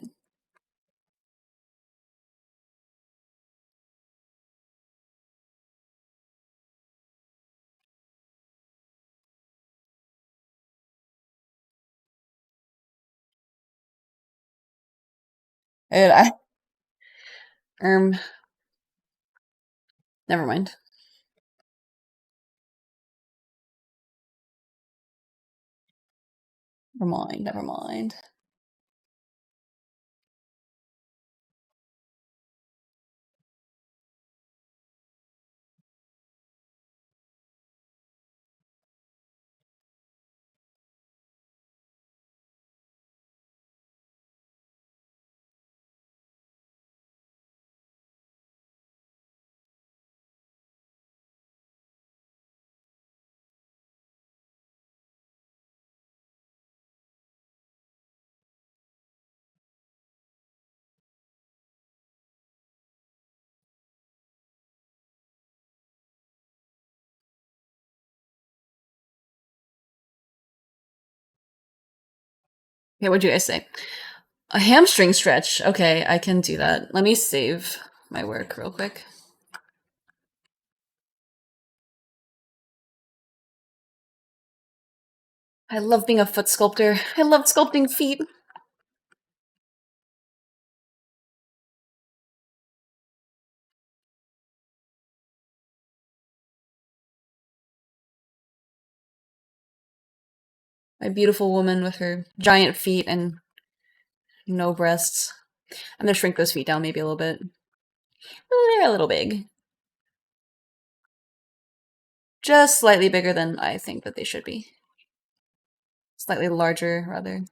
S1: And um, never mind. Never mind, never mind. Okay, what'd you guys say? A hamstring stretch. Okay, I can do that. Let me save my work real quick. I love being a foot sculptor. I love sculpting feet. My beautiful woman with her giant feet and no breasts. I'm gonna shrink those feet down maybe a little bit. They're a little big. Just slightly bigger than I think that they should be. Slightly larger, rather.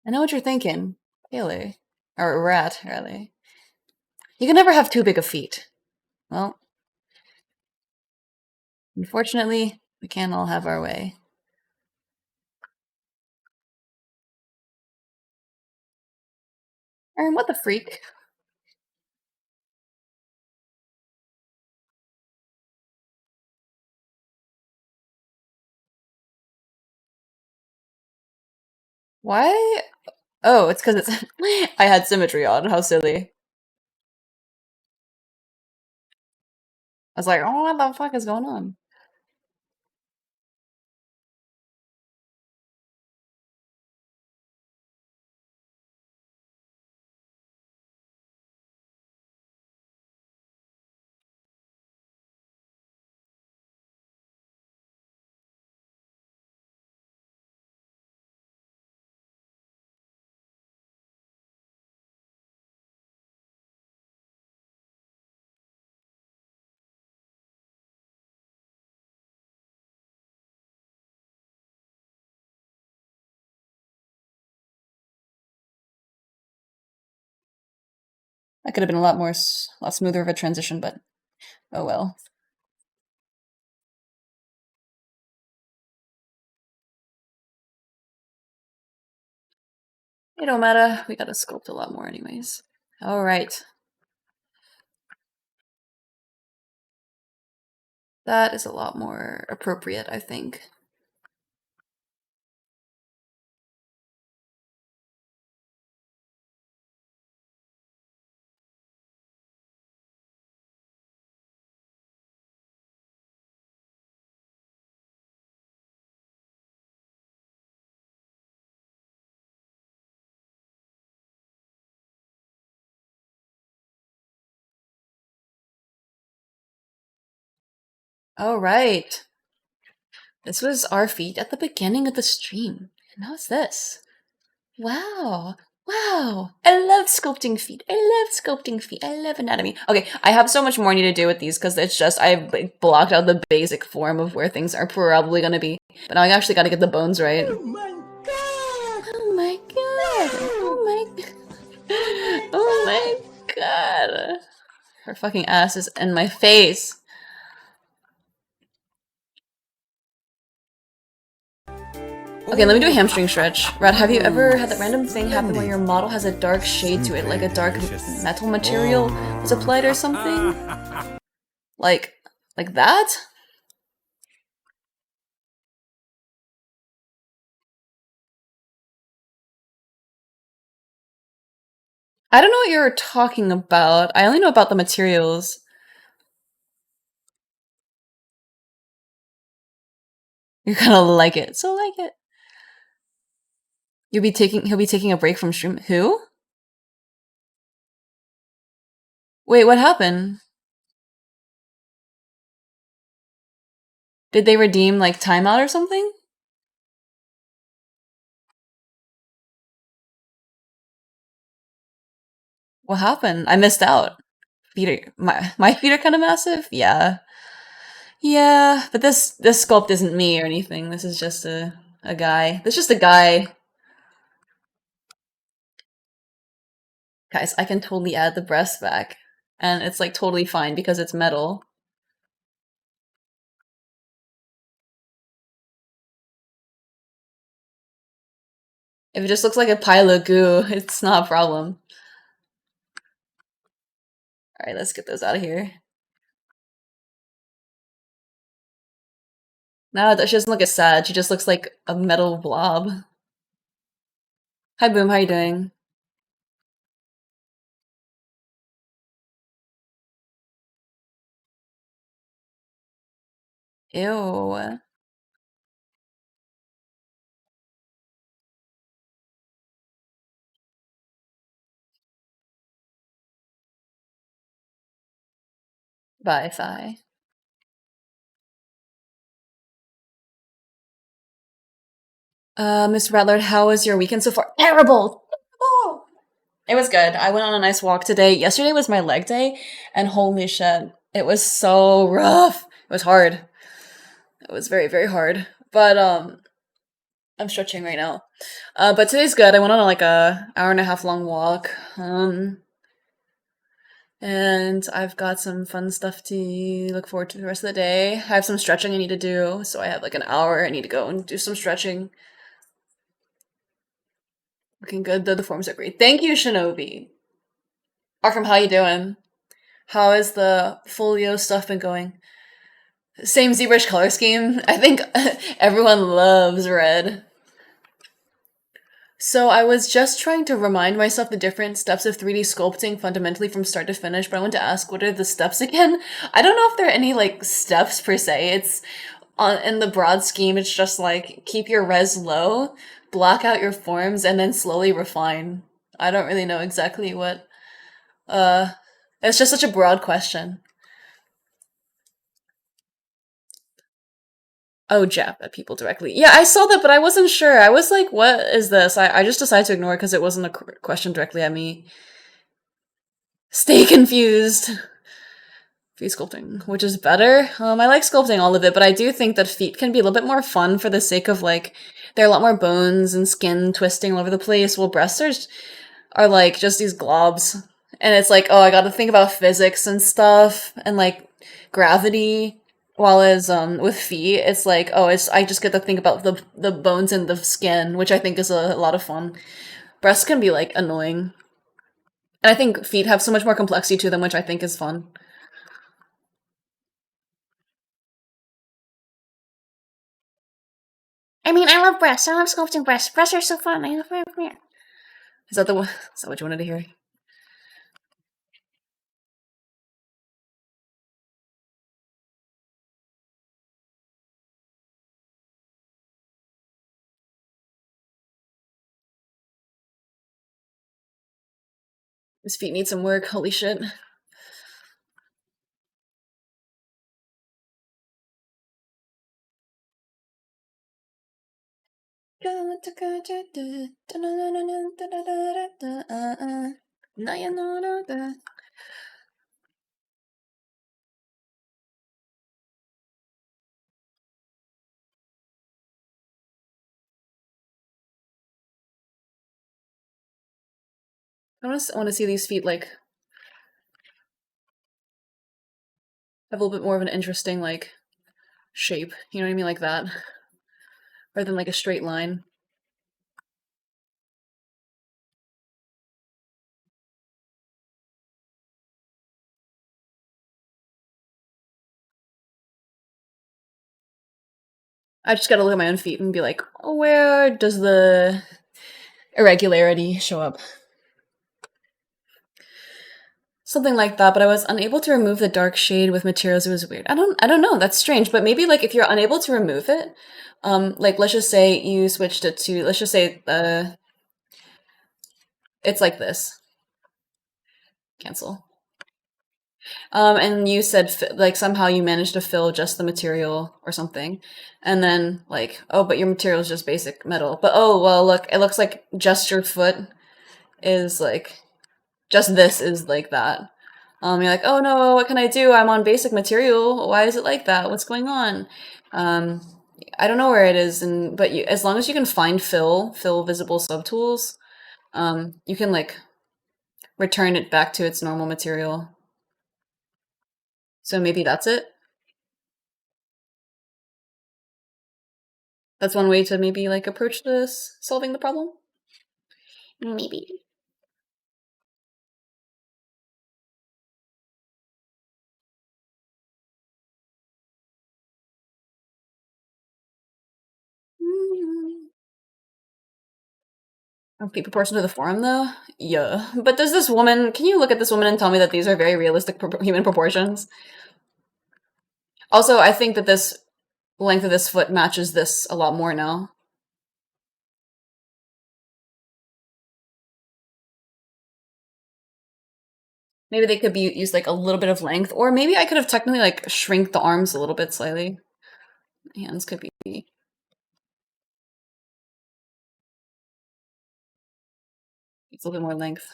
S1: I know what you're thinking, Taylor. Or Rat, rather. You can never have too big of feet. Well, unfortunately, we can't all have our way. What the freak? Why? Oh, it's because it's. I had symmetry on. How silly. I was like, oh, what the fuck is going on? That could have been a lot more, lot smoother of a transition, but oh well. It don't matter. We gotta sculpt a lot more, anyways. All right. That is a lot more appropriate, I think. All right. This was our feet at the beginning of the stream. And how's this? Wow. Wow, I love sculpting feet. I love sculpting feet. I love anatomy. Okay, I have so much more I need to do with these because it's just I've like, blocked out the basic form of where things are probably gonna be. But now I actually got to get the bones right.
S4: Oh my god!
S1: Oh my god! Oh my! Oh my god! Her fucking ass is in my face. Okay, let me do a hamstring stretch. Rad, have you ever had that random thing happen where your model has a dark shade to it, like a dark metal material was applied or something? Like that? I don't know what you're talking about. I only know about the materials. You're gonna like it. So like it. He'll be taking a break from stream. Who? Wait, what happened? Did they redeem like timeout or something? What happened? I missed out. My feet are kind of massive. Yeah, yeah. But this sculpt isn't me or anything. This is just a guy. This is just a guy. Guys, I can totally add the breast back, and it's like totally fine because it's metal. If it just looks like a pile of goo, it's not a problem. All right, let's get those out of here. No, she doesn't look as sad. She just looks like a metal blob. Hi, Boom. How you doing? Ew. Bye, Fi. Miss Rattler, how was your weekend so far? Terrible! Terrible! It was good. I went on a nice walk today. Yesterday was my leg day, and holy shit, it was so rough. It was hard. It was very, very hard. But I'm stretching right now. But today's good. I went on like a hour and a half long walk. And I've got some fun stuff to look forward to the rest of the day. I have some stretching I need to do, so I have like an hour. I need to go and do some stretching. Looking good. The forms are great. Thank you, Shinobi. Arkham, how you doing? How is the folio stuff been going? Same ZBrush color scheme. I think everyone loves red. So I was just trying to remind myself the different steps of 3D sculpting fundamentally from start to finish, but I want to ask, what are the steps again? I don't know if there are any like steps per se. It's in the broad scheme, it's just like keep your res low, block out your forms, and then slowly refine. I don't really know exactly what. It's just such a broad question. Oh, jab at people directly. Yeah, I saw that, but I wasn't sure. I was like, what is this? I just decided to ignore it because it wasn't a question directly at me. Stay confused. Feet sculpting, which is better. I like sculpting all of it, but I do think that feet can be a little bit more fun for the sake of like, there are a lot more bones and skin twisting all over the place, while breasts are like just these globs. And it's like, oh, I gotta think about physics and stuff, and like gravity. While as with feet, it's like, oh, I just get to think about the bones and the skin, which I think is a lot of fun. Breasts can be like annoying, and I think feet have so much more complexity to them, which I think is fun. I mean, I love breasts. I love sculpting breasts. Breasts are so fun. I love them. Is that the one? Is that what you wanted to hear? His feet need some work. Holy shit. want to see these feet like have a little bit more of an interesting like shape. You know what I mean, like that, rather than like a straight line. I just gotta look at my own feet and be like, oh, where does the irregularity show up? Something like that, but I was unable to remove the dark shade with materials. It was weird. I don't know. That's strange. But maybe like if you're unable to remove it, like let's just say you switched it to, let's just say it's like this. Cancel. And you said like somehow you managed to fill just the material or something, and then like, oh, but your material is just basic metal. But oh well, look, it looks like just your foot is like, just this is like that. You're like, oh no, what can I do? I'm on basic material. Why is it like that? What's going on? Um, I don't know where it is, and but you, as long as you can find fill visible subtools, you can like return it back to its normal material. So maybe that's it. That's one way to maybe like approach this solving the problem. Maybe. Okay, proportion to the form though? Yeah. But does this woman, can you look at this woman and tell me that these are very realistic human proportions? Also, I think that this length of this foot matches this a lot more now. Maybe they could be used like a little bit of length, or maybe I could have technically like shrink the arms a little bit slightly. Hands could be. It's a little bit more length.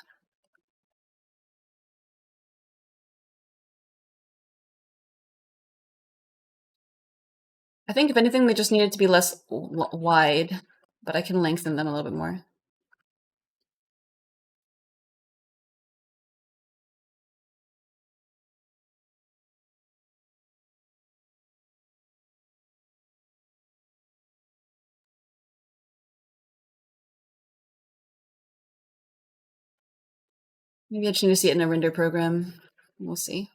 S1: I think if anything, they just needed to be less wide, but I can lengthen them a little bit more. Maybe I just need to see it in a render program. We'll see.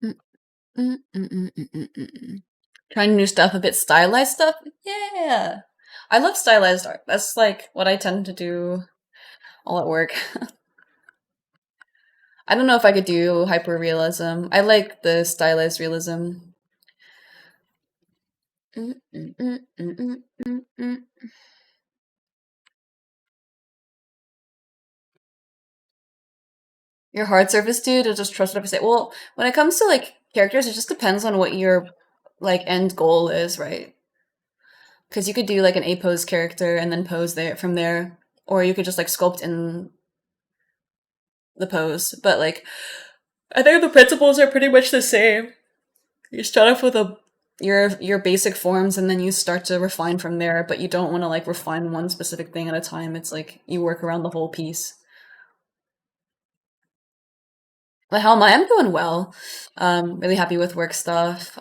S1: Mm, mm, mm, mm, mm, mm, mm. Trying new stuff, a bit stylized stuff? Yeah! I love stylized art. That's like what I tend to do all at work. I don't know if I could do hyperrealism. I like the stylized realism. Mm, mm, mm, mm, mm, mm, mm. Your hard surface dude, or just trust what I say. Well, when it comes to like characters, it just depends on what your like end goal is, right? Because you could do like an A pose character and then pose there from there, or you could just like sculpt in the pose. But like, I think the principles are pretty much the same. You start off with your basic forms, and then you start to refine from there. But you don't want to like refine one specific thing at a time. It's like you work around the whole piece. But how am I? I'm doing well. Really happy with work stuff.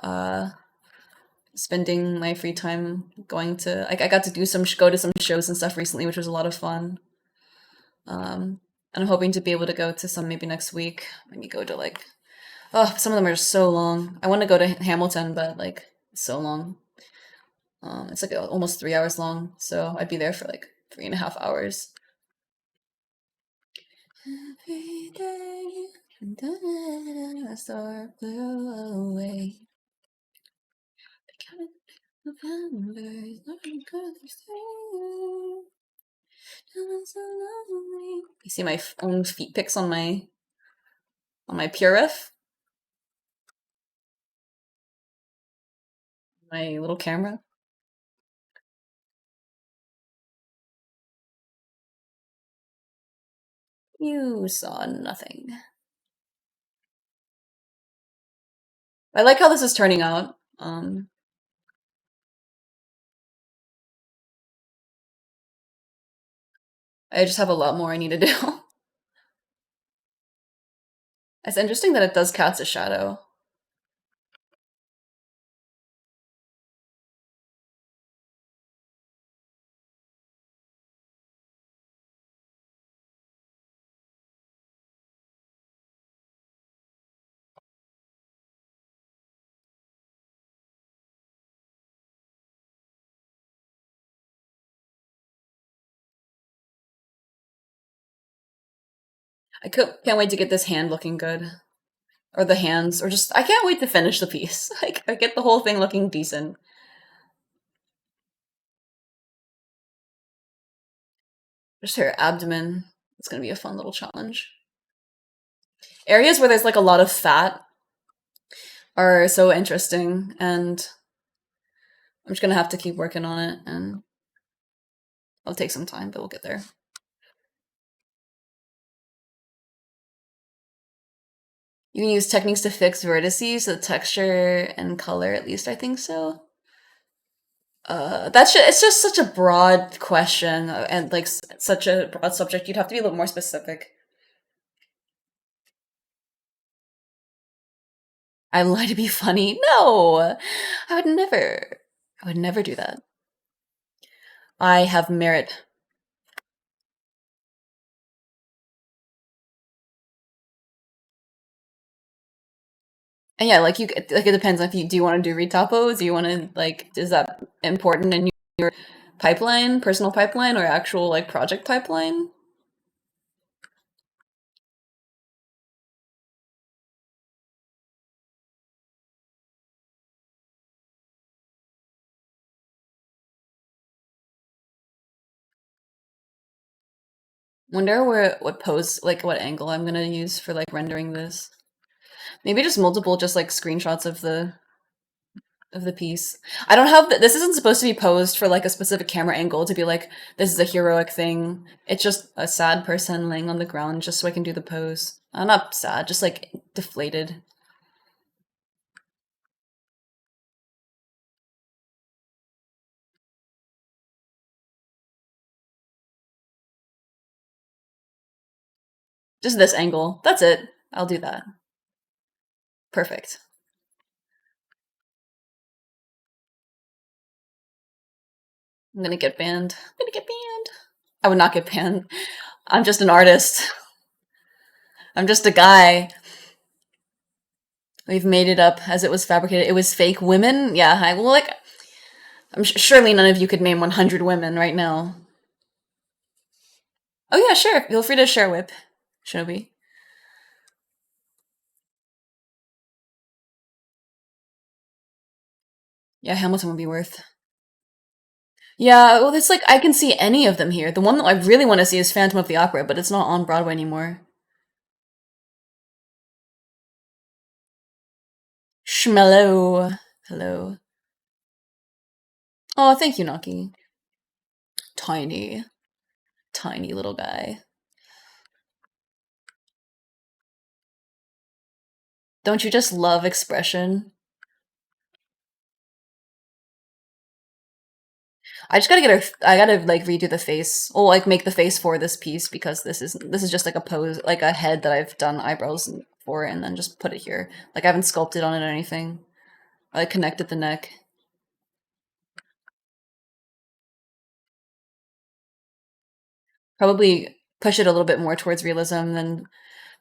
S1: Spending my free time going to like I got to do some go to some shows and stuff recently, which was a lot of fun. And I'm hoping to be able to go to some maybe next week. Maybe go to like, oh, some of them are so long. I want to go to Hamilton, but like it's so long. It's like almost 3 hours long, so I'd be there for like 3.5 hours. Every day, a star flew away. November is not good. You see my own feet pics on my PureF, my little camera. You saw nothing. I like how this is turning out. I just have a lot more I need to do. It's interesting that it does cast a shadow. Can't wait to get this hand looking good. Or the hands, or just, I can't wait to finish the piece. Like, I get the whole thing looking decent. Just her abdomen. It's gonna be a fun little challenge. Areas where there's like a lot of fat are so interesting, and I'm just gonna have to keep working on it, and it'll take some time, but we'll get there. You can use techniques to fix vertices, the texture and color, at least I think so. It's just such a broad question, and like such a broad subject. You'd have to be a little more specific. I lie to be funny. No, I would never. I would never do that. I have merit. And yeah, like it depends if you do you want to do retopos. Do you want to like is that important in your pipeline, personal pipeline, or actual like project pipeline? Wonder what pose, like what angle I'm gonna use for like rendering this. Maybe just multiple, just like screenshots of the piece. I don't have this isn't supposed to be posed for like a specific camera angle to be like this is a heroic thing. It's just a sad person laying on the ground just so I can do the pose. Not sad, just like deflated. Just this angle. That's it. I'll do that. Perfect. I'm gonna get banned. I'm gonna get banned. I would not get banned. I'm just an artist. I'm just a guy. We've made it up as it was fabricated. It was fake women. Yeah, well, like, surely none of you could name 100 women right now. Oh yeah, sure. Feel free to share whip, Shinobi. Yeah, Hamilton would be worth. Yeah, well, it's like I can see any of them here. The one that I really want to see is Phantom of the Opera, but it's not on Broadway anymore. Shmello. Hello. Oh, thank you, Naki. Tiny. Tiny little guy. Don't you just love expression? I just gotta get her. I gotta like redo the face, or like make the face for this piece because this is just like a pose, like a head that I've done eyebrows for, and then just put it here. Like I haven't sculpted on it or anything. I connected the neck. Probably push it a little bit more towards realism than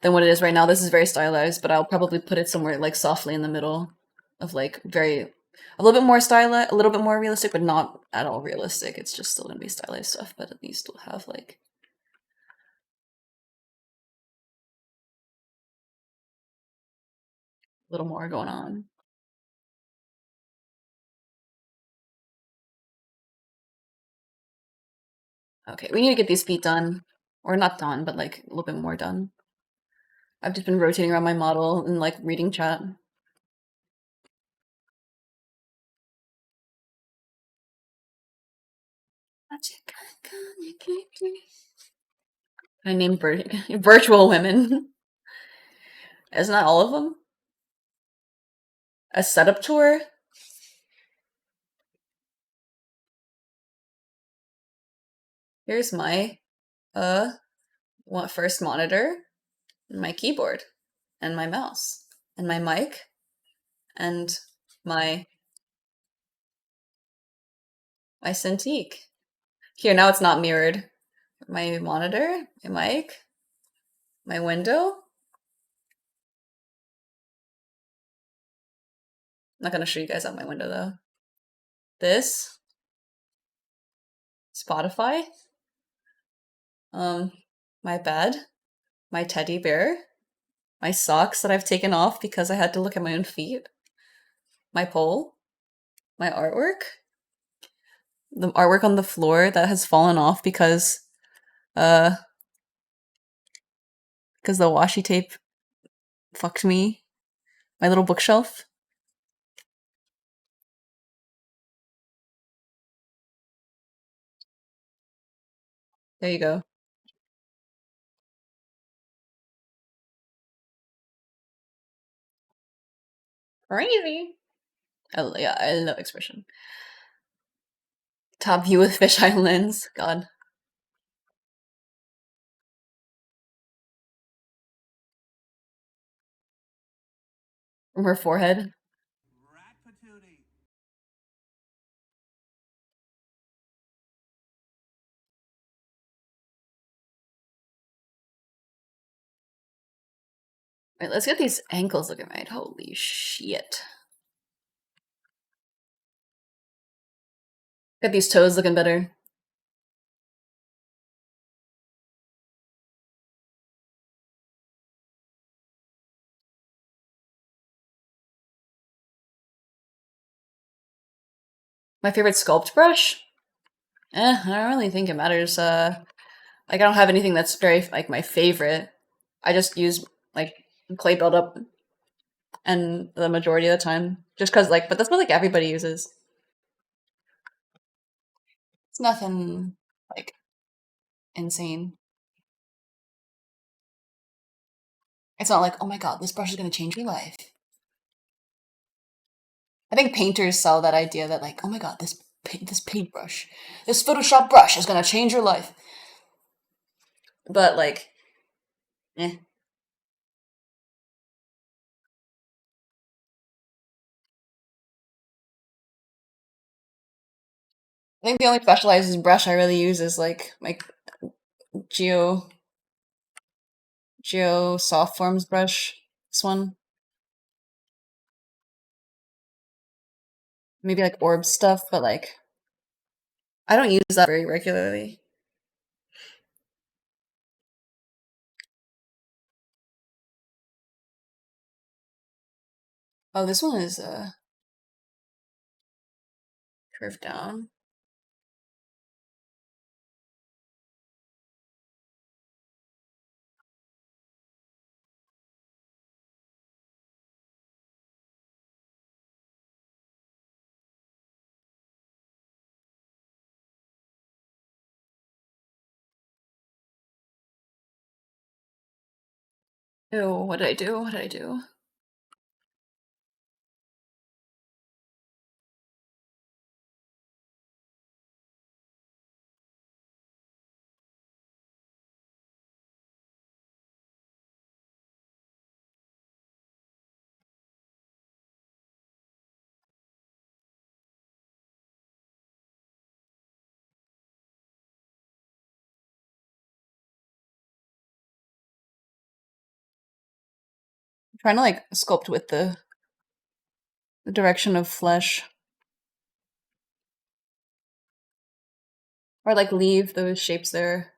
S1: what it is right now. This is very stylized, but I'll probably put it somewhere like softly in the middle of like a little bit more stylized, a little bit more realistic, but not at all realistic. It's just still gonna be stylized stuff, but at least we'll have like a little more going on. Okay, we need to get these feet done. Or not done, but like a little bit more done. I've just been rotating around my model and like reading chat. I named virtual women. Isn't that all of them? A setup tour? Here's my first monitor, and my keyboard, and my mouse, and my mic, and my Cintiq. Here, now it's not mirrored. My monitor, my mic, my window. I'm not gonna show you guys out my window though. This, Spotify, my bed, my teddy bear, my socks that I've taken off because I had to look at my own feet, my pole, my artwork, the artwork on the floor that has fallen off because the washi tape fucked me, my little bookshelf. There you go. Crazy. Yeah, I love expression. Top view with fisheye lens. God. From her forehead. Right, let's get these ankles looking right. Holy shit. Get these toes looking better. My favorite sculpt brush? I don't really think it matters. Like I don't have anything that's very like my favorite. I just use like clay buildup and the majority of the time. Just cause like, but that's what like everybody uses. It's nothing like insane. It's not like, oh my god, this brush is gonna change your life. I think painters sell that idea that like, oh my god, this paintbrush, this Photoshop brush is gonna change your life. But like, eh. I think the only specialized brush I really use is like my Geo Soft Forms brush. This one. Maybe like orb stuff, but like I don't use that very regularly. Oh, this one is curved down. Ew, what did I do? What did I do? I'm trying to like sculpt with the direction of flesh. Or like leave those shapes there.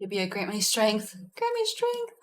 S1: Maybe grant me strength. Grant me strength.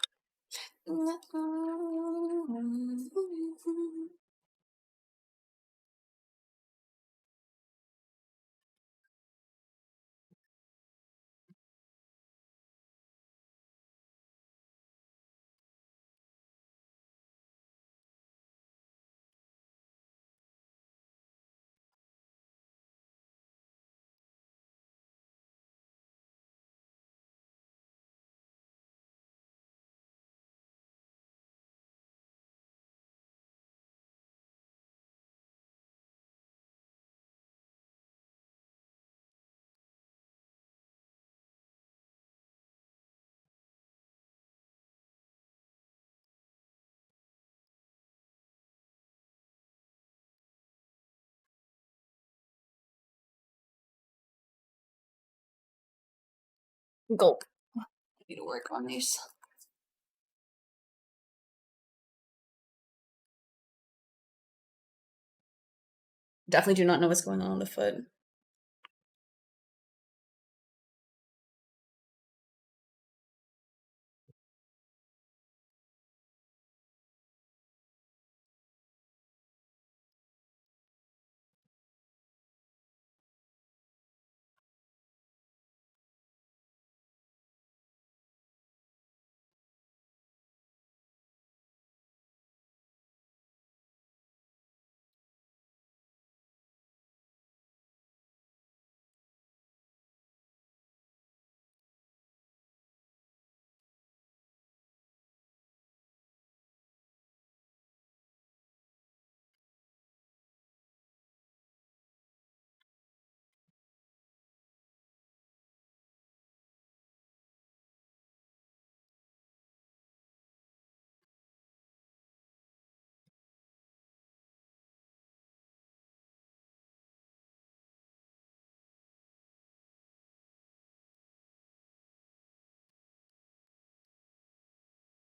S1: Gulp. I need to work on these. Definitely do not know what's going on the foot.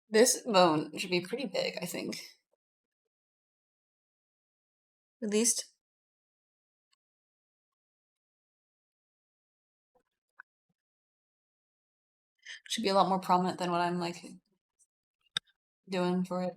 S1: This bone should be pretty big, I think. At least. Should be a lot more prominent than what I'm like doing for it.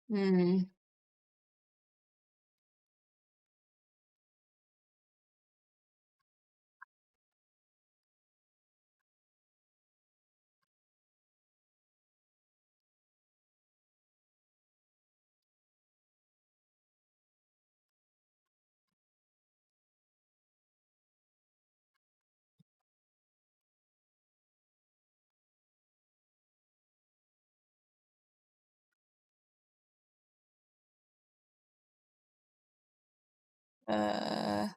S1: Hmm. Uh.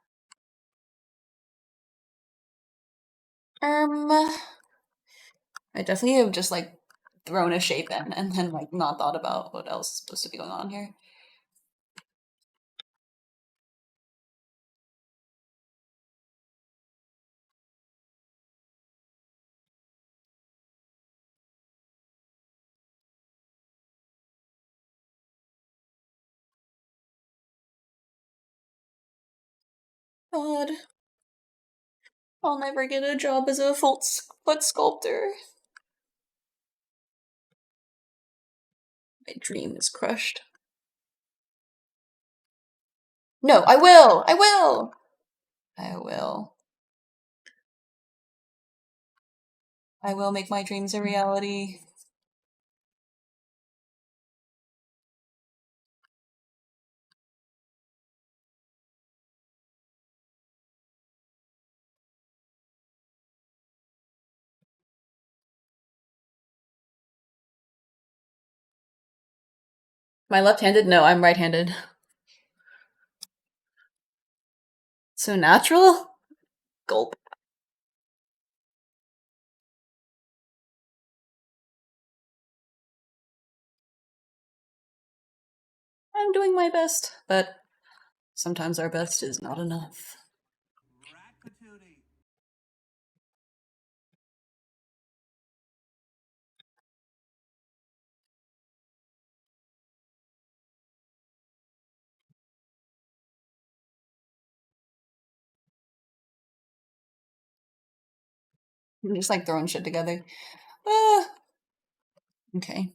S1: I definitely have just like thrown a shape in and then like not thought about what else is supposed to be going on here. God, I'll never get a job as a foot sculptor. My dream is crushed. No, I will! I will! I will. I will make my dreams a reality. Am I left-handed? No, I'm right-handed. So natural? Gulp. I'm doing my best, but sometimes our best is not enough. I'm just like throwing shit together. Ah, okay.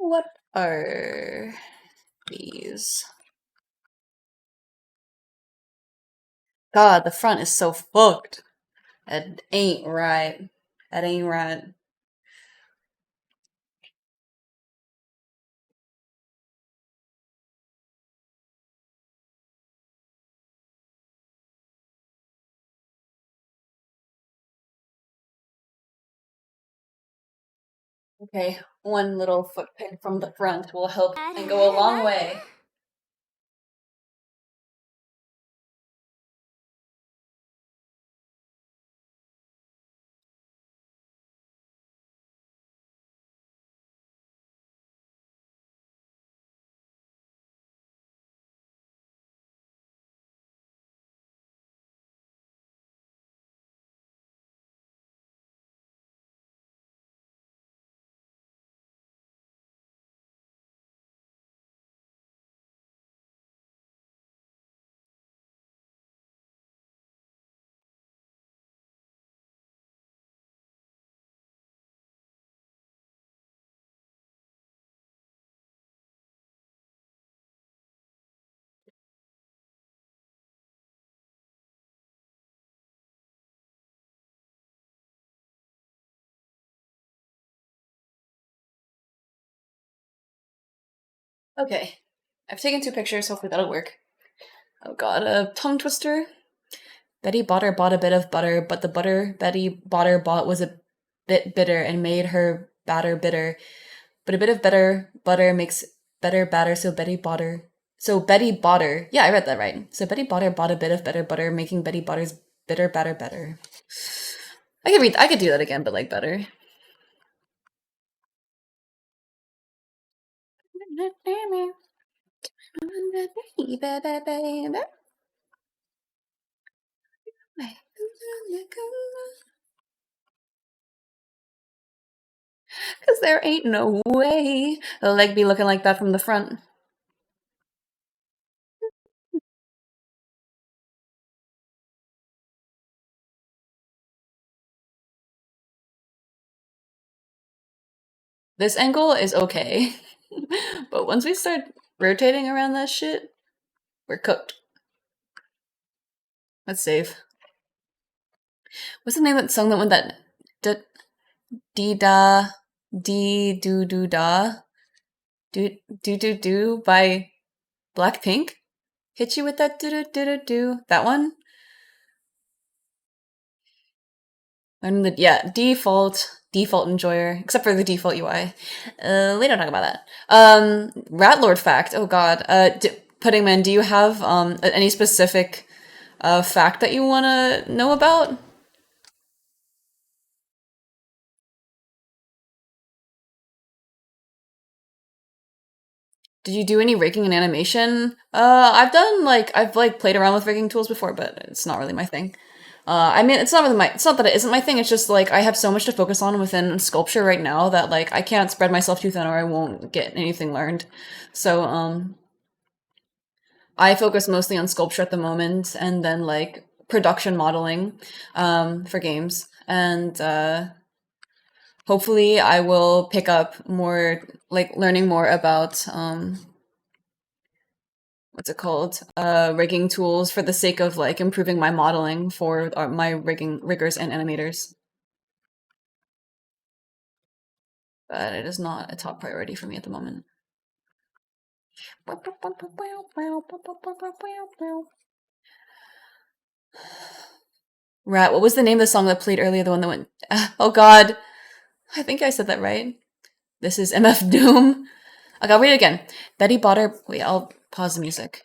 S1: What are these? God, the front is so fucked. That ain't right. That ain't right. Okay, one little foot pick from the front will help and go a long way. Okay, I've taken 2 pictures. Hopefully that'll work. Oh god, a tongue twister. Betty Botter bought a bit of butter, but the butter Betty Botter bought was a bit bitter and made her batter bitter. But a bit of better butter makes better batter, so Betty Botter. So Betty Botter. Yeah, I read that right. So Betty Botter bought a bit of better butter, making Betty Botter's bitter batter better. I could do that again, but like better. Cause there ain't no way a leg be looking like that from the front. This angle is okay. But once we start rotating around that shit, we're cooked. Let's save. What's the name of that song that went that dee da dee doo doo da do do do do by Blackpink? Hit you with that do do do do do. That one? And the default enjoyer, except for the default UI. We don't talk about that. Rat Lord fact. Oh god. Puddingman, do you have any specific fact that you want to know about? Did you do any rigging and animation? I've played around with rigging tools before, but it's not really my thing. I mean, it's not that it isn't my thing. It's just like I have so much to focus on within sculpture right now that like I can't spread myself too thin or I won't get anything learned. So I focus mostly on sculpture at the moment, and then like production modeling for games, and hopefully I will pick up more like learning more about what's it called, rigging tools for the sake of like improving my modeling for my riggers and animators. But it is not a top priority for me at the moment. Rat, what was the name of the song that played earlier? The one that went, oh god, I think I said that right. This is MF Doom. Okay, I'll read it again. Betty Botter, wait, I'll pause the music.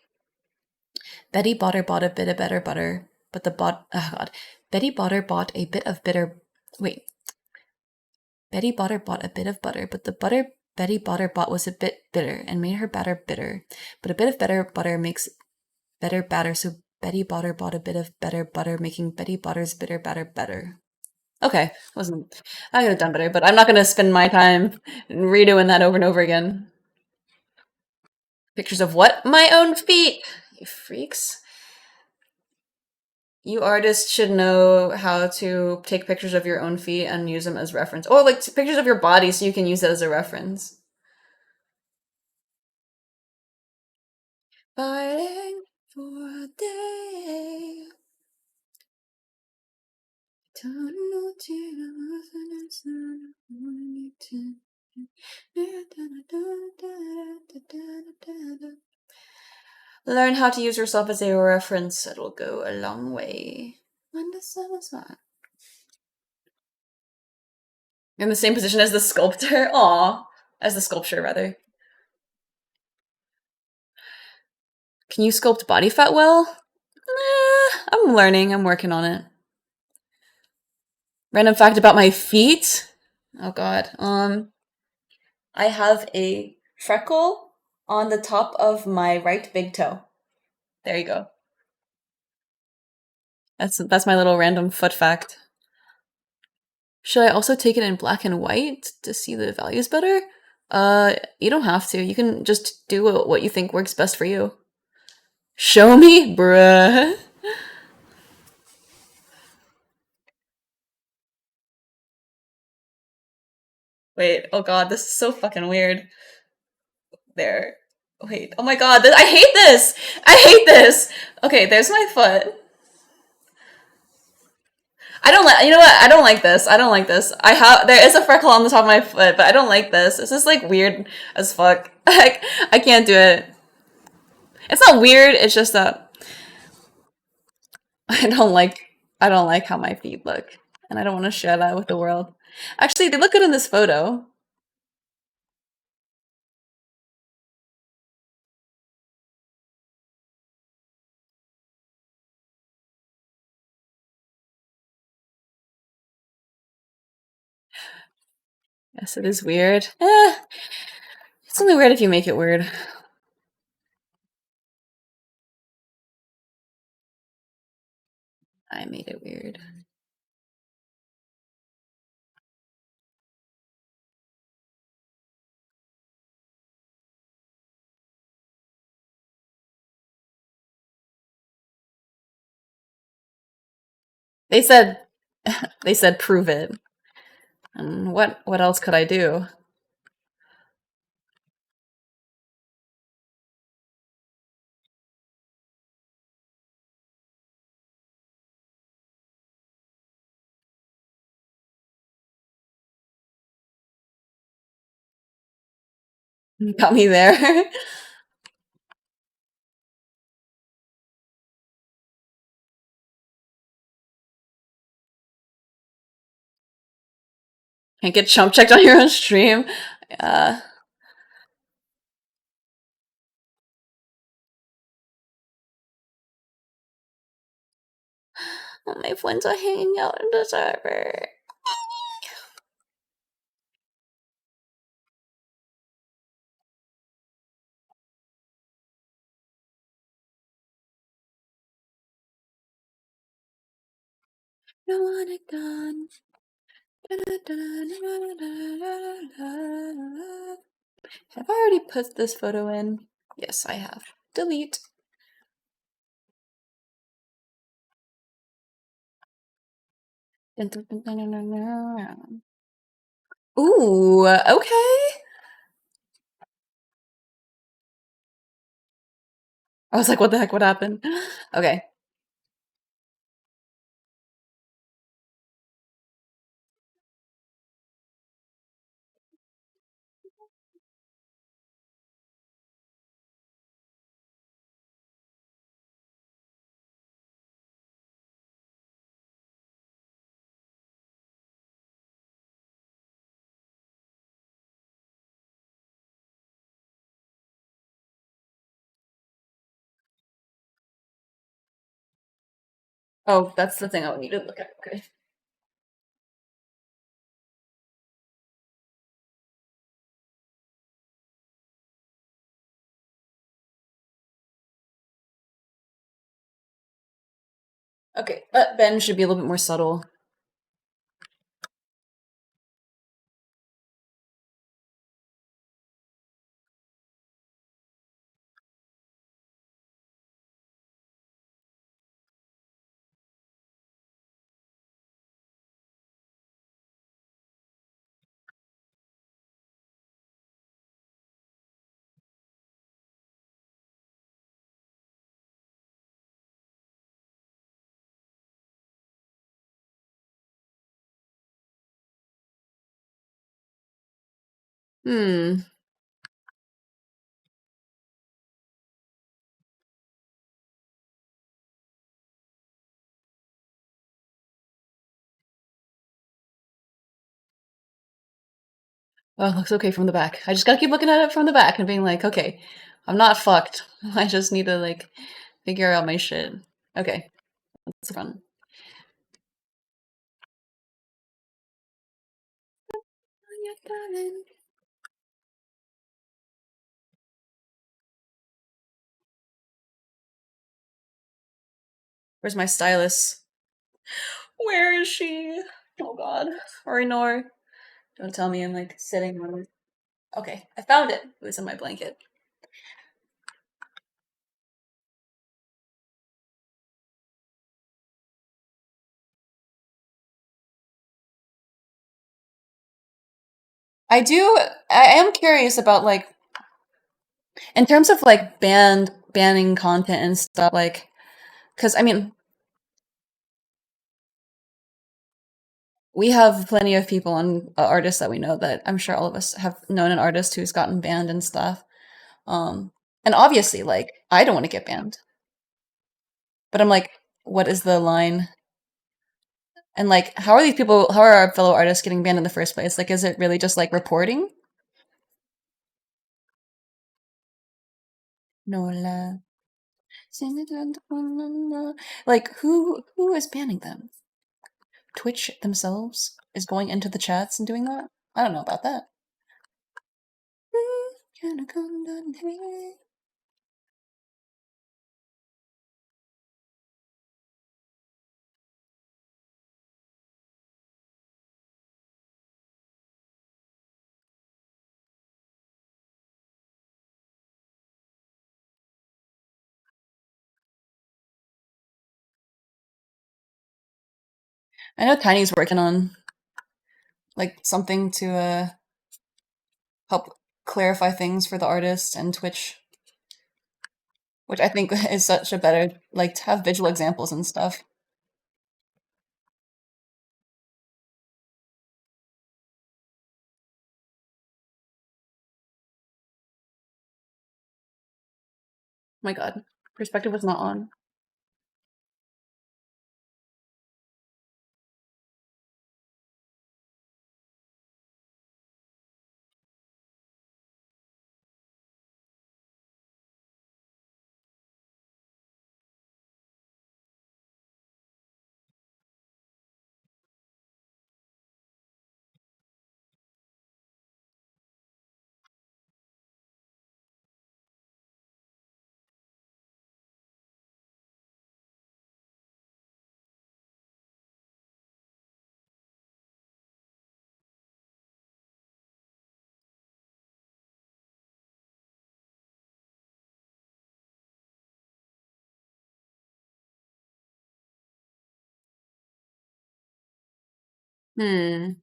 S1: Betty Botter bought a bit of better butter, but oh god. Betty Botter bought a bit of bitter, wait. Betty Botter bought a bit of butter, but the butter Betty butter bought was a bit bitter and made her batter bitter. But a bit of better butter makes better batter, so Betty Butter bought a bit of better butter, making Betty Butter's bitter batter better. Okay, I could have done better, but I'm not gonna spend my time redoing that over and over again. Pictures of what? My own feet! You freaks. You artists should know how to take pictures of your own feet and use them as reference. Or like pictures of your body so you can use that as a reference. Fighting for a day. Learn how to use yourself as a reference. It'll go a long way. In the same position as the sculptor? Aw. As the sculpture, rather. Can you sculpt body fat well? I'm learning. I'm working on it. Random fact about my feet? Oh god. I have a freckle on the top of my right big toe. There you go. That's my little random foot fact. Should I also take it in black and white to see the values better? You don't have to. You can just do what you think works best for you. Show me? Bruh. Wait, oh god, this is so fucking weird. There. Wait, oh my god, I hate this! I hate this! Okay, there's my foot. I don't like, you know what? I don't like this. I don't like this. There is a freckle on the top of my foot, but I don't like this. This is like weird as fuck. I can't do it. It's not weird, it's just that I don't like how my feet look. And I don't want to share that with the world. Actually, they look good in this photo. Yes, it is weird. It's only weird if you make it weird. I made it weird. They said prove it. And what else could I do? Got me there. Can't get chump checked on your own stream. All my friends are hanging out in the server. You want it gone. Have I already put this photo in? Yes, I have. Delete. Ooh, okay. I was like, what the heck? What happened? Okay. Oh, that's the thing I need to look at. Okay. Okay, that bend should be a little bit more subtle. Hmm. Oh, it looks okay from the back. I just gotta keep looking at it from the back and being like, okay, I'm not fucked. I just need to like figure out my shit. Okay, that's fun. Where's my stylus? Where is she? Oh god. Or ignore. Don't tell me I'm like sitting on it. Okay, I found it. It was in my blanket. I do. I am curious about like in terms of like banning content and stuff. Like, because I mean, we have plenty of people and artists that we know that I'm sure all of us have known an artist who's gotten banned and stuff. Um, and obviously, like, I don't want to get banned, but I'm like, what is the line? And like, how are these people? How are our fellow artists getting banned in the first place? Like, is it really just like reporting? No la. Like, who is banning them? Twitch themselves is going into the chats and doing that? I don't know about that. I know Tiny's working on like something to help clarify things for the artist and Twitch, which I think is such a better like to have visual examples and stuff. My God, perspective was not on. Hmm.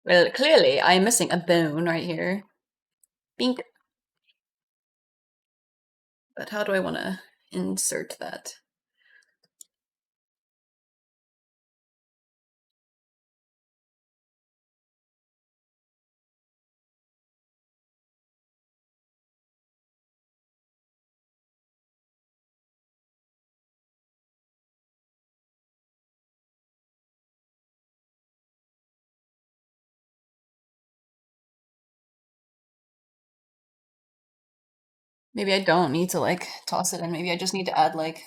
S1: Well, clearly I'm missing a bone right here. Bink. But how do I want to insert that? Maybe I don't need to like toss it in. Maybe I just need to add like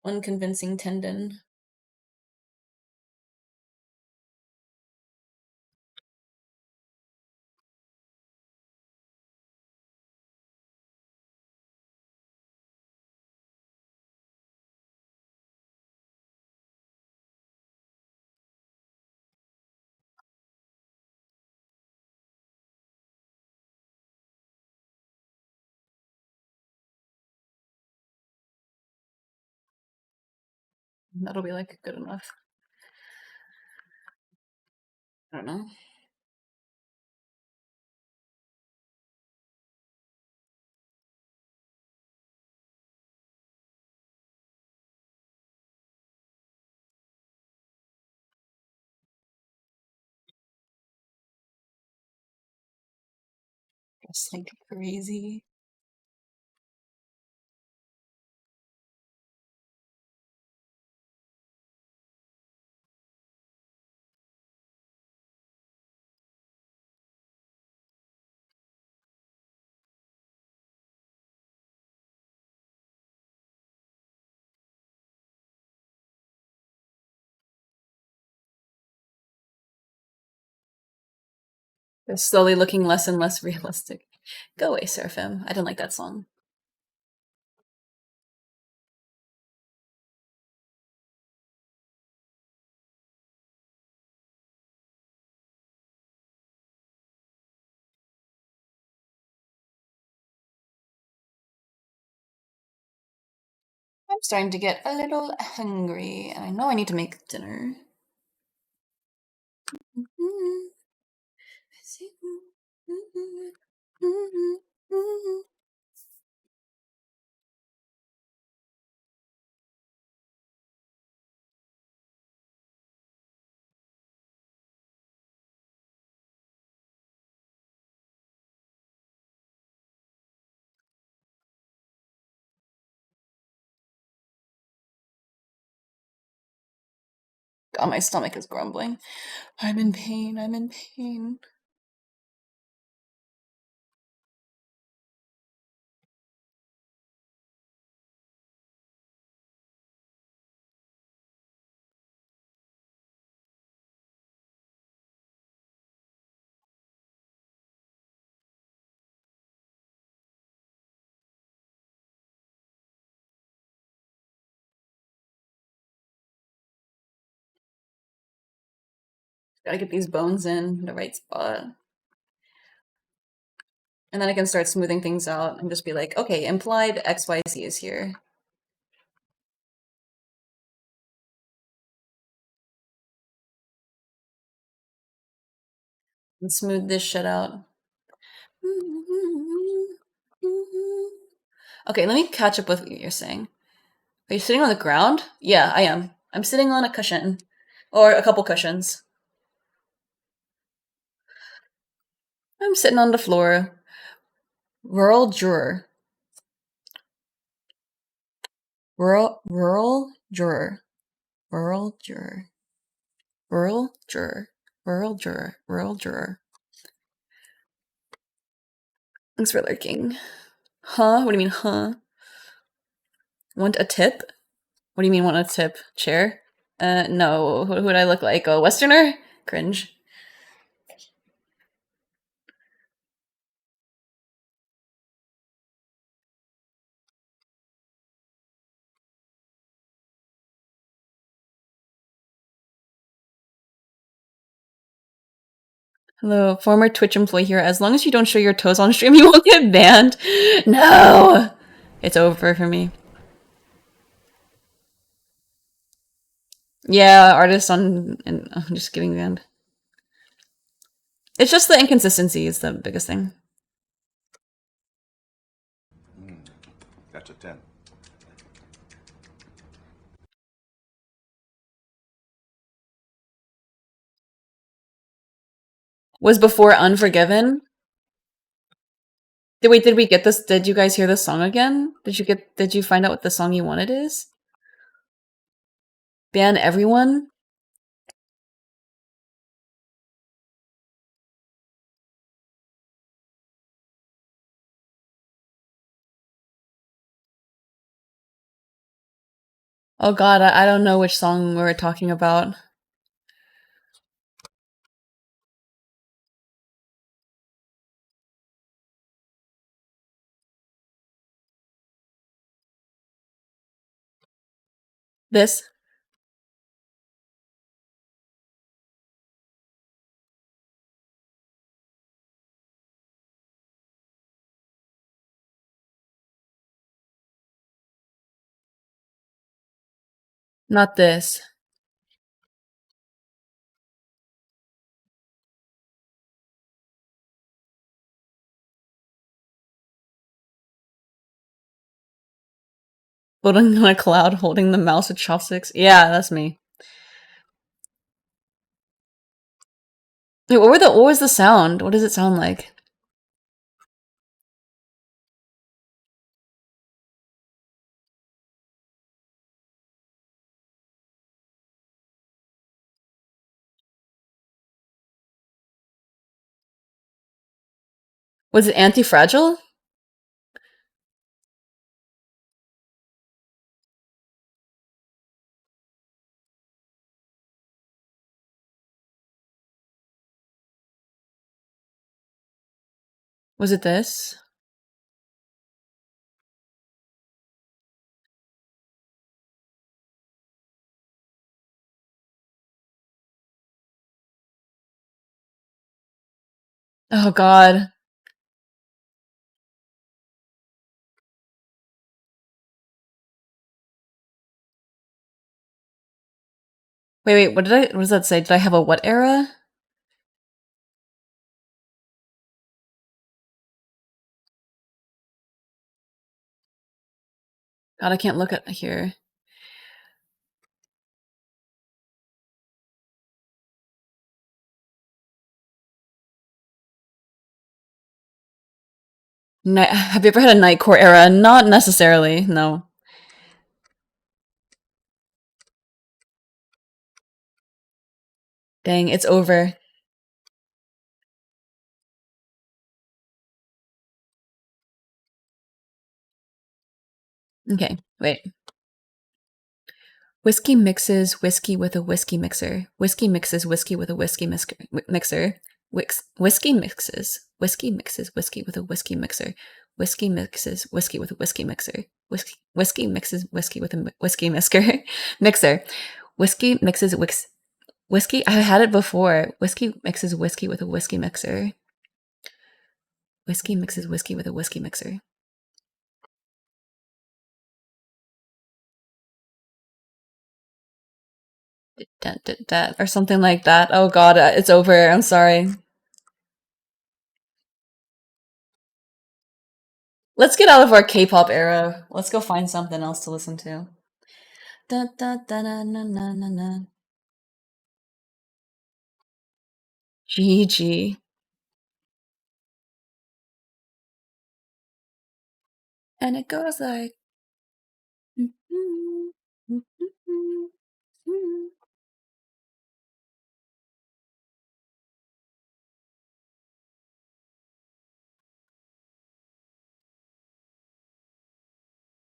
S1: unconvincing tendon. That'll be like good enough. I don't know. Just like crazy. They're slowly looking less and less realistic. Go away, Seraphim. I didn't like that song. I'm starting to get a little hungry, and I know I need to make dinner. God, my stomach is grumbling. I'm in pain. I'm in pain. Gotta get these bones in the right spot. And then I can start smoothing things out and just be like, okay, implied XYZ is here. And smooth this shit out. Okay, let me catch up with what you're saying. Are you sitting on the ground? Yeah, I am. I'm sitting on a cushion. Or a couple cushions. I'm sitting on the floor. Rural juror. Rural juror. Rural juror. Rural juror. Rural juror. Rural juror. Thanks for lurking. Huh? What do you mean, huh? Want a tip? What do you mean, want a tip? Chair? No. Who would I look like? A Westerner? Cringe. Hello, former Twitch employee here. As long as you don't show your toes on stream, you won't get banned. No! It's over for me. Yeah, artists on... I'm just getting banned. It's just the inconsistency is the biggest thing.
S8: That's a 10.
S1: Was before Unforgiven? Did we get this? Did you guys hear this song again? Did you find out what the song you wanted is? Ban everyone? Oh god, I don't know which song we were talking about. This? Not this. Floating on a cloud, holding the mouse with chopsticks. Yeah, that's me. Wait, what was the sound? What does it sound like? Was it anti-fragile? Was it this? Oh god. Wait, what does that say? Did I have a what era? God, I can't look at here. Have you ever had a Nightcore era? Not necessarily, no. Dang, it's over. Okay, wait. Whiskey mixes whiskey with a whiskey mixer. Whiskey mixes whiskey with a whiskey mixer. Whiskey mixes whiskey with a whiskey mixer. Whiskey mixes whiskey with a whiskey mixer. Whiskey mixes whiskey with a whiskey mixer. Whiskey mixes whiskey. I had it before. Whiskey mixes whiskey with a whiskey mixer. Whiskey mixes whiskey with a whiskey mixer. Or something like that. Oh god, it's over. I'm sorry. Let's get out of our K-pop era. Let's go find something else to listen to. Da, da, da, na, na, na, na, na. GG. And it goes like.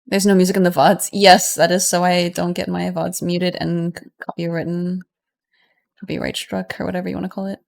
S1: There's no music in the VODs. Yes, that is so I don't get my VODs muted and copyright struck, or whatever you want to call it.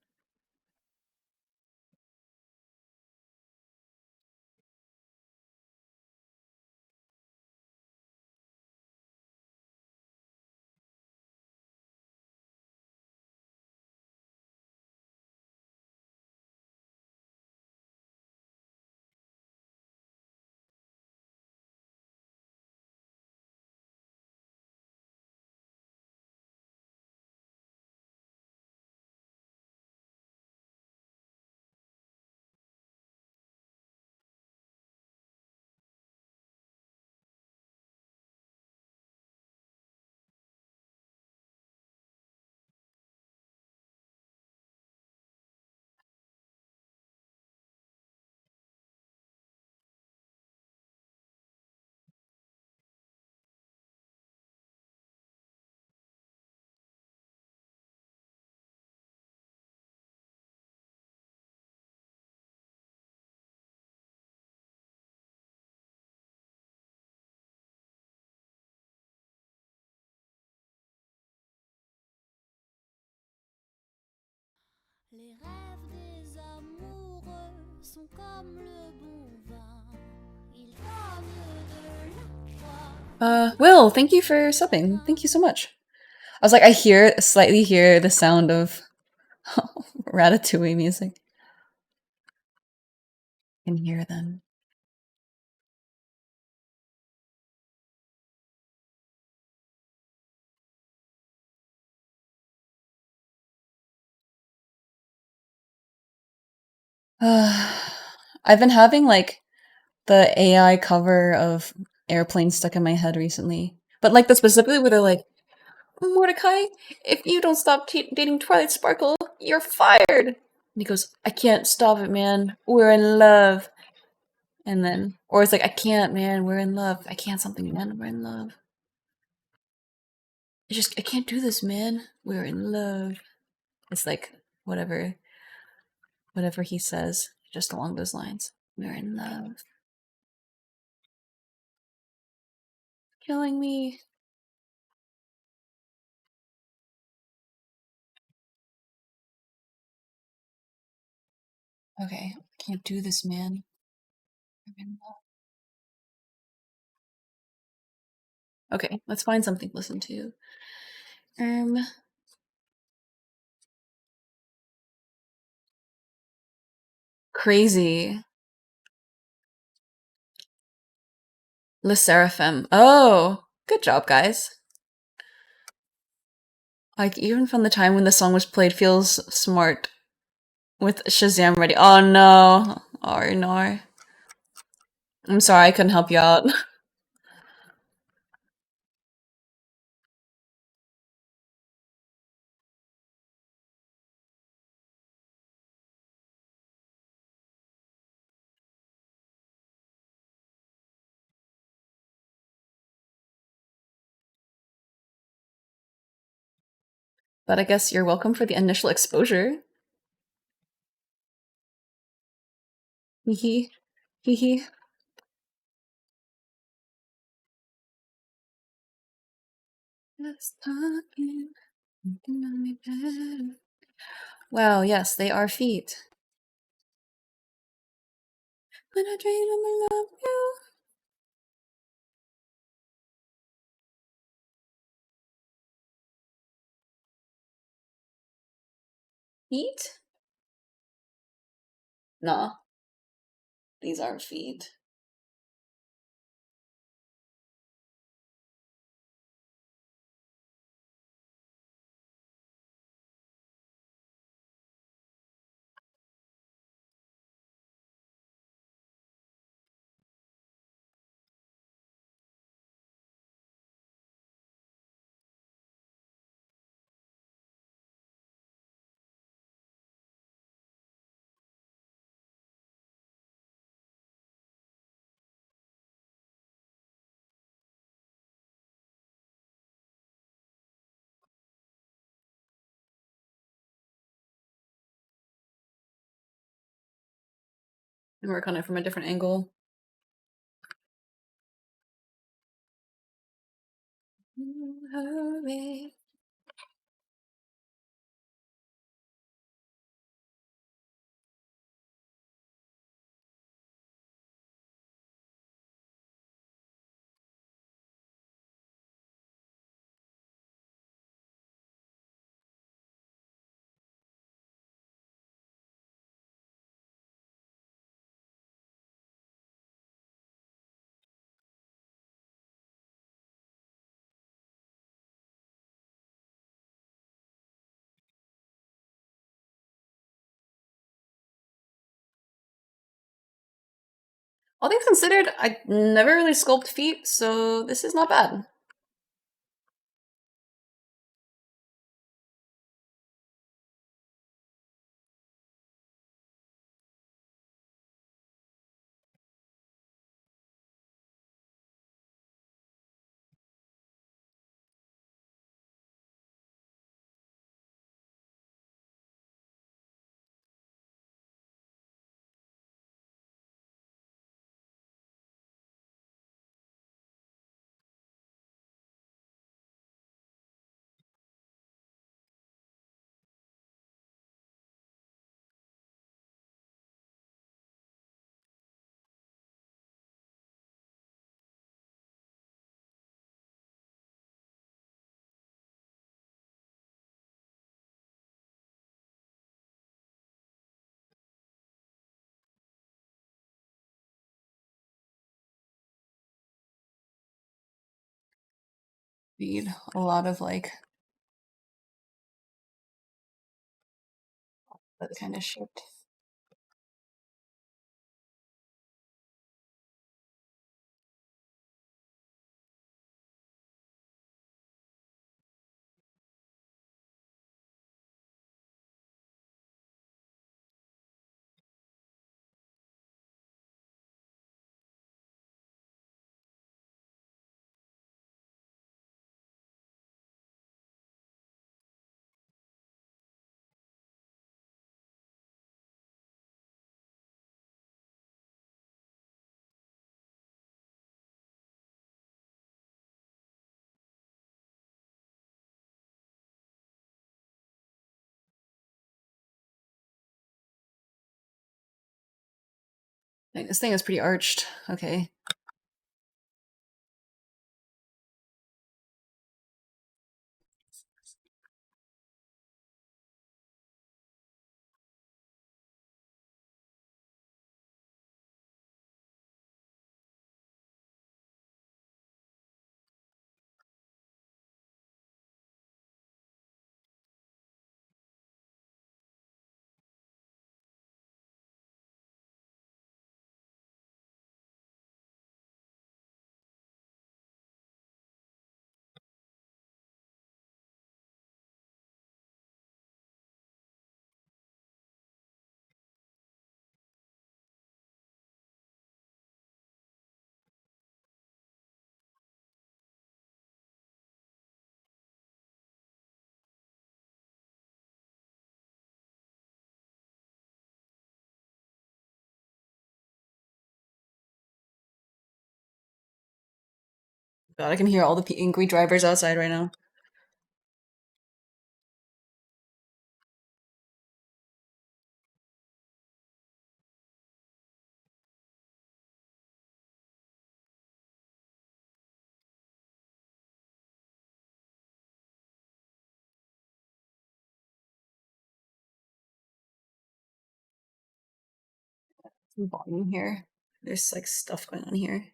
S2: Les rêves des amoureux sont comme le bon vin. Ils donnent de la joie.
S1: Will, thank you for subbing. Thank you so much. I was like, I slightly hear the sound of Ratatouille music. I can hear them. I've been having like the AI cover of Airplane stuck in my head recently. But like the specifically where they're like, Mordecai, if you don't stop dating Twilight Sparkle, you're fired. And he goes, I can't stop it, man. We're in love. And then, or it's like, I can't, man. We're in love. I can't something, man. We're in love. I can't do this, man. We're in love. It's like whatever, whatever he says, just along those lines. We're in love. Killing me. Okay, I can't do this, man. I'm in love. Okay, let's find something to listen to. Um, Crazy. Le Seraphim. Oh, good job, guys. Like, even from the time when the song was played, feels smart. With Shazam ready. Oh no. Oh no. I'm sorry, I couldn't help you out. But I guess you're welcome for the initial exposure. Hee hee. Hee hee. Just talking. Thinking of me better. Wow, yes, they are feet. When I dream of I love you. Feet? Nah, these aren't feet. And work on it from a different angle. Hurry. All things considered, I never really sculpt feet, so this is not bad. Need a lot of like that kind of shit. Like, this thing is pretty arched. Okay. God, I can hear all the angry drivers outside right now. Some volume here. There's like stuff going on here.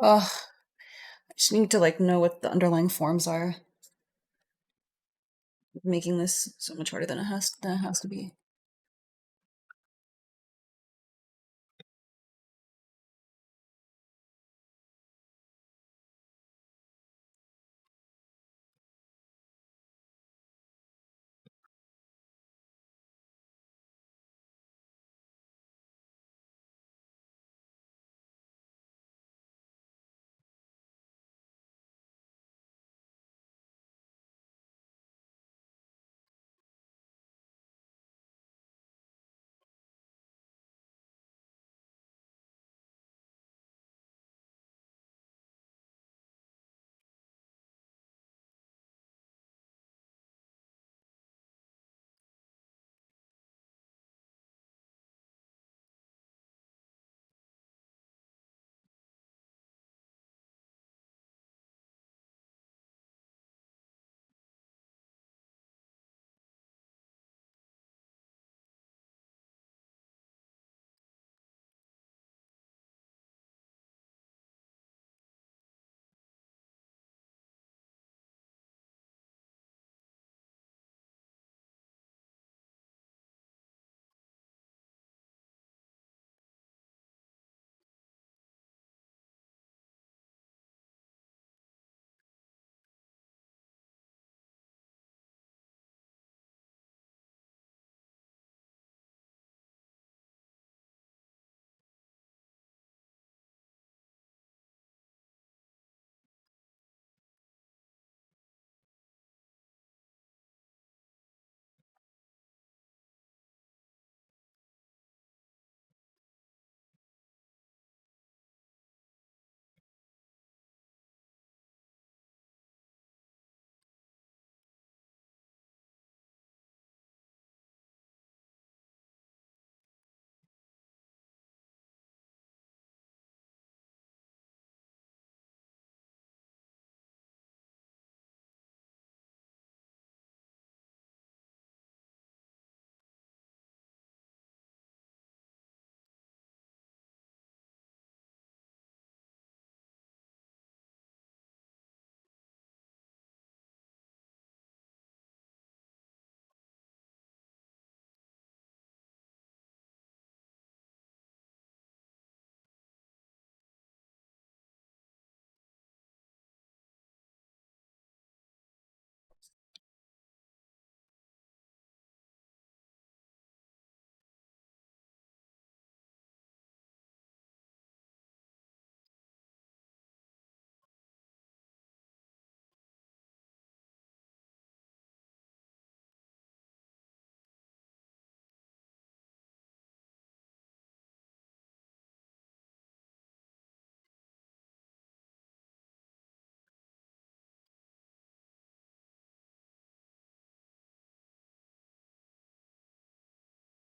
S1: Ugh. I just need to like know what the underlying forms are, making this so much harder than it has to be.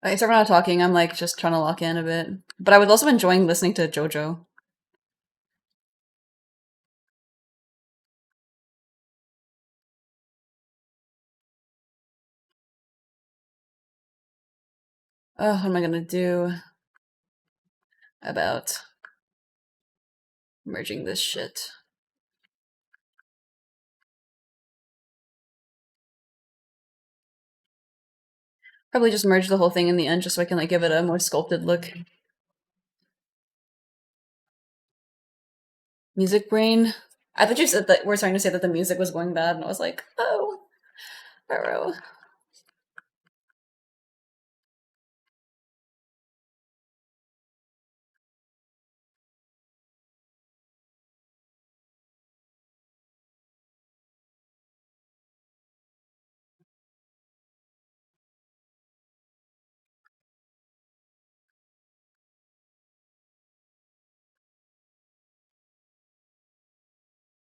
S1: Except for not talking, I'm like just trying to lock in a bit. But I was also enjoying listening to JoJo. Oh, what am I gonna do about merging this shit? Probably just merge the whole thing in the end just so I can like give it a more sculpted look. Music brain. I thought you said that we're trying to say that the music was going bad, and I was like, oh, Burrow.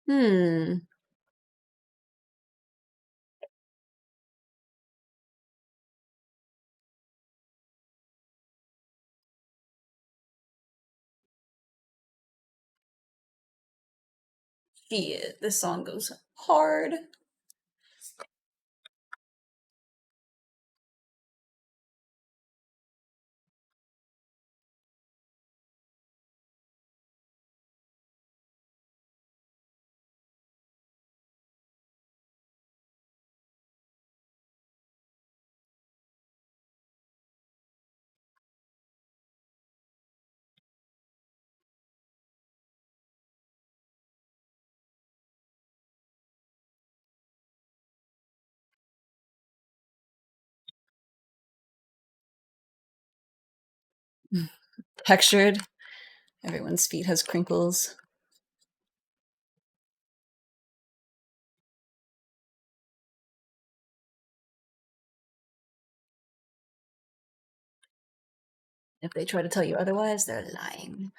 S1: Hmm. Shit, this song goes hard. Textured. Everyone's feet has crinkles. If they try to tell you otherwise, they're lying.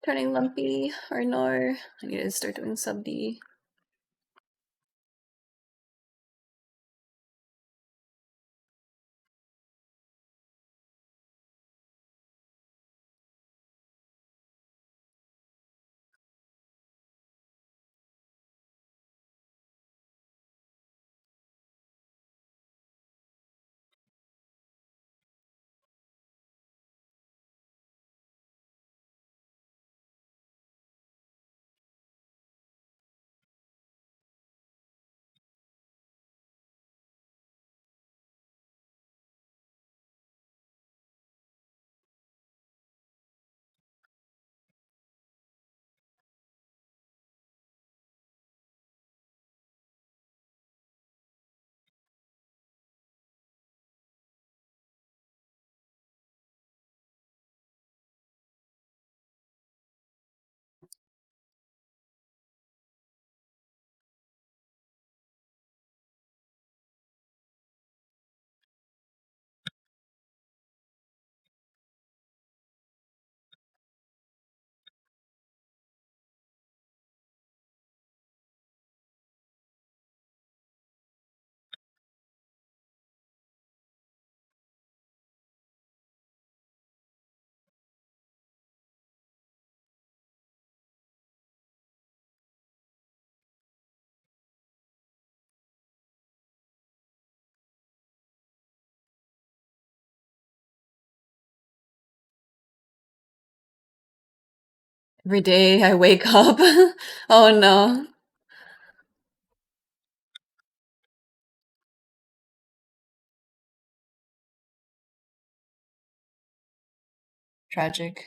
S1: Turning lumpy or no. I need to start doing sub D. Every day I wake up. Oh no. Tragic.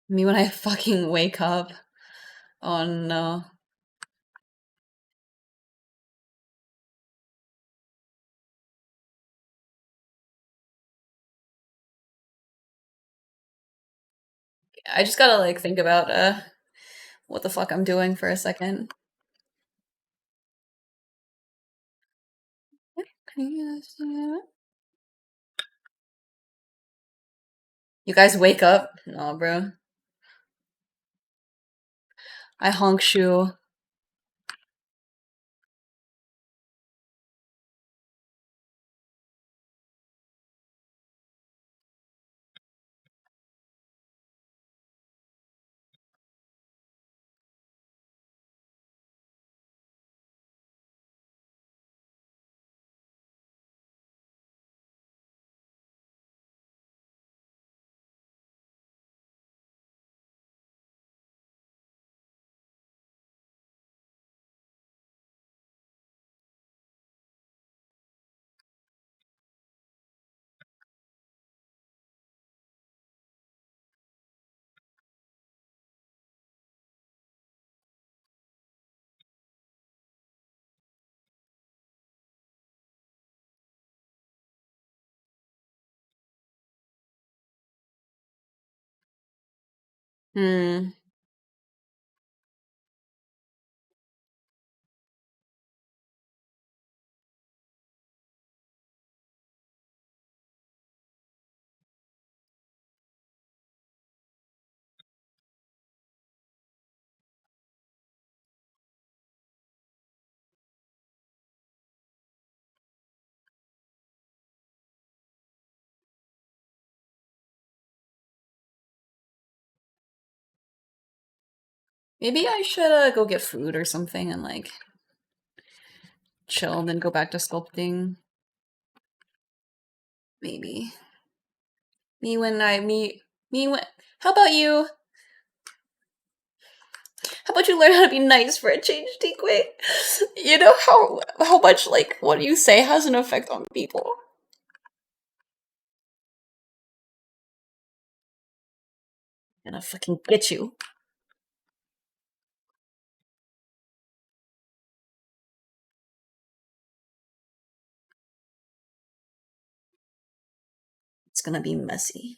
S1: Me when I fucking wake up. Oh no. I just gotta like think about what the fuck I'm doing for a second. You guys wake up? No, bro. I honk shoe. Hmm. Maybe I should go get food or something and like chill and then go back to sculpting. Maybe. Me when I me when how about you? How about you learn how to be nice for a change, Tikwe? You know how much like what you say has an effect on people. I'm gonna fucking get you. It's gonna be messy.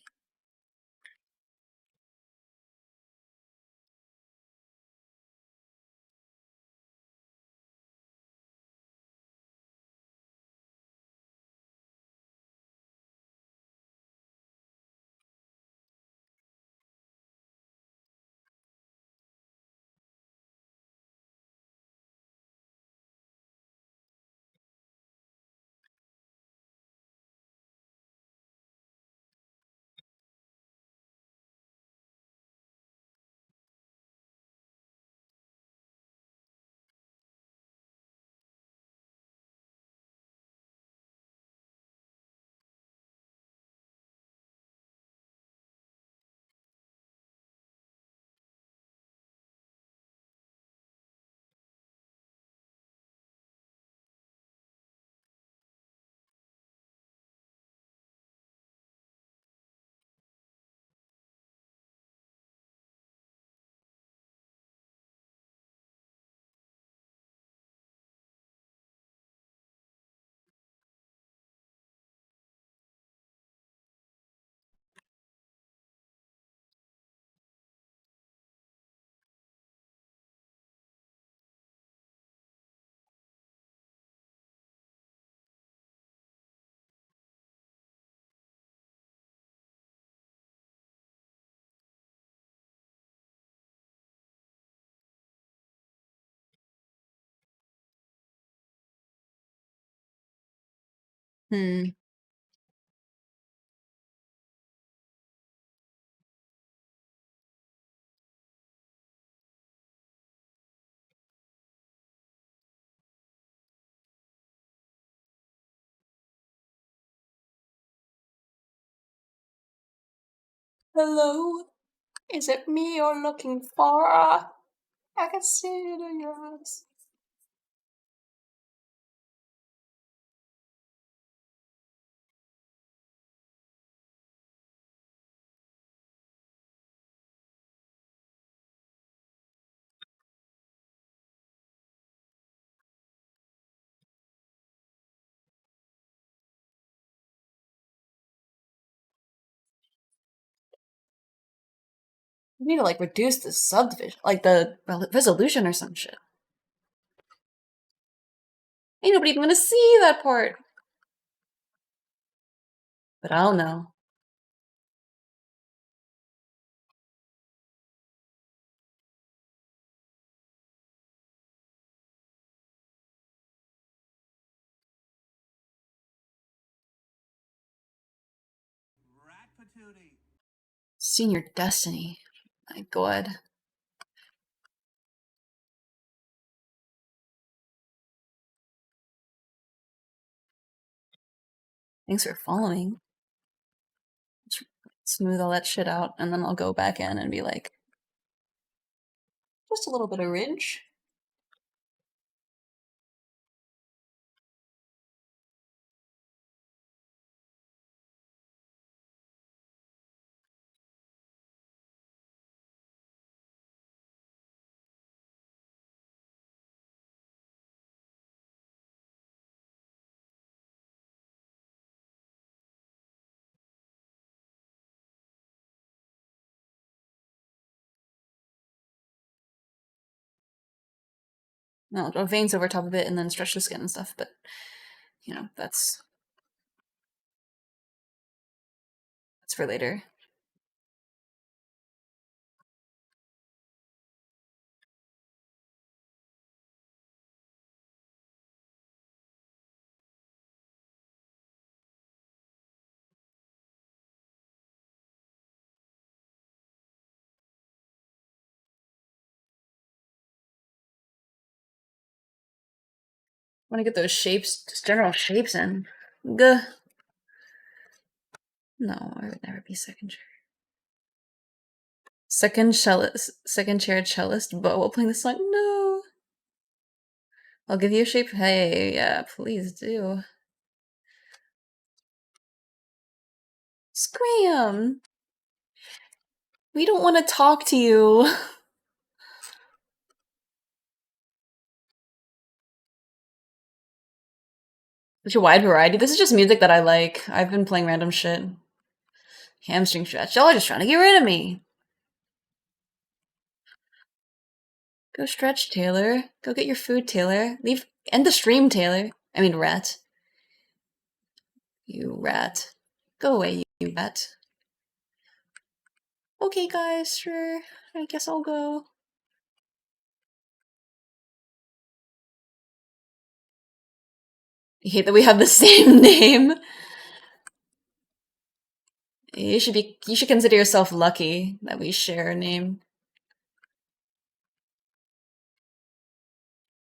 S1: Hmm. Hello? Is it me you're looking for? I can see it in your eyes. You need to like reduce the subdivision, like the resolution or some shit. Ain't nobody even gonna see that part. But I don't know. Senior Destiny. My god. Thanks for following. Smooth all that shit out, and then I'll go back in and be like, just a little bit of ridge. No, I'll draw veins over top of it and then stretch the skin and stuff, but you know, that's for later. I want to get those shapes, just general shapes in. Gah. No, I would never be second chair. Second chair cellist, but while playing the song. No. I'll give you a shape. Hey, yeah, please do. Scram! We don't want to talk to you. Such a wide variety. This is just music that I like. I've been playing random shit. Hamstring stretch. Y'all are just trying to get rid of me. Go stretch, Taylor. Go get your food, Taylor. End the stream, Taylor. I mean, rat. You rat. Go away, you rat. Okay, guys, sure. I guess I'll go. I hate that we have the same name. You should consider yourself lucky that we share a name.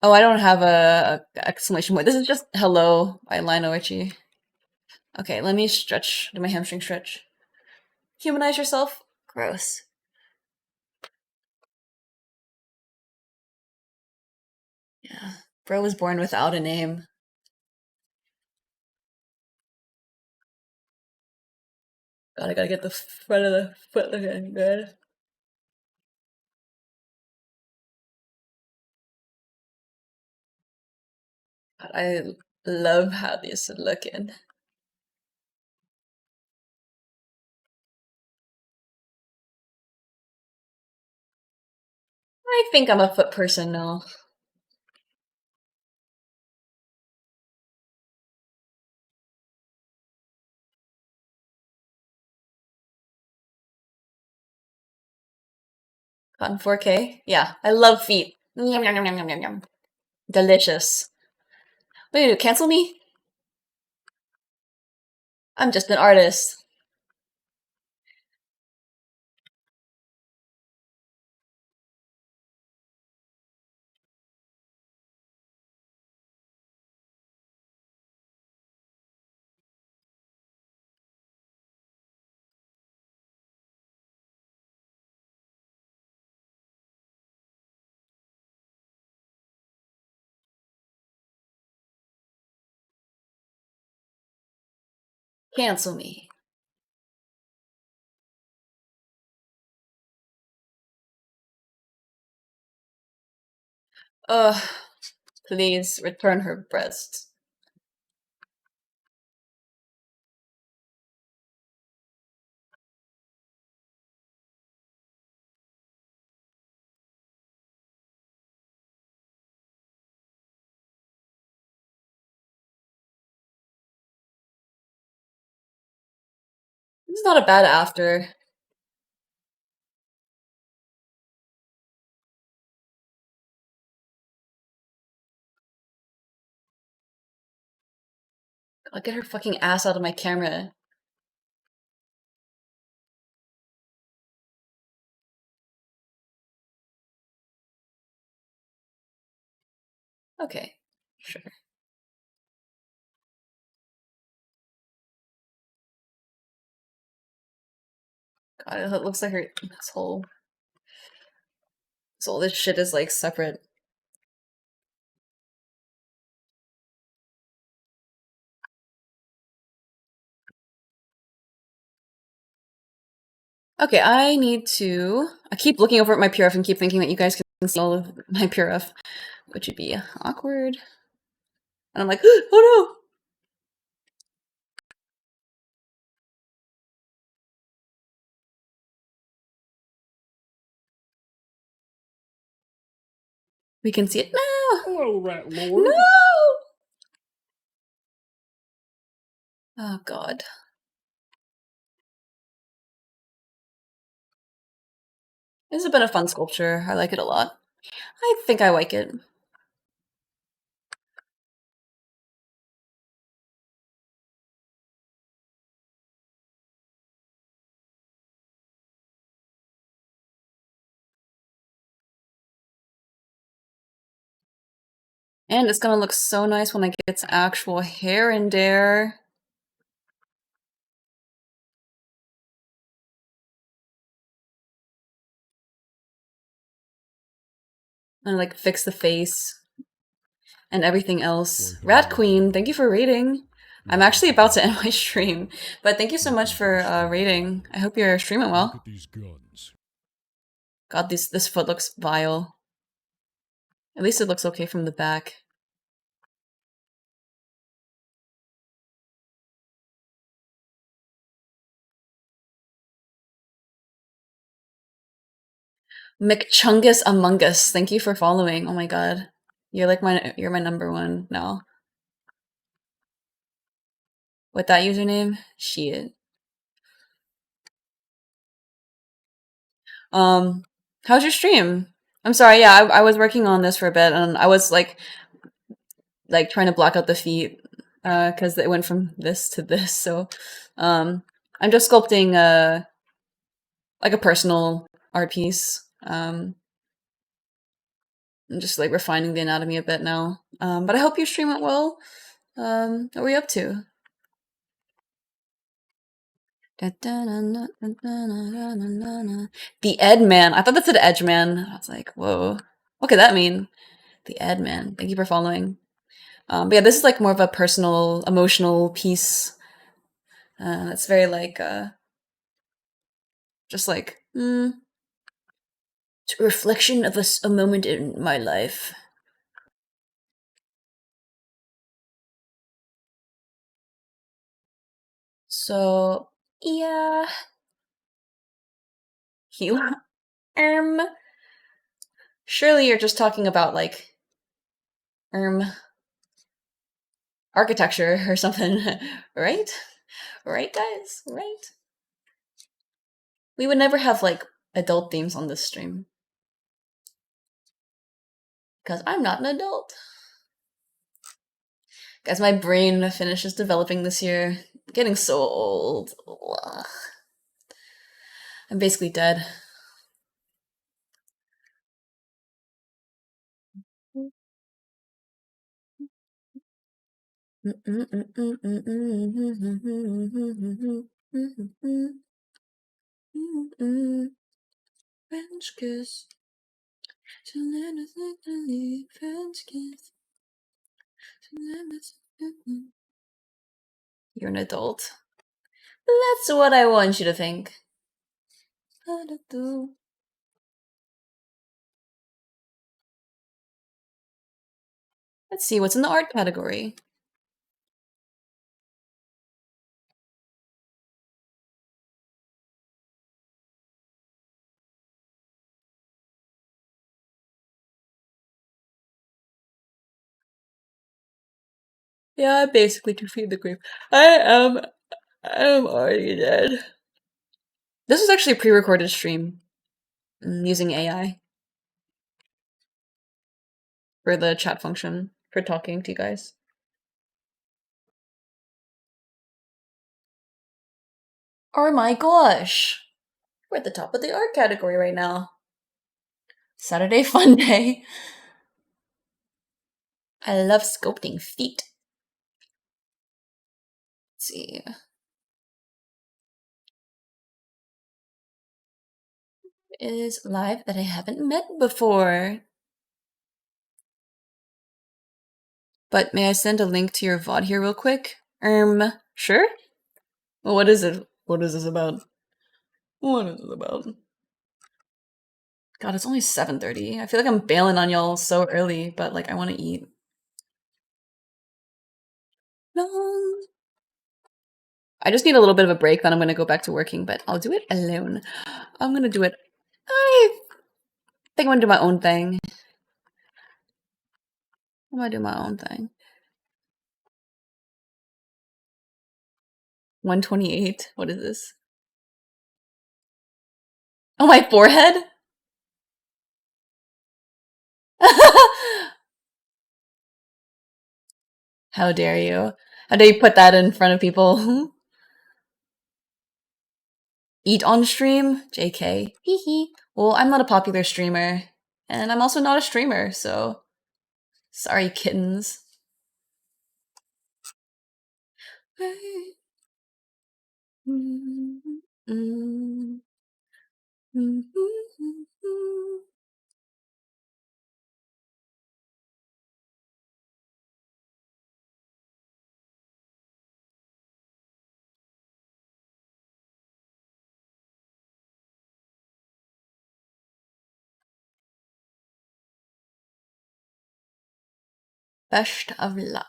S1: Oh, I don't have a exclamation point. This is just hello by Lionel Richie. Okay, let me do my hamstring stretch. Humanize yourself? Gross. Yeah. Bro was born without a name. God, I gotta get the front of the foot looking good. God, I love how this is looking. I think I'm a foot person now. On 4K? Yeah, I love feet. Yum, yum, yum, yum, yum, yum, yum. Delicious. What are you gonna do? Cancel me? I'm just an artist. Cancel me. Ugh. Please return her breast. This is not a bad after. I'll get her fucking ass out of my camera. Okay, sure. God, it looks like her all this shit is like separate. Okay, I keep looking over at my PRF and keep thinking that you guys can see all of my PRF, which would be awkward. And I'm like, oh no! We can see it now!
S9: Hello, Rat Lord.
S1: No! Oh god. This has been a fun sculpture. I like it a lot. I think I like it. And it's gonna look so nice when I get its actual hair in there. And like fix the face and everything else. Rat Queen, thank you for rating. I'm actually about to end my stream, but thank you so much for rating. I hope you're streaming well.
S9: Look at these guns.
S1: God, this foot looks vile. At least it looks okay from the back. McChungus Among Us, thank you for following. Oh my god. You're my number one now. With that username? Shit. How's your stream? I'm sorry, yeah, I was working on this for a bit and I was like trying to block out the feet because it went from this to this. So I'm just sculpting like a personal art piece. I'm just like refining the anatomy a bit now. But I hope your stream went well. What were you up to? The Ed Man. I thought that said Edge Man. I was like, whoa. What could that mean? The Ed Man. Thank you for following. But yeah, this is like more of a personal, emotional piece. It's very like, just like, it's a reflection of a moment in my life. So, yeah. Hila. Surely you're just talking about like, architecture or something, right? Right, guys? Right? We would never have like adult themes on this stream. Because I'm not an adult. Guys, my brain finishes developing this year. I'm getting so old. Ugh. I'm basically dead. French kiss. French kiss. You're an adult. That's what I want you to think. Let's see what's in the art category. Yeah, basically to feed the creep. I am already dead. This is actually a pre-recorded stream using AI for the chat function for talking to you guys. Oh my gosh! We're at the top of the art category right now. Saturday Fun Day. I love sculpting feet. Let's see. Is live that I haven't met before. But may I send a link to your VOD here real quick? Sure? Well, what is it? What is this about? What is it about? God, it's only 7:30. I feel like I'm bailing on y'all so early, but like I want to eat. No. I just need a little bit of a break, then I'm gonna go back to working, but I'll do it alone. I'm gonna do it. I think I'm gonna do my own thing. I'm gonna do my own thing. 128. What is this? Oh, my forehead? How dare you? How dare you put that in front of people? Eat on stream? JK. Hee hee. Well, I'm not a popular streamer. And I'm also not a streamer, so... Sorry, kittens. Best of luck.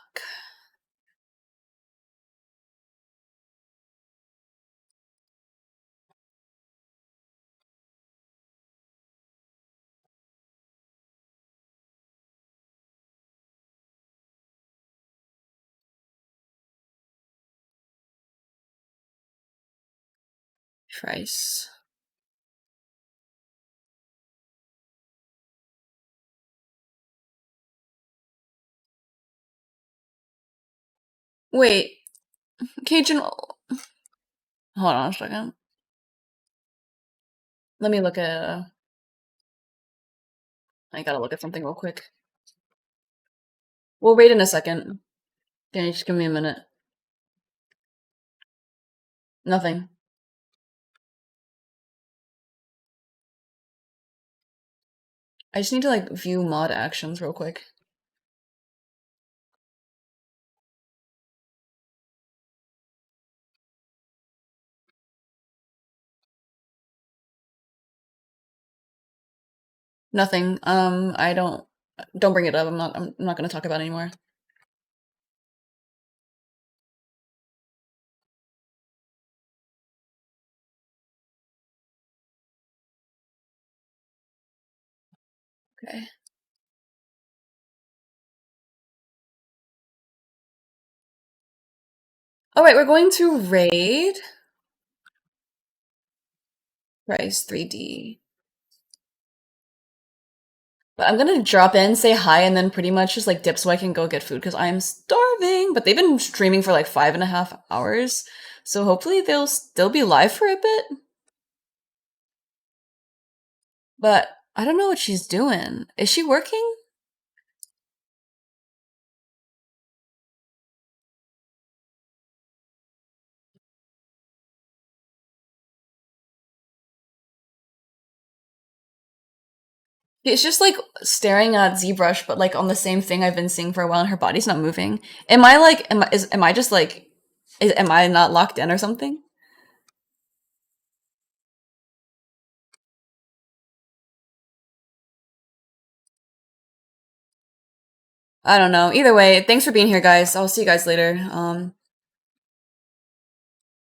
S1: Trice. Wait. Cajun... Hold on a second. Let me look at... I gotta look at something real quick. We'll wait in a second. Can you just give me a minute? Nothing. I just need to, like, view mod actions real quick. Nothing. I don't... Don't bring it up. I'm not gonna talk about it anymore. Okay. Alright, we're going to raid. Rice 3D. But I'm gonna drop in, say hi, and then pretty much just like dip so I can go get food because I'm starving. But they've been streaming for like 5.5 hours. So hopefully they'll still be live for a bit. But I don't know what she's doing. Is she working? It's just like staring at ZBrush, but like on the same thing I've been seeing for a while, and her body's not moving. Am I like, am I just like, am I not locked in or something? I don't know. Either way, thanks for being here, guys. I'll see you guys later.